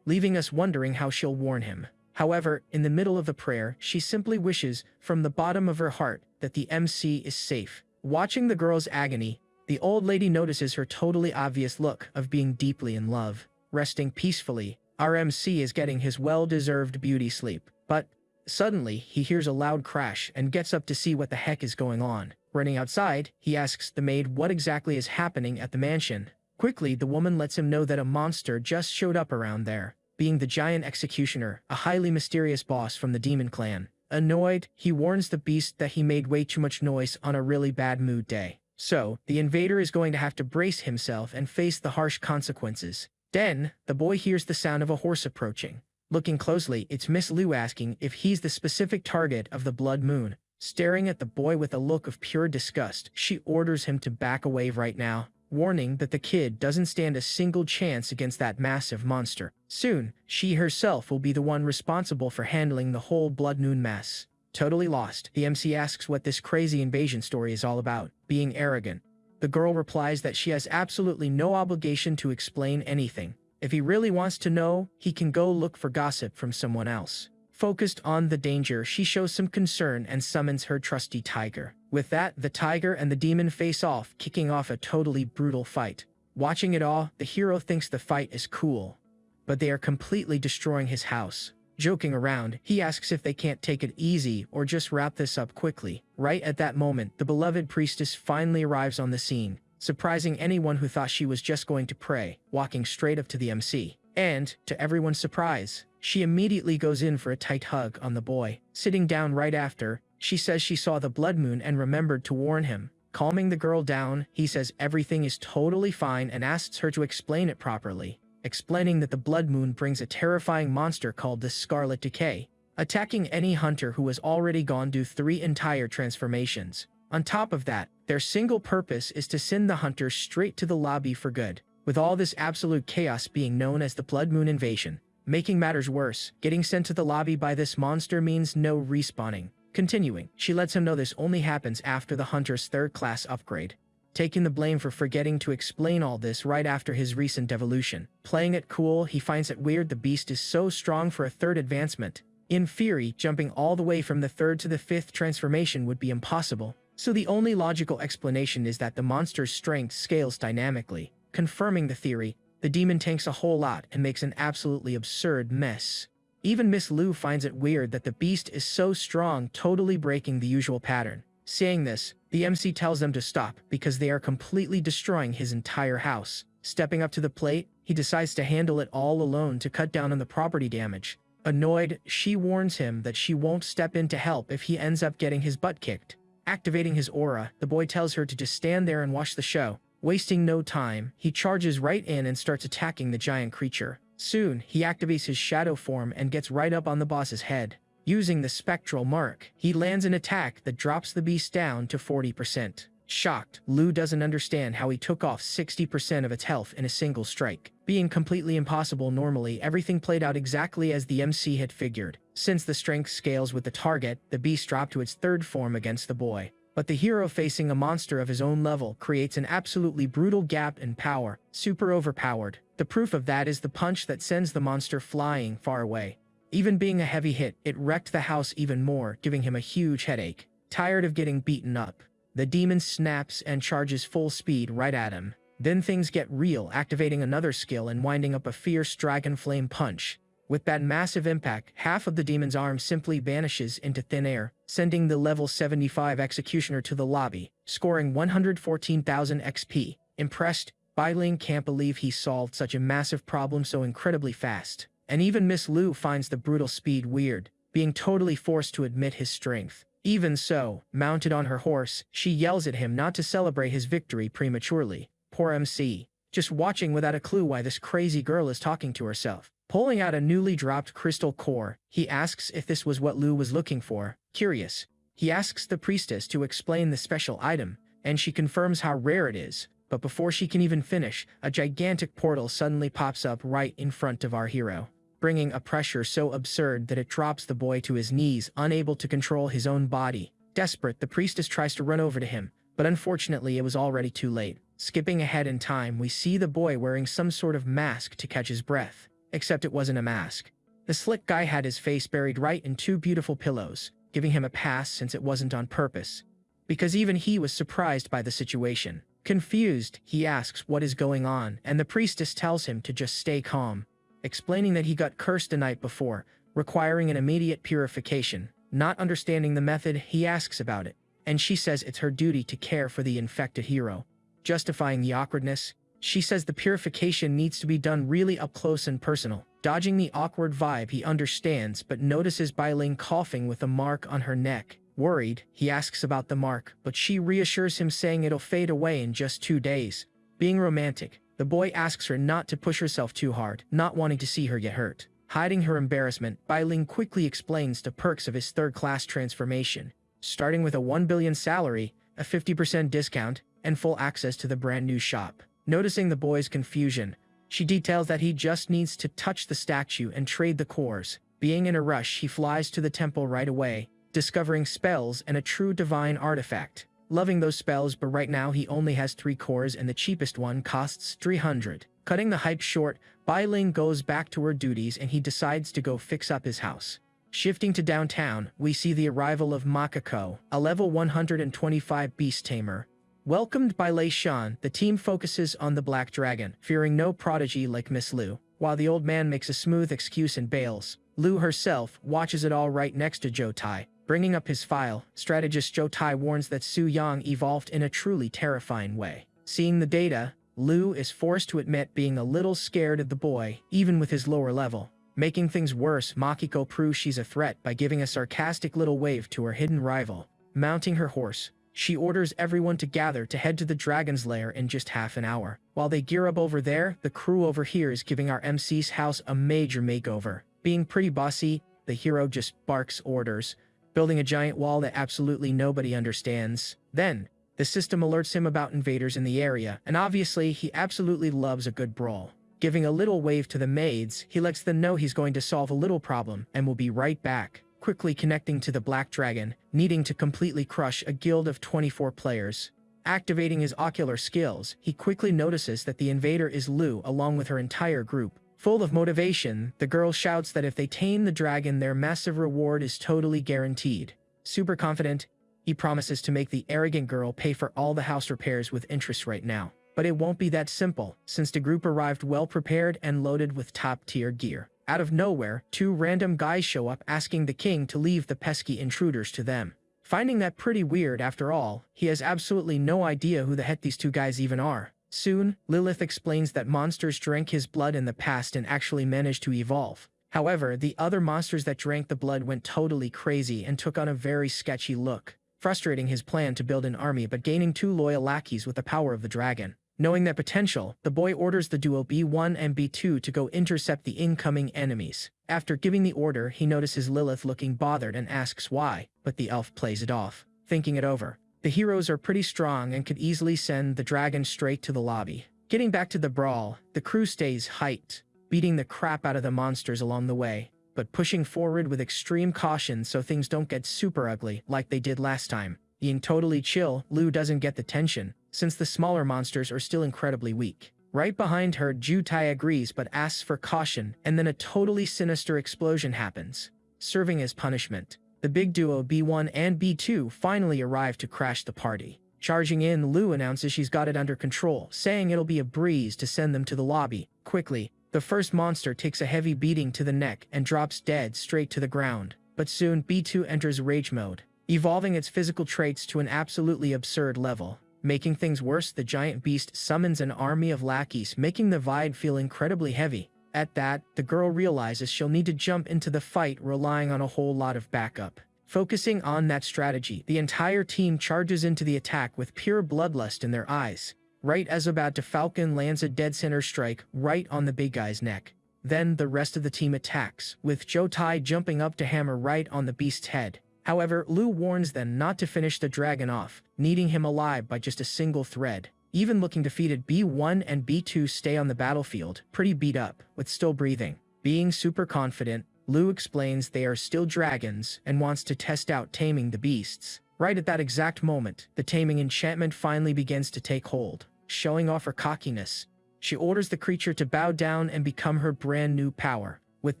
leaving us wondering how she'll warn him. However, in the middle of the prayer, she simply wishes, from the bottom of her heart, that the MC is safe. Watching the girl's agony, the old lady notices her totally obvious look of being deeply in love. Resting peacefully, our MC is getting his well-deserved beauty sleep. But, suddenly, he hears a loud crash and gets up to see what the heck is going on. Running outside, he asks the maid what exactly is happening at the mansion. Quickly, the woman lets him know that a monster just showed up around there, being the giant executioner, a highly mysterious boss from the demon clan. Annoyed, he warns the beast that he made way too much noise on a really bad mood day. So, the invader is going to have to brace himself and face the harsh consequences. Then, the boy hears the sound of a horse approaching. Looking closely, it's Miss Lu asking if he's the specific target of the blood moon. Staring at the boy with a look of pure disgust, she orders him to back away right now, warning that the kid doesn't stand a single chance against that massive monster. Soon, she herself will be the one responsible for handling the whole blood moon mess. Totally lost, the MC asks what this crazy invasion story is all about, being arrogant. The girl replies that she has absolutely no obligation to explain anything. If he really wants to know, he can go look for gossip from someone else. Focused on the danger, she shows some concern and summons her trusty tiger. With that, the tiger and the demon face off, kicking off a totally brutal fight. Watching it all, the hero thinks the fight is cool, but they are completely destroying his house. Joking around, he asks if they can't take it easy or just wrap this up quickly. Right at that moment, the beloved priestess finally arrives on the scene, surprising anyone who thought she was just going to pray, walking straight up to the MC. And, to everyone's surprise, she immediately goes in for a tight hug on the boy. Sitting down right after, she says she saw the blood moon and remembered to warn him. Calming the girl down, he says everything is totally fine and asks her to explain it properly, explaining that the blood moon brings a terrifying monster called the Scarlet Decay, attacking any hunter who has already gone through 3 entire transformations. On top of that, their single purpose is to send the hunter straight to the lobby for good, with all this absolute chaos being known as the blood moon invasion. Making matters worse, getting sent to the lobby by this monster means no respawning. Continuing, she lets him know this only happens after the hunter's 3rd class upgrade, taking the blame for forgetting to explain all this right after his recent evolution. Playing it cool, he finds it weird the beast is so strong for a 3rd advancement. In theory, jumping all the way from the 3rd to the 5th transformation would be impossible, so the only logical explanation is that the monster's strength scales dynamically. Confirming the theory, the demon tanks a whole lot and makes an absolutely absurd mess. Even Miss Lu finds it weird that the beast is so strong, totally breaking the usual pattern. Saying this, the MC tells them to stop because they are completely destroying his entire house. Stepping up to the plate, he decides to handle it all alone to cut down on the property damage. Annoyed, she warns him that she won't step in to help if he ends up getting his butt kicked. Activating his aura, the boy tells her to just stand there and watch the show. Wasting no time, he charges right in and starts attacking the giant creature. Soon, he activates his shadow form and gets right up on the boss's head. Using the spectral mark, he lands an attack that drops the beast down to 40%. Shocked, Lu doesn't understand how he took off 60% of its health in a single strike. Being completely impossible normally, everything played out exactly as the MC had figured. Since the strength scales with the target, the beast dropped to its 3rd form against the boy. But the hero facing a monster of his own level creates an absolutely brutal gap in power, super overpowered. The proof of that is the punch that sends the monster flying far away. Even being a heavy hit, it wrecked the house even more, giving him a huge headache. Tired of getting beaten up, the demon snaps and charges full speed right at him. Then things get real, activating another skill and winding up a fierce dragon flame punch. With that massive impact, half of the demon's arm simply vanishes into thin air, sending the level 75 executioner to the lobby, scoring 114,000 XP. Impressed, Bai Ling can't believe he solved such a massive problem so incredibly fast. And even Miss Lu finds the brutal speed weird, being totally forced to admit his strength. Even so, mounted on her horse, she yells at him not to celebrate his victory prematurely. Poor MC, just watching without a clue why this crazy girl is talking to herself. Pulling out a newly dropped crystal core, he asks if this was what Lu was looking for. Curious, he asks the priestess to explain the special item, and she confirms how rare it is. But before she can even finish, a gigantic portal suddenly pops up right in front of our hero, bringing a pressure so absurd that it drops the boy to his knees, unable to control his own body. Desperate, the priestess tries to run over to him, but unfortunately it was already too late. Skipping ahead in time, we see the boy wearing some sort of mask to catch his breath. Except it wasn't a mask. The slick guy had his face buried right in 2 beautiful pillows, giving him a pass since it wasn't on purpose. Because even he was surprised by the situation. Confused, he asks what is going on, and the priestess tells him to just stay calm, explaining that he got cursed the night before, requiring an immediate purification. Not understanding the method, he asks about it, and she says it's her duty to care for the infected hero. Justifying the awkwardness, she says the purification needs to be done really up close and personal. Dodging the awkward vibe, he understands but notices Bai Ling coughing with a mark on her neck. Worried, he asks about the mark, but she reassures him saying it'll fade away in just 2 days. Being romantic, the boy asks her not to push herself too hard, not wanting to see her get hurt. Hiding her embarrassment, Bai Ling quickly explains the perks of his third-class transformation, starting with a 1 billion salary, a 50% discount, and full access to the brand new shop. Noticing the boy's confusion, she details that he just needs to touch the statue and trade the cores. Being in a rush, he flies to the temple right away, discovering spells and a true divine artifact. Loving those spells, but right now he only has 3 cores and the cheapest one costs 300. Cutting the hype short, Bai Ling goes back to her duties and he decides to go fix up his house. Shifting to downtown, we see the arrival of Makako, a level 125 beast tamer. Welcomed by Lei Shan, the team focuses on the Black Dragon, fearing no prodigy like Miss Lu. While the old man makes a smooth excuse and bails, Lu herself watches it all right next to Zhou Tai. Bringing up his file, strategist Zhou Tai warns that Su Yang evolved in a truly terrifying way. Seeing the data, Lu is forced to admit being a little scared of the boy, even with his lower level. Making things worse, Makiko proves she's a threat by giving a sarcastic little wave to her hidden rival. Mounting her horse, she orders everyone to gather to head to the dragon's lair in just half an hour. While they gear up over there, the crew overhears giving our MC's house a major makeover. Being pretty bossy, the hero just barks orders, building a giant wall that absolutely nobody understands. Then, the system alerts him about invaders in the area, and obviously he absolutely loves a good brawl. Giving a little wave to the maids, he lets them know he's going to solve a little problem and will be right back. Quickly connecting to the Black Dragon, needing to completely crush a guild of 24 players. Activating his ocular skills, he quickly notices that the invader is Lu along with her entire group. Full of motivation, the girl shouts that if they tame the dragon, their massive reward is totally guaranteed. Super confident, he promises to make the arrogant girl pay for all the house repairs with interest right now. But it won't be that simple, since the group arrived well prepared and loaded with top-tier gear. Out of nowhere, 2 random guys show up asking the king to leave the pesky intruders to them. Finding that pretty weird after all, he has absolutely no idea who the heck these 2 guys even are. Soon, Lilith explains that monsters drank his blood in the past and actually managed to evolve. However, the other monsters that drank the blood went totally crazy and took on a very sketchy look, frustrating his plan to build an army but gaining 2 loyal lackeys with the power of the dragon. Knowing that potential, the boy orders the duo B1 and B2 to go intercept the incoming enemies. After giving the order, he notices Lilith looking bothered and asks why, but the elf plays it off. Thinking it over, the heroes are pretty strong and could easily send the dragon straight to the lobby. Getting back to the brawl, the crew stays hyped, beating the crap out of the monsters along the way, but pushing forward with extreme caution so things don't get super ugly like they did last time. Being totally chill, Lu doesn't get the tension, since the smaller monsters are still incredibly weak. Right behind her, Zhou Tai agrees but asks for caution, and then a totally sinister explosion happens. Serving as punishment, the big duo B1 and B2 finally arrive to crash the party. Charging in, Lu announces she's got it under control, saying it'll be a breeze to send them to the lobby. Quickly, the first monster takes a heavy beating to the neck and drops dead straight to the ground. But soon, B2 enters rage mode, evolving its physical traits to an absolutely absurd level. Making things worse, the giant beast summons an army of lackeys, making the vibe feel incredibly heavy. At that, the girl realizes she'll need to jump into the fight, relying on a whole lot of backup. Focusing on that strategy, the entire team charges into the attack with pure bloodlust in their eyes. Right as about to, Falcon lands a dead center strike right on the big guy's neck. Then the rest of the team attacks, with Zhou Tai jumping up to hammer right on the beast's head. However, Lu warns them not to finish the dragon off, needing him alive by just a single thread. Even looking defeated, B1 and B2 stay on the battlefield, pretty beat up, but still breathing. Being super confident, Lu explains they are still dragons and wants to test out taming the beasts. Right at that exact moment, the taming enchantment finally begins to take hold. Showing off her cockiness, she orders the creature to bow down and become her brand new power. With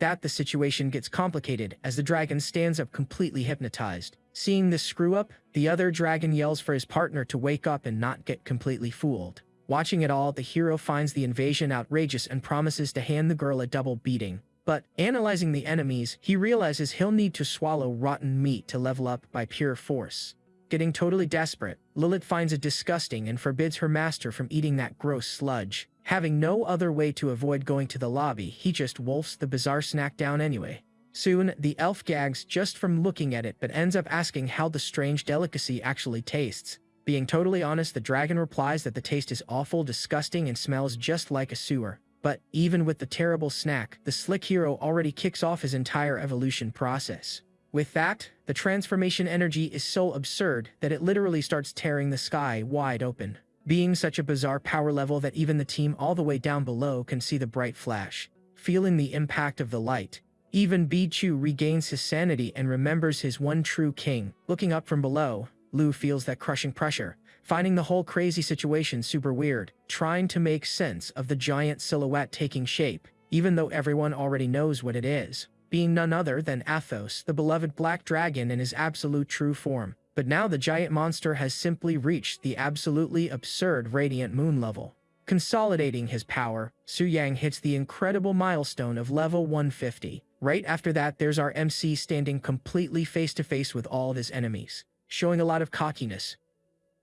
that, the situation gets complicated as the dragon stands up completely hypnotized. Seeing this screw-up, the other dragon yells for his partner to wake up and not get completely fooled. Watching it all, the hero finds the invasion outrageous and promises to hand the girl a double beating. But, analyzing the enemies, he realizes he'll need to swallow rotten meat to level up by pure force. Getting totally desperate, Lilith finds it disgusting and forbids her master from eating that gross sludge. Having no other way to avoid going to the lobby, he just wolfs the bizarre snack down anyway. Soon, the elf gags just from looking at it but ends up asking how the strange delicacy actually tastes. Being totally honest, the dragon replies that the taste is awful, disgusting, and smells just like a sewer. But even with the terrible snack, the slick hero already kicks off his entire evolution process. With that, the transformation energy is so absurd that it literally starts tearing the sky wide open, being such a bizarre power level that even the team all the way down below can see the bright flash. Feeling the impact of the light, even Bichu regains his sanity and remembers his one true king. Looking up from below, Lu feels that crushing pressure, finding the whole crazy situation super weird, trying to make sense of the giant silhouette taking shape, even though everyone already knows what it is, being none other than Athos, the beloved black dragon in his absolute true form. But now the giant monster has simply reached the absolutely absurd radiant moon level. Consolidating his power, Su Yang hits the incredible milestone of level 150. Right after that, there's our MC standing completely face-to-face with all of his enemies, showing a lot of cockiness.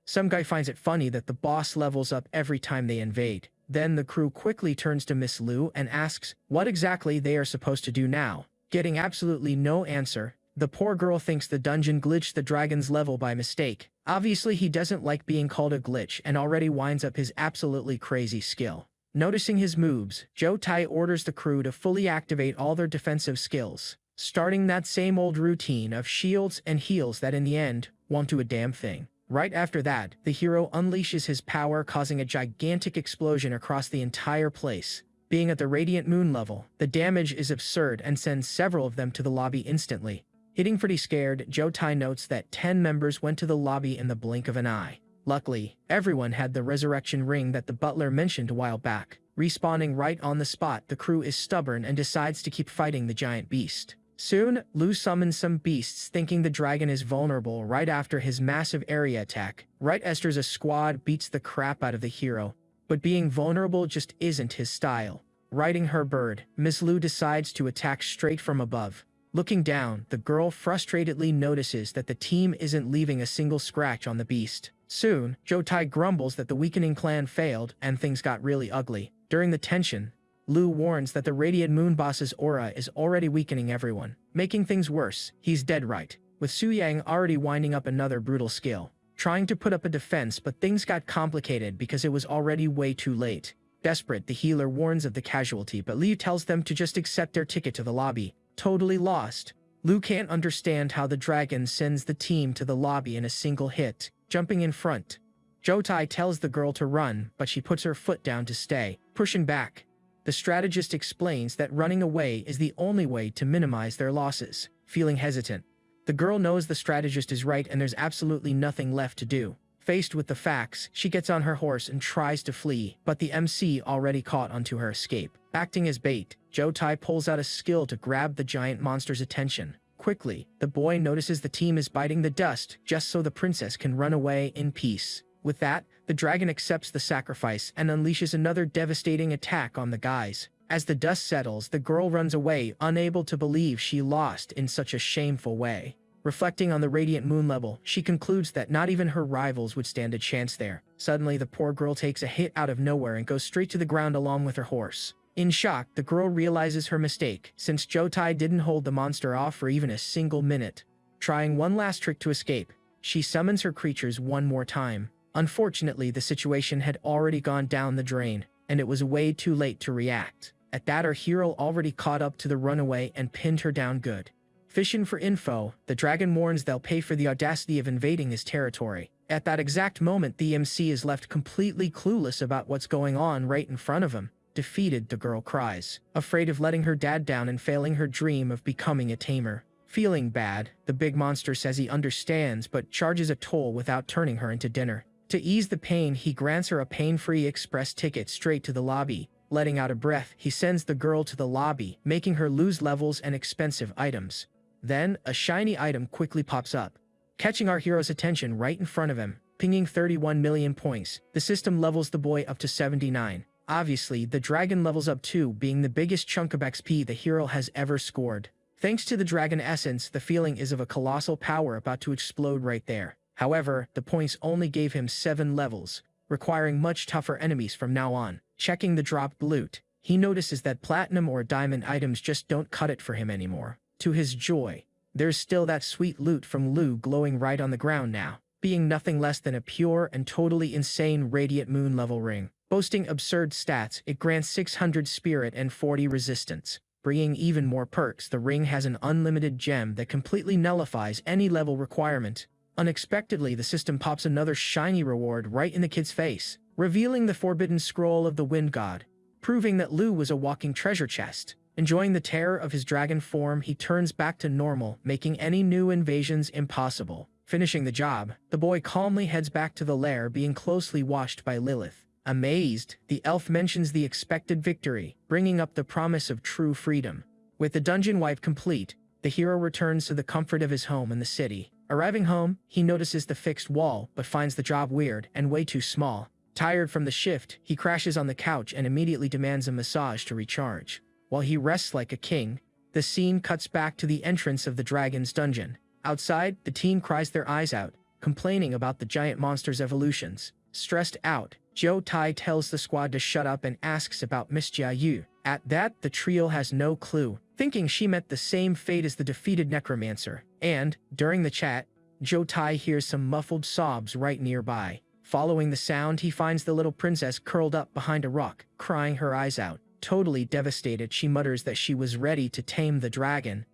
Some guy finds it funny that the boss levels up every time they invade. Then the crew quickly turns to Miss Lu and asks what exactly they are supposed to do now. Getting absolutely no answer, the poor girl thinks the dungeon glitched the dragon's level by mistake. Obviously he doesn't like being called a glitch and already winds up his absolutely crazy skill. Noticing his moves, Joe Tai orders the crew to fully activate all their defensive skills, starting that same old routine of shields and heals that in the end won't do a damn thing. Right after that, the hero unleashes his power, causing a gigantic explosion across the entire place. Being at the radiant moon level, the damage is absurd and sends several of them to the lobby instantly. Hitting pretty scared, Joe Tai notes that 10 members went to the lobby in the blink of an eye. Luckily, everyone had the resurrection ring that the butler mentioned a while back. Respawning right on the spot, the crew is stubborn and decides to keep fighting the giant beast. Soon, Lu summons some beasts thinking the dragon is vulnerable right after his massive area attack. Right Esther's a squad beats the crap out of the hero, but being vulnerable just isn't his style. Riding her bird, Miss Lu decides to attack straight from above. Looking down, the girl frustratedly notices that the team isn't leaving a single scratch on the beast. Soon, Joe Tai grumbles that the weakening clan failed and things got really ugly. During the tension, Lu warns that the radiant moon boss's aura is already weakening everyone. Making things worse, he's dead right, with Su Yang already winding up another brutal skill, trying to put up a defense, but things got complicated because it was already way too late. Desperate, the healer warns of the casualty, but Liu tells them to just accept their ticket to the lobby. Totally lost, Lu can't understand how the dragon sends the team to the lobby in a single hit, jumping in front. Joe Tai tells the girl to run, but she puts her foot down to stay, pushing back. The strategist explains that running away is the only way to minimize their losses. Feeling hesitant, the girl knows the strategist is right and there's absolutely nothing left to do. Faced with the facts, she gets on her horse and tries to flee, but the MC already caught onto her escape. Acting as bait, Joe Tai pulls out a skill to grab the giant monster's attention. Quickly, the boy notices the team is biting the dust just so the princess can run away in peace. With that, the dragon accepts the sacrifice and unleashes another devastating attack on the guys. As the dust settles, the girl runs away, unable to believe she lost in such a shameful way. Reflecting on the radiant moon level, she concludes that not even her rivals would stand a chance there. Suddenly, the poor girl takes a hit out of nowhere and goes straight to the ground along with her horse. In shock, the girl realizes her mistake, since Joe Tai didn't hold the monster off for even a single minute. Trying one last trick to escape, she summons her creatures one more time. Unfortunately, the situation had already gone down the drain, and it was way too late to react. At that, our hero already caught up to the runaway and pinned her down good. Fishing for info, the dragon warns they'll pay for the audacity of invading his territory. At that exact moment, the MC is left completely clueless about what's going on right in front of him. Defeated, the girl cries, afraid of letting her dad down and failing her dream of becoming a tamer. Feeling bad, the big monster says he understands but charges a toll without turning her into dinner. To ease the pain, he grants her a pain-free express ticket straight to the lobby. Letting out a breath, he sends the girl to the lobby, making her lose levels and expensive items. Then, a shiny item quickly pops up, catching our hero's attention right in front of him, pinging 31 million points. The system levels the boy up to 79. Obviously, the dragon levels up too, being the biggest chunk of XP the hero has ever scored. Thanks to the dragon essence, the feeling is of a colossal power about to explode right there. However, the points only gave him 7 levels, requiring much tougher enemies from now on. Checking the dropped loot, he notices that platinum or diamond items just don't cut it for him anymore. To his joy, there's still that sweet loot from Lu glowing right on the ground now, being nothing less than a pure and totally insane radiant moon level ring. Boasting absurd stats, it grants 600 spirit and 40 resistance. Bringing even more perks, the ring has an unlimited gem that completely nullifies any level requirement. Unexpectedly, the system pops another shiny reward right in the kid's face, revealing the forbidden scroll of the wind god, proving that Lu was a walking treasure chest. Enjoying the terror of his dragon form, he turns back to normal, making any new invasions impossible. Finishing the job, the boy calmly heads back to the lair, being closely watched by Lilith. Amazed, the elf mentions the expected victory, bringing up the promise of true freedom. With the dungeon wipe complete, the hero returns to the comfort of his home in the city. Arriving home, he notices the fixed wall, but finds the job weird and way too small. Tired from the shift, he crashes on the couch and immediately demands a massage to recharge. While he rests like a king, the scene cuts back to the entrance of the dragon's dungeon. Outside, the team cries their eyes out, complaining about the giant monster's evolutions. Stressed out, Joe Tai tells the squad to shut up and asks about Miss Jiayu. At that, the trio has no clue, thinking she met the same fate as the defeated necromancer. And, during the chat, Joe Tai hears some muffled sobs right nearby. Following the sound, he finds the little princess curled up behind a rock, crying her eyes out. Totally devastated, she mutters that she was ready to tame the dragon,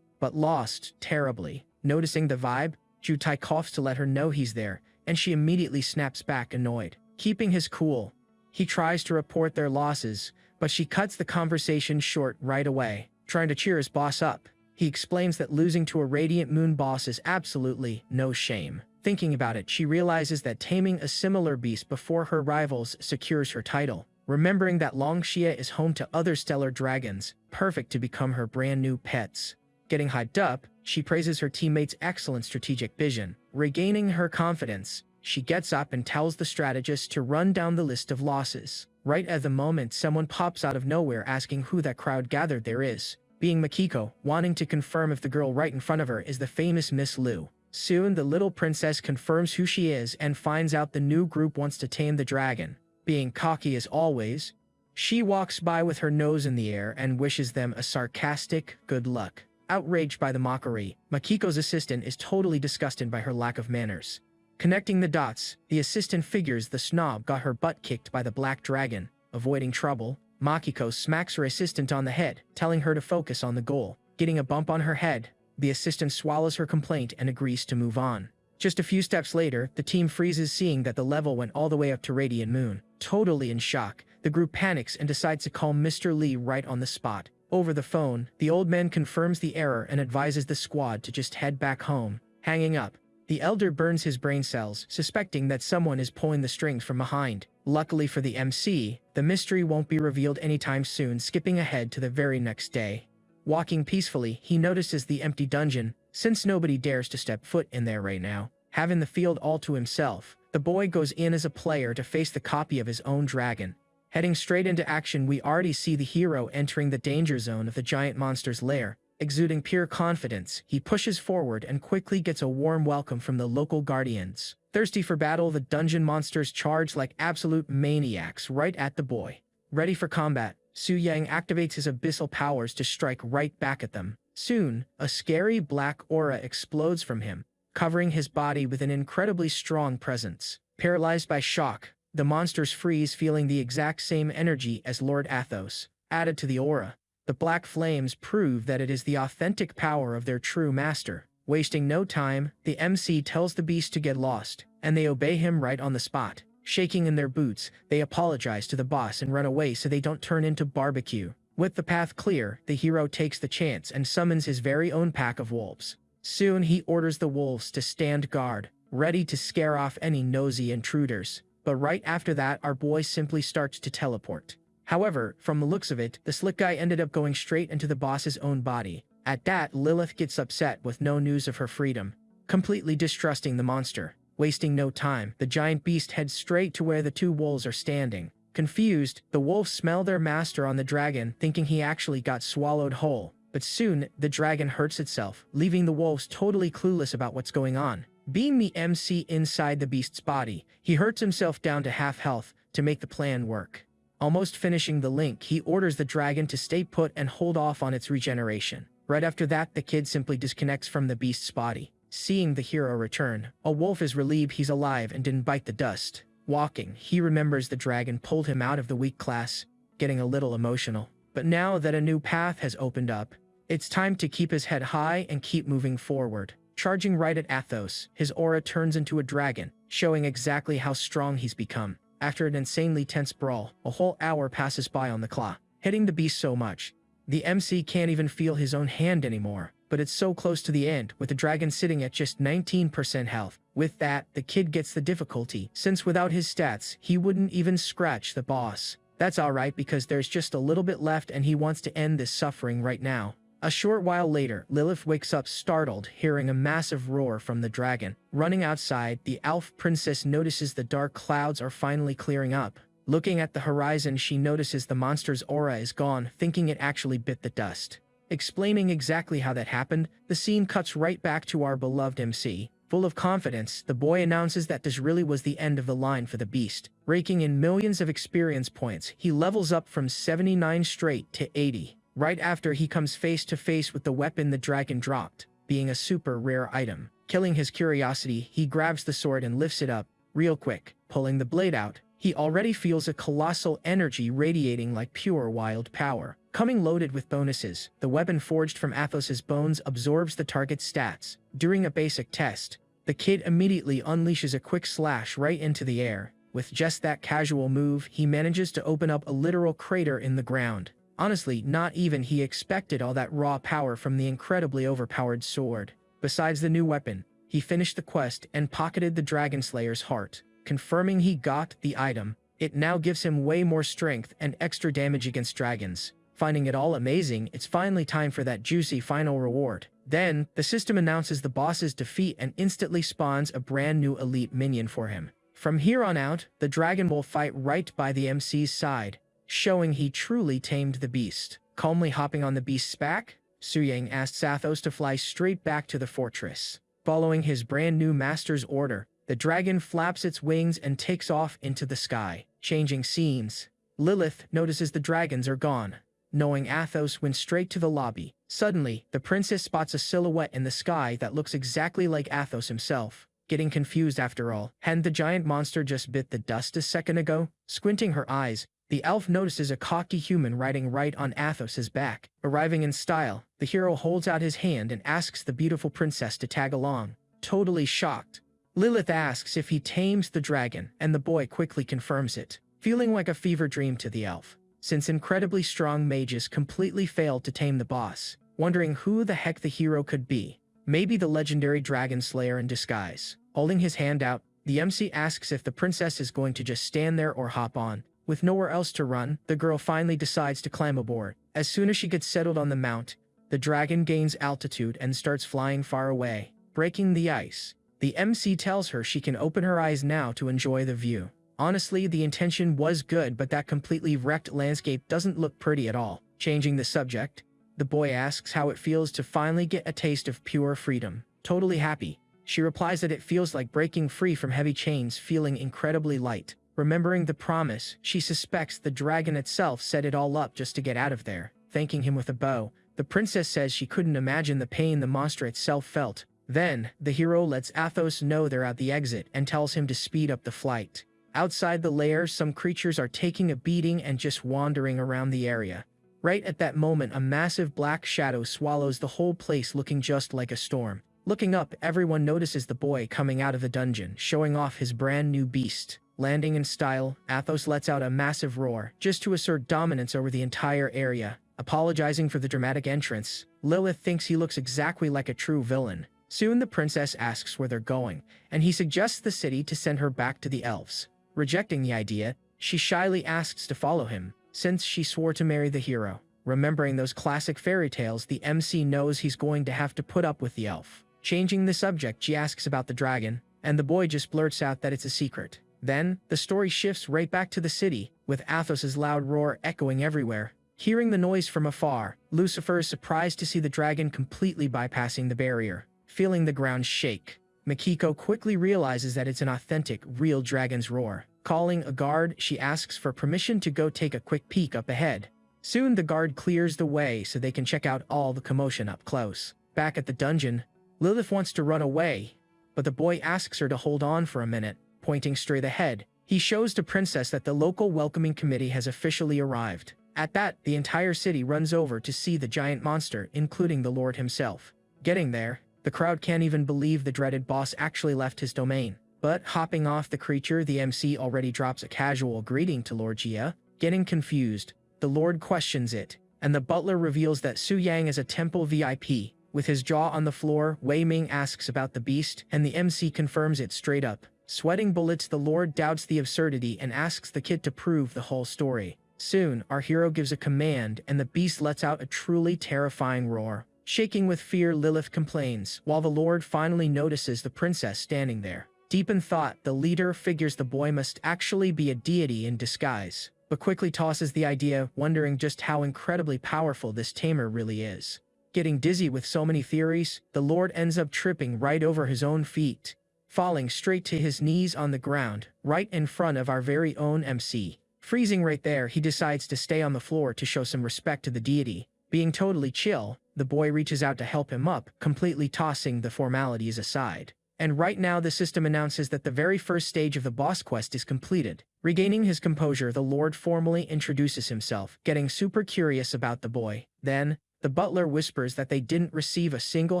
but lost terribly. Noticing the vibe, Joe Tai coughs to let her know he's there, and she immediately snaps back, annoyed. Keeping his cool, he tries to report their losses, but she cuts the conversation short right away. Trying to cheer his boss up, he explains that losing to a Radiant Moon boss is absolutely no shame. Thinking about it, she realizes that taming a similar beast before her rivals secures her title. Remembering that Longxia is home to other stellar dragons, perfect to become her brand new pets. Getting hyped up, she praises her teammates' excellent strategic vision. Regaining her confidence, she gets up and tells the strategist to run down the list of losses. Right at the moment, someone pops out of nowhere asking who that crowd gathered there is, being Makiko, wanting to confirm if the girl right in front of her is the famous Miss Lu. Soon, the little princess confirms who she is and finds out the new group wants to tame the dragon. Being cocky as always, she walks by with her nose in the air and wishes them a sarcastic good luck. Outraged by the mockery, Makiko's assistant is totally disgusted by her lack of manners. Connecting the dots, the assistant figures the snob got her butt kicked by the black dragon. Avoiding trouble, Makiko smacks her assistant on the head, telling her to focus on the goal. Getting a bump on her head, the assistant swallows her complaint and agrees to move on. Just a few steps later, the team freezes, seeing that the level went all the way up to Radiant Moon. Totally in shock, the group panics and decides to call Mr. Lee right on the spot. Over the phone, the old man confirms the error and advises the squad to just head back home. Hanging up, the elder burns his brain cells, suspecting that someone is pulling the strings from behind. Luckily for the MC, the mystery won't be revealed anytime soon. Skipping ahead to the very next day. Walking peacefully, he notices the empty dungeon, since nobody dares to step foot in there right now. Having the field all to himself, the boy goes in as a player to face the copy of his own dragon. Heading straight into action, we already see the hero entering the danger zone of the giant monster's lair. Exuding pure confidence, he pushes forward and quickly gets a warm welcome from the local guardians. Thirsty for battle, the dungeon monsters charge like absolute maniacs right at the boy. Ready for combat, Su Yang activates his abyssal powers to strike right back at them. Soon, a scary black aura explodes from him, covering his body with an incredibly strong presence. Paralyzed by shock, the monsters freeze, feeling the exact same energy as Lord Athos. Added to the aura, the black flames prove that it is the authentic power of their true master. Wasting no time, the MC tells the beast to get lost, and they obey him right on the spot. Shaking in their boots, they apologize to the boss and run away so they don't turn into barbecue. With the path clear, the hero takes the chance and summons his very own pack of wolves. Soon he orders the wolves to stand guard, ready to scare off any nosy intruders. But right after that, our boy simply starts to teleport. However, from the looks of it, the slick guy ended up going straight into the boss's own body. At that, Lilith gets upset with no news of her freedom, completely distrusting the monster. Wasting no time, the giant beast heads straight to where the two wolves are standing. Confused, the wolves smell their master on the dragon, thinking he actually got swallowed whole. But soon, the dragon hurts itself, leaving the wolves totally clueless about what's going on. Being the MC inside the beast's body, he hurts himself down to half health to make the plan work. Almost finishing the link, he orders the dragon to stay put and hold off on its regeneration. Right after that, the kid simply disconnects from the beast's body. Seeing the hero return, a wolf is relieved he's alive and didn't bite the dust. Walking, he remembers the dragon pulled him out of the weak class, getting a little emotional. But now that a new path has opened up, it's time to keep his head high and keep moving forward. Charging right at Athos, his aura turns into a dragon, showing exactly how strong he's become. After an insanely tense brawl, a whole hour passes by on the clock, hitting the beast so much. The MC can't even feel his own hand anymore, but it's so close to the end, with the dragon sitting at just 19% health. With that, the kid gets the difficulty, since without his stats, he wouldn't even scratch the boss. That's alright because there's just a little bit left and he wants to end this suffering right now. A short while later, Lilith wakes up startled, hearing a massive roar from the dragon. Running outside, the elf princess notices the dark clouds are finally clearing up. Looking at the horizon, she notices the monster's aura is gone, thinking it actually bit the dust. Explaining exactly how that happened, the scene cuts right back to our beloved MC. Full of confidence, the boy announces that this really was the end of the line for the beast. Raking in millions of experience points, he levels up from 79 straight to 80. Right after he comes face to face with the weapon the dragon dropped, being a super rare item. Killing his curiosity, he grabs the sword and lifts it up, real quick. Pulling the blade out, he already feels a colossal energy radiating like pure wild power. Coming loaded with bonuses, the weapon forged from Athos's bones absorbs the target's stats. During a basic test, the kid immediately unleashes a quick slash right into the air. With just that casual move, he manages to open up a literal crater in the ground. Honestly, not even he expected all that raw power from the incredibly overpowered sword. Besides the new weapon, he finished the quest and pocketed the Dragon Slayer's heart, confirming he got the item. It now gives him way more strength and extra damage against dragons. Finding it all amazing, it's finally time for that juicy final reward. Then, the system announces the boss's defeat and instantly spawns a brand new elite minion for him. From here on out, the dragon will fight right by the MC's side, showing he truly tamed the beast. Calmly hopping on the beast's back, Suyang asks Athos to fly straight back to the fortress. Following his brand new master's order, the dragon flaps its wings and takes off into the sky. Changing scenes, Lilith notices the dragons are gone. Knowing Athos went straight to the lobby. Suddenly, the princess spots a silhouette in the sky that looks exactly like Athos himself. Getting confused after all, hadn't the giant monster just bit the dust a second ago? Squinting her eyes, the elf notices a cocky human riding right on Athos's back. Arriving in style, the hero holds out his hand and asks the beautiful princess to tag along. Totally shocked, Lilith asks if he tames the dragon, and the boy quickly confirms it, feeling like a fever dream to the elf, since incredibly strong mages completely failed to tame the boss. Wondering who the heck the hero could be. Maybe the legendary Dragon Slayer in disguise. Holding his hand out, the MC asks if the princess is going to just stand there or hop on. With nowhere else to run, the girl finally decides to climb aboard. As soon as she gets settled on the mount, the dragon gains altitude and starts flying far away, breaking the ice. The MC tells her she can open her eyes now to enjoy the view. Honestly, the intention was good, but that completely wrecked landscape doesn't look pretty at all. Changing the subject, the boy asks how it feels to finally get a taste of pure freedom. Totally happy, she replies that it feels like breaking free from heavy chains, feeling incredibly light. Remembering the promise, she suspects the dragon itself set it all up just to get out of there. Thanking him with a bow, the princess says she couldn't imagine the pain the monster itself felt. Then, the hero lets Athos know they're at the exit and tells him to speed up the flight. Outside the lair, some creatures are taking a beating and just wandering around the area. Right at that moment, a massive black shadow swallows the whole place, looking just like a storm. Looking up, everyone notices the boy coming out of the dungeon, showing off his brand new beast. Landing in style, Athos lets out a massive roar, just to assert dominance over the entire area. Apologizing for the dramatic entrance, Lilith thinks he looks exactly like a true villain. Soon the princess asks where they're going, and he suggests the city to send her back to the elves. Rejecting the idea, she shyly asks to follow him, since she swore to marry the hero. Remembering those classic fairy tales, the MC knows he's going to have to put up with the elf. Changing the subject, she asks about the dragon, and the boy just blurts out that it's a secret. Then, the story shifts right back to the city, with Athos's loud roar echoing everywhere. Hearing the noise from afar, Lucifer is surprised to see the dragon completely bypassing the barrier, feeling the ground shake. Makiko quickly realizes that it's an authentic, real dragon's roar. Calling a guard, she asks for permission to go take a quick peek up ahead. Soon the guard clears the way so they can check out all the commotion up close. Back at the dungeon, Lilith wants to run away, but the boy asks her to hold on for a minute, pointing straight ahead. He shows the princess that the local welcoming committee has officially arrived. At that, the entire city runs over to see the giant monster, including the Lord himself. Getting there, the crowd can't even believe the dreaded boss actually left his domain. But hopping off the creature, the MC already drops a casual greeting to Lord Jia. Getting confused, the Lord questions it, and the butler reveals that Su Yang is a temple VIP. With his jaw on the floor, Wei Ming asks about the beast, and the MC confirms it straight up. Sweating bullets, the Lord doubts the absurdity and asks the kid to prove the whole story. Soon, our hero gives a command, and the beast lets out a truly terrifying roar. Shaking with fear, Lilith complains, while the Lord finally notices the princess standing there. Deep in thought, the leader figures the boy must actually be a deity in disguise, but quickly tosses the idea, wondering just how incredibly powerful this tamer really is. Getting dizzy with so many theories, the Lord ends up tripping right over his own feet, falling straight to his knees on the ground, right in front of our very own MC. Freezing right there, he decides to stay on the floor to show some respect to the deity. Being totally chill, the boy reaches out to help him up, completely tossing the formalities aside. And right now the system announces that the very first stage of the boss quest is completed. Regaining his composure, the Lord formally introduces himself, getting super curious about the boy. Then, the butler whispers that they didn't receive a single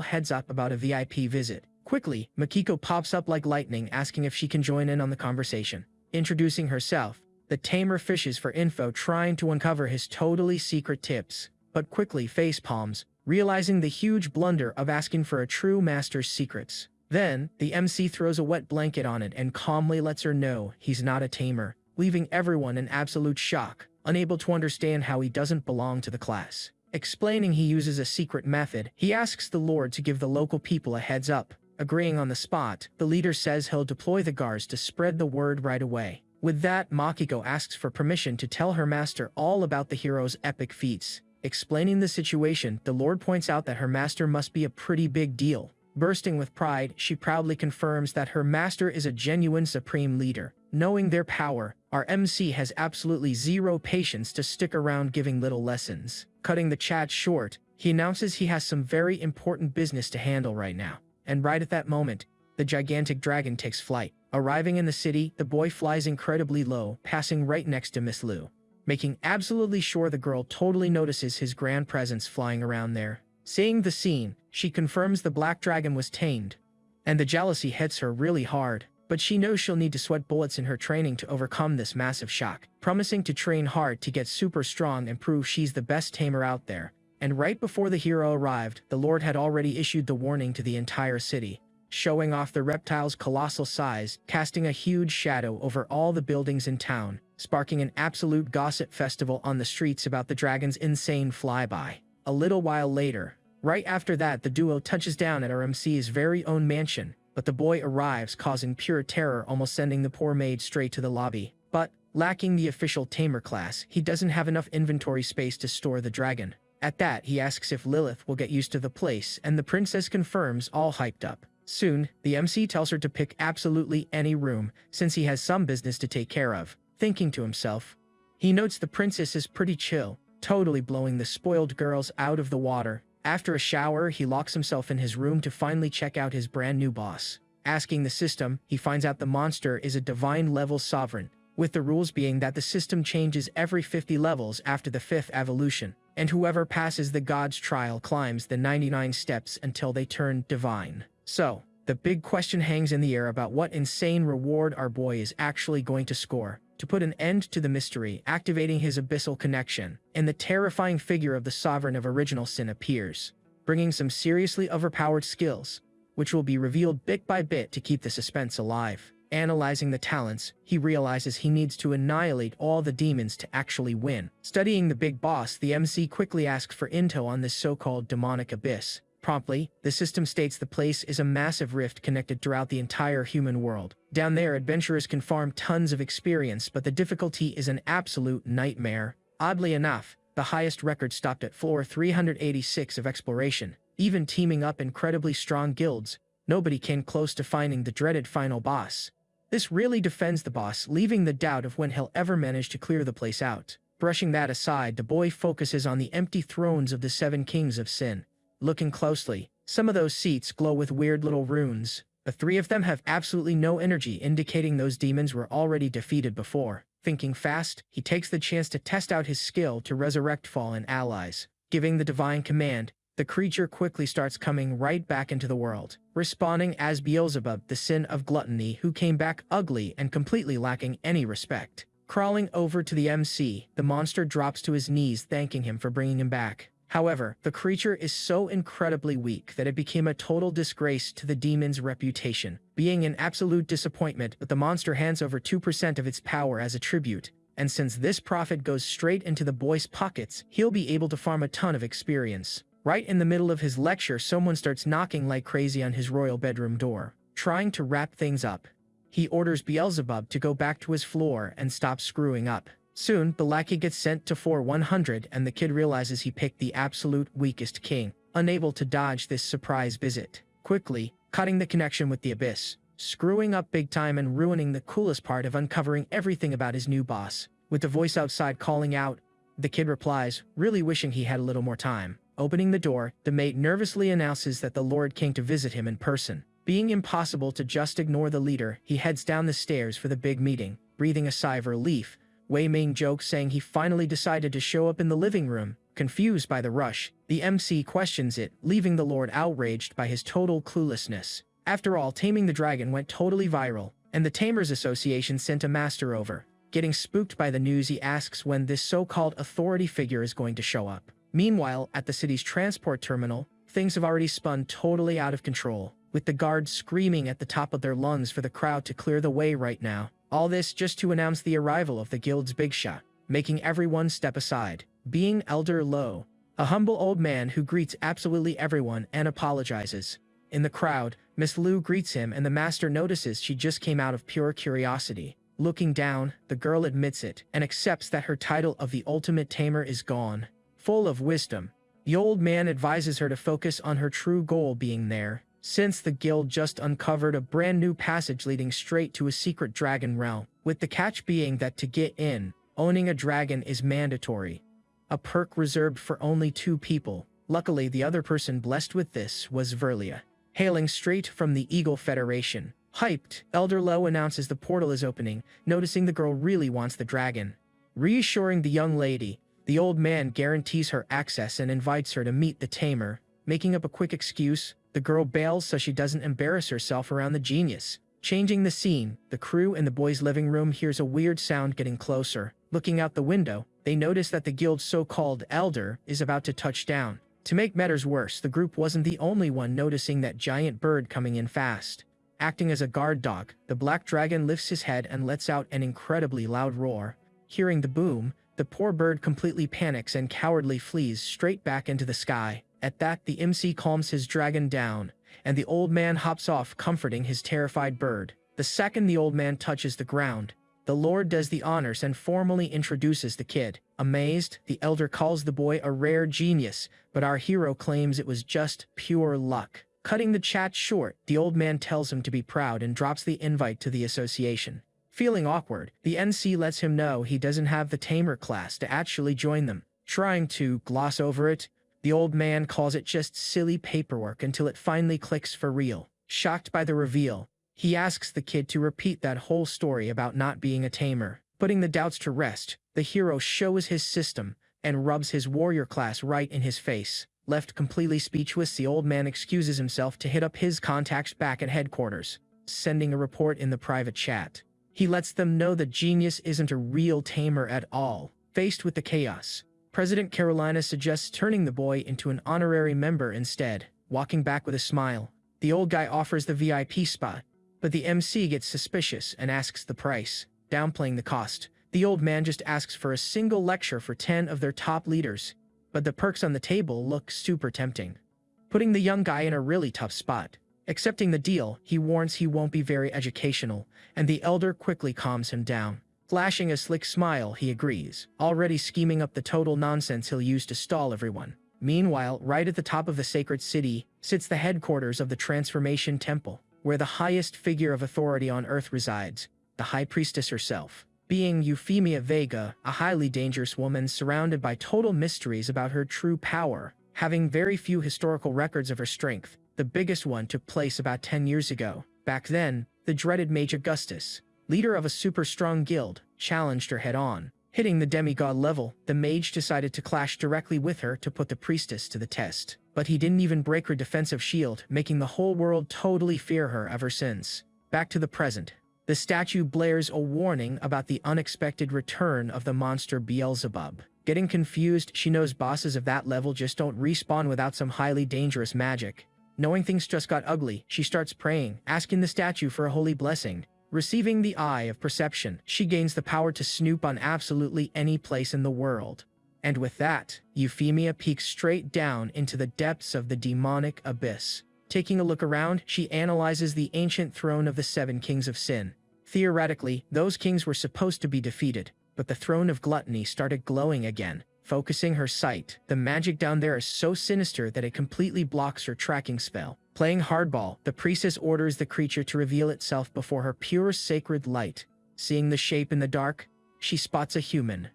heads up about a VIP visit. Quickly, Makiko pops up like lightning, asking if she can join in on the conversation. Introducing herself, the tamer fishes for info, trying to uncover his totally secret tips, but quickly facepalms, realizing the huge blunder of asking for a true master's secrets. Then, the MC throws a wet blanket on it and calmly lets her know he's not a tamer, leaving everyone in absolute shock, unable to understand how he doesn't belong to the class. Explaining he uses a secret method, he asks the Lord to give the local people a heads up. Agreeing on the spot, the leader says he'll deploy the guards to spread the word right away. With that, Makiko asks for permission to tell her master all about the hero's epic feats. Explaining the situation, the Lord points out that her master must be a pretty big deal. Bursting with pride, she proudly confirms that her master is a genuine supreme leader. Knowing their power, our MC has absolutely zero patience to stick around giving little lessons. Cutting the chat short, he announces he has some very important business to handle right now. And right at that moment, the gigantic dragon takes flight. Arriving in the city, the boy flies incredibly low, passing right next to Miss Lu, making absolutely sure the girl totally notices his grand presence flying around there. Seeing the scene, she confirms the black dragon was tamed, and the jealousy hits her really hard, but she knows she'll need to sweat bullets in her training to overcome this massive shock, promising to train hard to get super strong and prove she's the best tamer out there. And right before the hero arrived, the Lord had already issued the warning to the entire city, showing off the reptile's colossal size, casting a huge shadow over all the buildings in town, sparking an absolute gossip festival on the streets about the dragon's insane flyby. A little while later, right after that, the duo touches down at our MC's very own mansion, but the boy arrives causing pure terror, almost sending the poor maid straight to the lobby. But, lacking the official tamer class, he doesn't have enough inventory space to store the dragon. At that, he asks if Lilith will get used to the place, and the princess confirms, all hyped up. Soon, the MC tells her to pick absolutely any room, since he has some business to take care of. Thinking to himself, he notes the princess is pretty chill, totally blowing the spoiled girls out of the water. After a shower, he locks himself in his room to finally check out his brand new boss. Asking the system, he finds out the monster is a divine-level sovereign, with the rules being that the system changes every 50 levels after the 5th evolution, and whoever passes the god's trial climbs the 99 steps until they turn divine. So, the big question hangs in the air about what insane reward our boy is actually going to score. To put an end to the mystery, activating his abyssal connection, and the terrifying figure of the Sovereign of Original Sin appears, bringing some seriously overpowered skills, which will be revealed bit by bit to keep the suspense alive. Analyzing the talents, he realizes he needs to annihilate all the demons to actually win. Studying the big boss, the MC quickly asks for intel on this so-called demonic abyss. Promptly, the system states the place is a massive rift connected throughout the entire human world. Down there, adventurers can farm tons of experience, but the difficulty is an absolute nightmare. Oddly enough, the highest record stopped at floor 386 of exploration. Even teaming up incredibly strong guilds, nobody came close to finding the dreaded final boss. This really defends the boss, leaving the doubt of when he'll ever manage to clear the place out. Brushing that aside, the boy focuses on the empty thrones of the 7 kings of sin. Looking closely, some of those seats glow with weird little runes. The 3 of them have absolutely no energy, indicating those demons were already defeated before. Thinking fast, he takes the chance to test out his skill to resurrect fallen allies. Giving the divine command, the creature quickly starts coming right back into the world, respawning as Beelzebub, the sin of gluttony, who came back ugly and completely lacking any respect. Crawling over to the MC, the monster drops to his knees thanking him for bringing him back. However, the creature is so incredibly weak that it became a total disgrace to the demon's reputation, being an absolute disappointment, but the monster hands over 2% of its power as a tribute, and since this profit goes straight into the boy's pockets, he'll be able to farm a ton of experience. Right in the middle of his lecture, someone starts knocking like crazy on his royal bedroom door, trying to wrap things up. He orders Beelzebub to go back to his floor and stop screwing up. Soon, the lackey gets sent to 4100 and the kid realizes he picked the absolute weakest king, unable to dodge this surprise visit. Quickly, cutting the connection with the abyss, screwing up big time and ruining the coolest part of uncovering everything about his new boss. With the voice outside calling out, the kid replies, really wishing he had a little more time. Opening the door, the mate nervously announces that the Lord came to visit him in person. Being impossible to just ignore the leader, he heads down the stairs for the big meeting, breathing a sigh of relief. Wei Ming jokes, saying he finally decided to show up in the living room. Confused by the rush, the MC questions it, leaving the Lord outraged by his total cluelessness. After all, taming the dragon went totally viral, and the Tamers Association sent a master over. Getting spooked by the news, he asks when this so-called authority figure is going to show up. Meanwhile, at the city's transport terminal, things have already spun totally out of control, with the guards screaming at the top of their lungs for the crowd to clear the way right now. All this just to announce the arrival of the guild's big shot, making everyone step aside. Being Elder Lo, a humble old man who greets absolutely everyone and apologizes. In the crowd, Miss Lu greets him and the master notices she just came out of pure curiosity. Looking down, the girl admits it and accepts that her title of the ultimate tamer is gone. Full of wisdom, the old man advises her to focus on her true goal being there, since the guild just uncovered a brand new passage leading straight to a secret dragon realm, with the catch being that to get in, owning a dragon is mandatory. A perk reserved for only 2 people. Luckily, the other person blessed with this was Verlia. Hailing straight from the Eagle Federation. Hyped, Elder Lo announces the portal is opening, noticing the girl really wants the dragon. Reassuring the young lady, the old man guarantees her access and invites her to meet the tamer. Making up a quick excuse, the girl bails so she doesn't embarrass herself around the genius. Changing the scene, the crew in the boys' living room hears a weird sound getting closer. Looking out the window, they notice that the guild's so-called elder is about to touch down. To make matters worse, the group wasn't the only one noticing that giant bird coming in fast. Acting as a guard dog, the black dragon lifts his head and lets out an incredibly loud roar. Hearing the boom, the poor bird completely panics and cowardly flees straight back into the sky. At that, the MC calms his dragon down, and the old man hops off, comforting his terrified bird. The second the old man touches the ground, the Lord does the honors and formally introduces the kid. Amazed, the elder calls the boy a rare genius, but our hero claims it was just pure luck. Cutting the chat short, the old man tells him to be proud and drops the invite to the association. Feeling awkward, the NC lets him know he doesn't have the tamer class to actually join them. Trying to gloss over it, the old man calls it just silly paperwork until it finally clicks for real. Shocked by the reveal, he asks the kid to repeat that whole story about not being a tamer. Putting the doubts to rest, the hero shows his system and rubs his warrior class right in his face. Left completely speechless, the old man excuses himself to hit up his contacts back at headquarters, sending a report in the private chat. He lets them know the genius isn't a real tamer at all. Faced with the chaos, President Carolina suggests turning the boy into an honorary member instead. Walking back with a smile, the old guy offers the VIP spot, but the MC gets suspicious and asks the price. Downplaying the cost, the old man just asks for a single lecture for 10 of their top leaders, but the perks on the table look super tempting, putting the young guy in a really tough spot. Accepting the deal, he warns he won't be very educational, and the elder quickly calms him down. Flashing a slick smile, he agrees, already scheming up the total nonsense he'll use to stall everyone. Meanwhile, right at the top of the sacred city sits the headquarters of the Transformation Temple, where the highest figure of authority on Earth resides, the High Priestess herself. Being Euphemia Vega, a highly dangerous woman surrounded by total mysteries about her true power, having very few historical records of her strength. The biggest one took place about 10 years ago. Back then, the dreaded Mage Augustus, leader of a super strong guild, challenged her head-on. Hitting the demigod level, the mage decided to clash directly with her to put the priestess to the test. But he didn't even break her defensive shield, making the whole world totally fear her ever since. Back to the present. The statue blares a warning about the unexpected return of the monster Beelzebub. Getting confused, she knows bosses of that level just don't respawn without some highly dangerous magic. Knowing things just got ugly, she starts praying, asking the statue for a holy blessing. Receiving the Eye of Perception, she gains the power to snoop on absolutely any place in the world. And with that, Euphemia peeks straight down into the depths of the demonic abyss. Taking a look around, she analyzes the ancient throne of the 7 kings of sin. Theoretically, those kings were supposed to be defeated, but the throne of gluttony started glowing again. Focusing her sight, the magic down there is so sinister that it completely blocks her tracking spell. Playing hardball, the priestess orders the creature to reveal itself before her pure sacred light. Seeing the shape in the dark, she spots a human,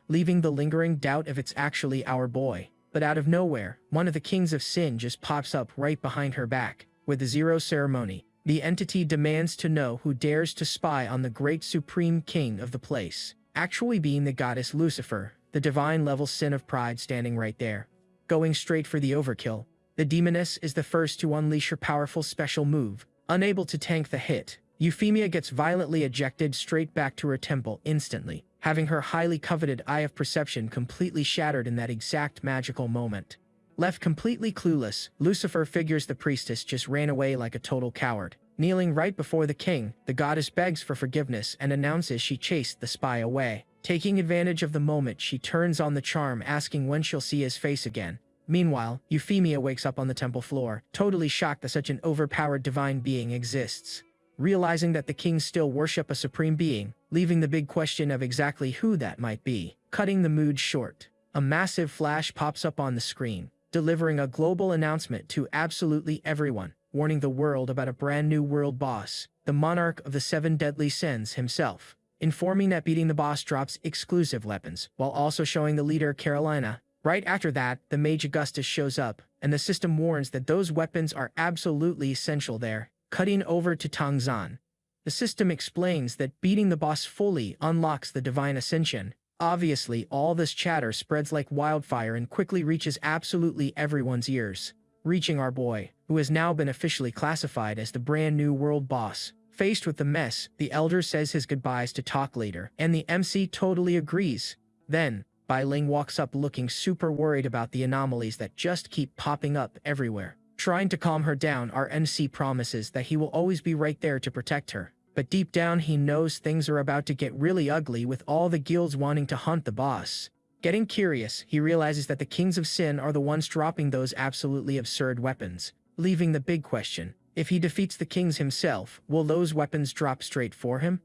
leaving the lingering doubt if it's actually our boy. But out of nowhere, one of the kings of sin just pops up right behind her back. With zero ceremony, the entity demands to know who dares to spy on the great supreme king of the place, actually being the goddess Lucifer, the divine level sin of pride standing right there. Going straight for the overkill, the demoness is the first to unleash her powerful special move. Unable to tank the hit, Euphemia gets violently ejected straight back to her temple instantly, having her highly coveted Eye of Perception completely shattered in that exact magical moment. Left completely clueless, Lucifer figures the priestess just ran away like a total coward. Kneeling right before the king, the goddess begs for forgiveness and announces she chased the spy away. Taking advantage of the moment, she turns on the charm, asking when she'll see his face again. Meanwhile, Euphemia wakes up on the temple floor, totally shocked that such an overpowered divine being exists. Realizing that the kings still worship a supreme being, leaving the big question of exactly who that might be. Cutting the mood short, a massive flash pops up on the screen, delivering a global announcement to absolutely everyone, warning the world about a brand new world boss, the monarch of the 7 deadly sins himself. Informing that beating the boss drops exclusive weapons, while also showing the leader Carolina. Right after that, the Mage Augustus shows up, and the system warns that those weapons are absolutely essential there. Cutting over to Tongzan. The system explains that beating the boss fully unlocks the divine ascension. Obviously, all this chatter spreads like wildfire and quickly reaches absolutely everyone's ears, reaching our boy, who has now been officially classified as the brand new world boss. Faced with the mess, the elder says his goodbyes to talk later, and the MC totally agrees. Then, Bai Ling walks up looking super worried about the anomalies that just keep popping up everywhere. Trying to calm her down, our MC promises that he will always be right there to protect her. But deep down he knows things are about to get really ugly with all the guilds wanting to hunt the boss. Getting curious, he realizes that the Kings of Sin are the ones dropping those absolutely absurd weapons, leaving the big question. If he defeats the kings himself, will those weapons drop straight for him?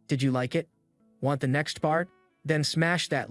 Did you like it? Want the next part? Then smash that